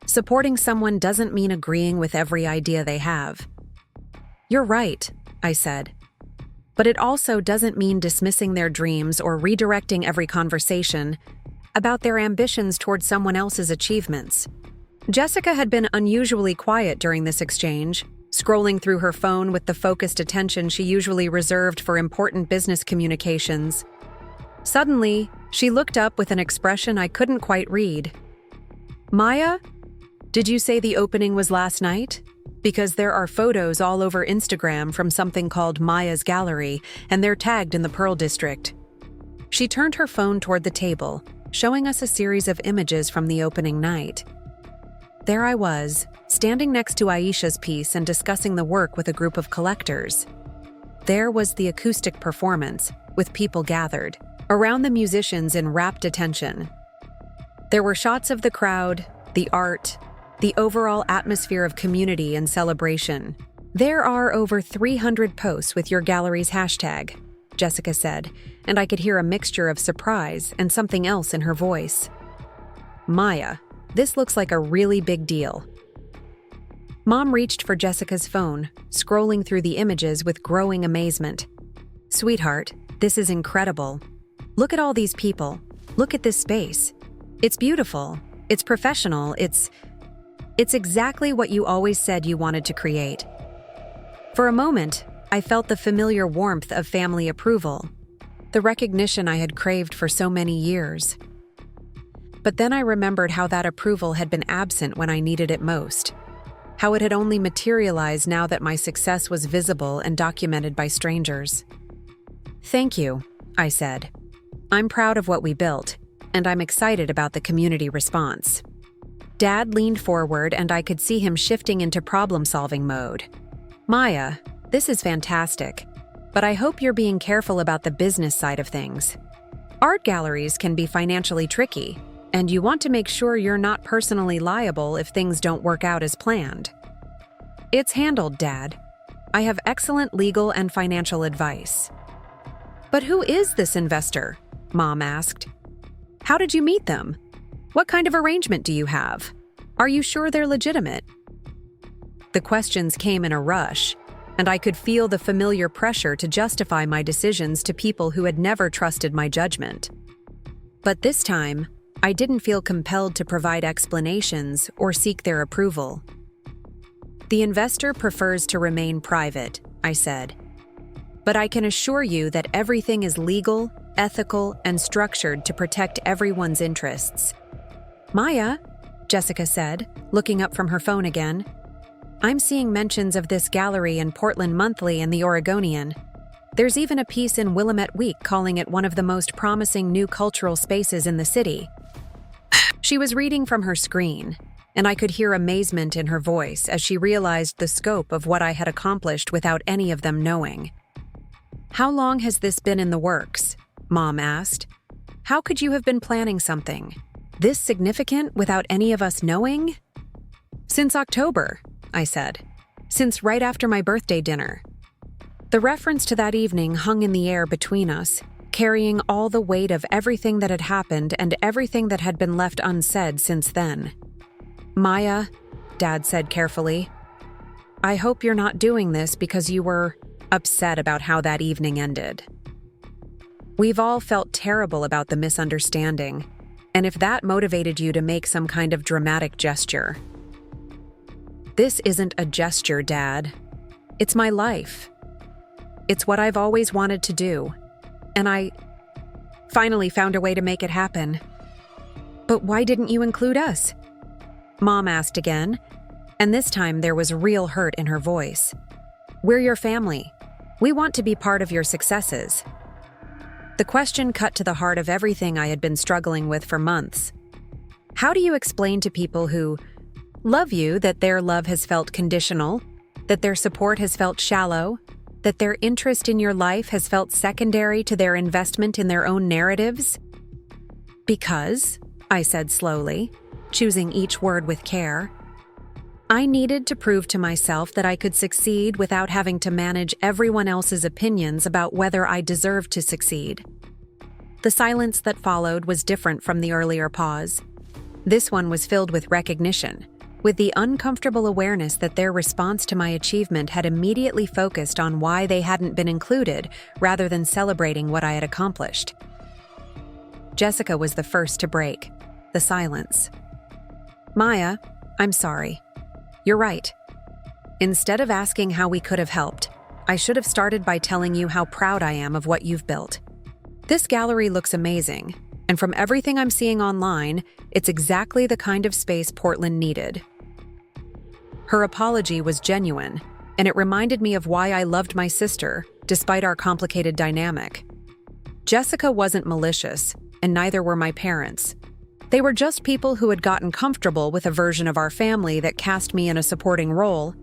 Supporting someone doesn't mean agreeing with every idea they have." "You're right," I said. "But it also doesn't mean dismissing their dreams or redirecting every conversation about their ambitions toward someone else's achievements." Jessica had been unusually quiet during this exchange, scrolling through her phone with the focused attention she usually reserved for important business communications. Suddenly, she looked up with an expression I couldn't quite read. "Maya, did you say the opening was last night? Because there are photos all over Instagram from something called Maya's Gallery, and they're tagged in the Pearl District." She turned her phone toward the table, showing us a series of images from the opening night. There I was, standing next to Aisha's piece and discussing the work with a group of collectors. There was the acoustic performance, with people gathered, around the musicians in rapt attention. There were shots of the crowd, the art, the overall atmosphere of community and celebration. There are over 300 posts with your gallery's hashtag, Jessica said, and I could hear a mixture of surprise and something else in her voice. Maya, this looks like a really big deal. Mom reached for Jessica's phone, scrolling through the images with growing amazement. Sweetheart, this is incredible. Look at all these people. Look at this space. It's beautiful. It's professional. It's exactly what you always said you wanted to create. For a moment, I felt the familiar warmth of family approval, the recognition I had craved for so many years. But then I remembered how that approval had been absent when I needed it most, how it had only materialized now that my success was visible and documented by strangers. Thank you, I said. I'm proud of what we built, and I'm excited about the community response. Dad leaned forward and I could see him shifting into problem-solving mode. Maya, this is fantastic, but I hope you're being careful about the business side of things. Art galleries can be financially tricky, and you want to make sure you're not personally liable if things don't work out as planned. It's handled, Dad. I have excellent legal and financial advice. But who is this investor? Mom asked. How did you meet them? What kind of arrangement do you have? Are you sure they're legitimate? The questions came in a rush, and I could feel the familiar pressure to justify my decisions to people who had never trusted my judgment. But this time, I didn't feel compelled to provide explanations or seek their approval. The investor prefers to remain private, I said. But I can assure you that everything is legal, ethical, and structured to protect everyone's interests. Maya, Jessica said, looking up from her phone again. I'm seeing mentions of this gallery in Portland Monthly and the Oregonian. There's even a piece in Willamette Week calling it one of the most promising new cultural spaces in the city. She was reading from her screen, and I could hear amazement in her voice as she realized the scope of what I had accomplished without any of them knowing. How long has this been in the works? Mom asked. How could you have been planning something this significant without any of us knowing? Since October, I said. Since right after my birthday dinner. The reference to that evening hung in the air between us, carrying all the weight of everything that had happened and everything that had been left unsaid since then. Maya, Dad said carefully, I hope you're not doing this because you were upset about how that evening ended. We've all felt terrible about the misunderstanding, and if that motivated you to make some kind of dramatic gesture. This isn't a gesture, Dad. It's my life. It's what I've always wanted to do, and I finally found a way to make it happen. But why didn't you include us? Mom asked again, and this time there was real hurt in her voice. We're your family. We want to be part of your successes. The question cut to the heart of everything I had been struggling with for months. How do you explain to people who love you that their love has felt conditional, that their support has felt shallow, that their interest in your life has felt secondary to their investment in their own narratives? Because, I said slowly, choosing each word with care, I needed to prove to myself that I could succeed without having to manage everyone else's opinions about whether I deserved to succeed. The silence that followed was different from the earlier pause. This one was filled with recognition, with the uncomfortable awareness that their response to my achievement had immediately focused on why they hadn't been included rather than celebrating what I had accomplished. Jessica was the first to break the silence. Maya, I'm sorry. You're right. Instead of asking how we could have helped, I should have started by telling you how proud I am of what you've built. This gallery looks amazing, and from everything I'm seeing online, it's exactly the kind of space Portland needed. Her apology was genuine, and it reminded me of why I loved my sister, despite our complicated dynamic. Jessica wasn't malicious, and neither were my parents. They were just people who had gotten comfortable with a version of our family that cast me in a supporting role,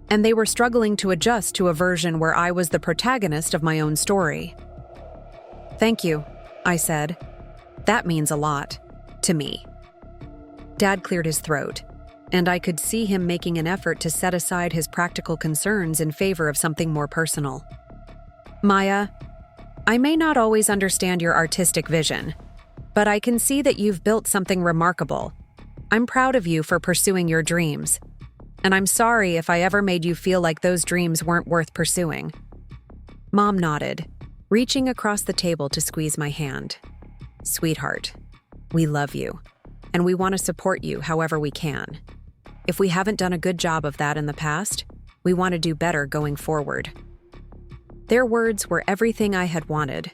and they were struggling to adjust to a version where I was the protagonist of my own story. "Thank you," I said. "That means a lot to me." Dad cleared his throat, and I could see him making an effort to set aside his practical concerns in favor of something more personal. "Maya, I may not always understand your artistic vision, but I can see that you've built something remarkable. I'm proud of you for pursuing your dreams, and I'm sorry if I ever made you feel like those dreams weren't worth pursuing." Mom nodded, reaching across the table to squeeze my hand. "Sweetheart, we love you, and we want to support you however we can. If we haven't done a good job of that in the past, we want to do better going forward." Their words were everything I had wanted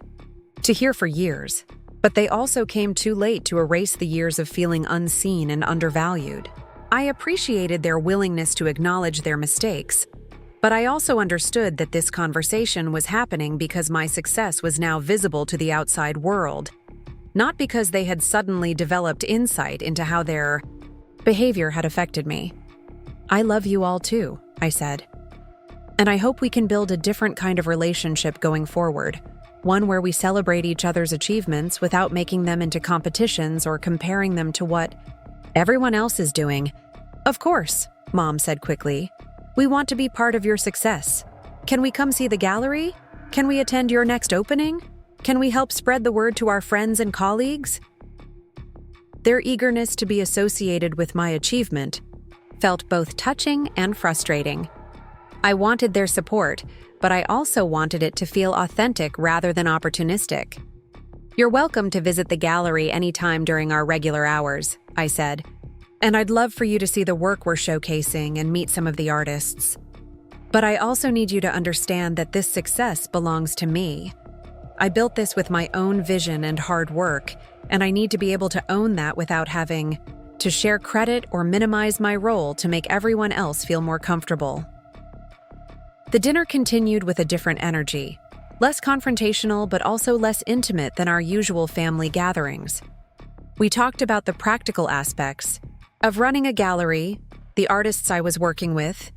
to hear for years, but they also came too late to erase the years of feeling unseen and undervalued. I appreciated their willingness to acknowledge their mistakes, but I also understood that this conversation was happening because my success was now visible to the outside world, not because they had suddenly developed insight into how their behavior had affected me. "I love you all too," I said. "And I hope we can build a different kind of relationship going forward, one where we celebrate each other's achievements without making them into competitions or comparing them to what everyone else is doing." "Of course," Mom said quickly. "We want to be part of your success. Can we come see the gallery? Can we attend your next opening? Can we help spread the word to our friends and colleagues?" Their eagerness to be associated with my achievement felt both touching and frustrating. I wanted their support, but I also wanted it to feel authentic rather than opportunistic. "You're welcome to visit the gallery anytime during our regular hours," I said. "And I'd love for you to see the work we're showcasing and meet some of the artists. But I also need you to understand that this success belongs to me. I built this with my own vision and hard work, and I need to be able to own that without having to share credit or minimize my role to make everyone else feel more comfortable." The dinner continued with a different energy, less confrontational but also less intimate than our usual family gatherings. We talked about the practical aspects of running a gallery, the artists I was working with,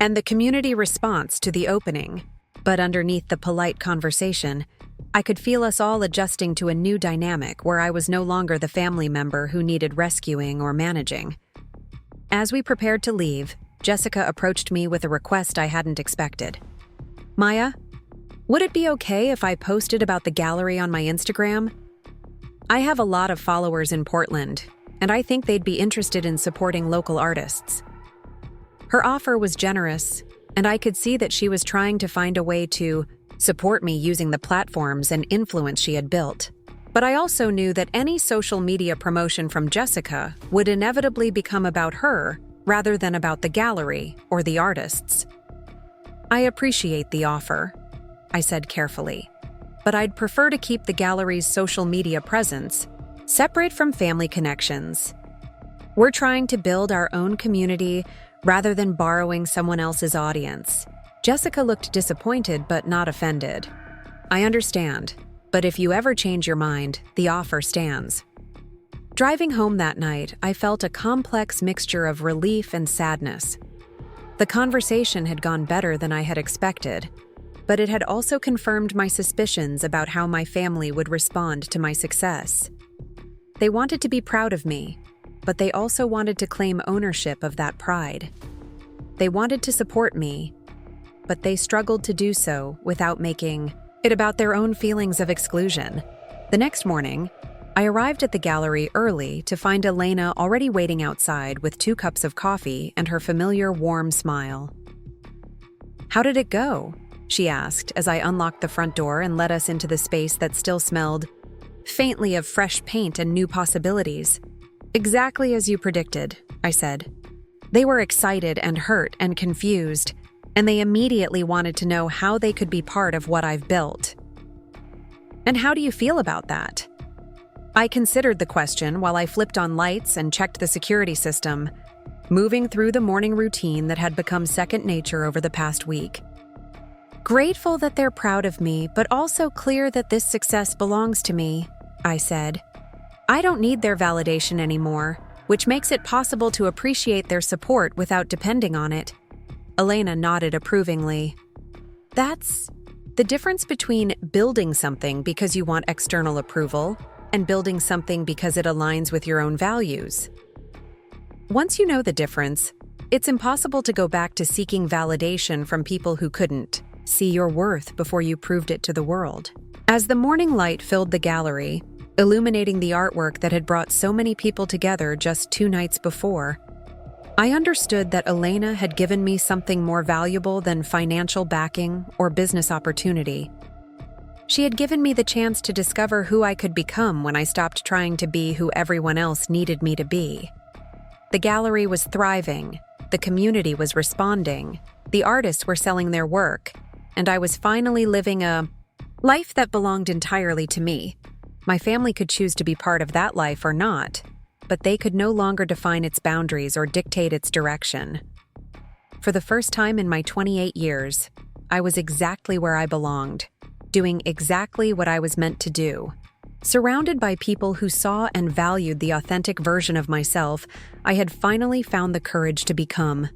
and the community response to the opening. But underneath the polite conversation, I could feel us all adjusting to a new dynamic where I was no longer the family member who needed rescuing or managing. As we prepared to leave, Jessica approached me with a request I hadn't expected. "Maya, would it be okay if I posted about the gallery on my Instagram? I have a lot of followers in Portland, and I think they'd be interested in supporting local artists." Her offer was generous, and I could see that she was trying to find a way to support me using the platforms and influence she had built. But I also knew that any social media promotion from Jessica would inevitably become about her rather than about the gallery or the artists. "I appreciate the offer," I said carefully, "but I'd prefer to keep the gallery's social media presence separate from family connections. We're trying to build our own community rather than borrowing someone else's audience." Jessica looked disappointed but not offended. "I understand, but if you ever change your mind, the offer stands." Driving home that night, I felt a complex mixture of relief and sadness. The conversation had gone better than I had expected, but it had also confirmed my suspicions about how my family would respond to my success. They wanted to be proud of me, but they also wanted to claim ownership of that pride. They wanted to support me, but they struggled to do so without making it about their own feelings of exclusion. The next morning, I arrived at the gallery early to find Elena already waiting outside with 2 cups of coffee and her familiar warm smile. "How did it go?" she asked as I unlocked the front door and led us into the space that still smelled faintly of fresh paint and new possibilities. "Exactly as you predicted," I said. They were excited and hurt and confused, and they immediately wanted to know how they could be part of what I've built. "And how do you feel about that?" I considered the question while I flipped on lights and checked the security system, moving through the morning routine that had become second nature over the past week. Grateful that they're proud of me, but also clear that this success belongs to me, I said. I don't need their validation anymore, which makes it possible to appreciate their support without depending on it. Elena nodded approvingly. That's the difference between building something because you want external approval and building something because it aligns with your own values. Once you know the difference, it's impossible to go back to seeking validation from people who couldn't see your worth before you proved it to the world. As the morning light filled the gallery, illuminating the artwork that had brought so many people together just 2 nights before, I understood that Elena had given me something more valuable than financial backing or business opportunity. She had given me the chance to discover who I could become when I stopped trying to be who everyone else needed me to be. The gallery was thriving, the community was responding, the artists were selling their work, and I was finally living a life that belonged entirely to me. My family could choose to be part of that life or not, but they could no longer define its boundaries or dictate its direction. For the first time in my 28 years, I was exactly where I belonged, doing exactly what I was meant to do. Surrounded by people who saw and valued the authentic version of myself, I had finally found the courage to become.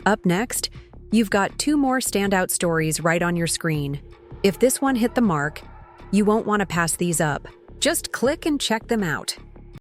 Up next, you've got 2 more standout stories right on your screen. If this one hit the mark, you won't want to pass these up. Just click and check them out.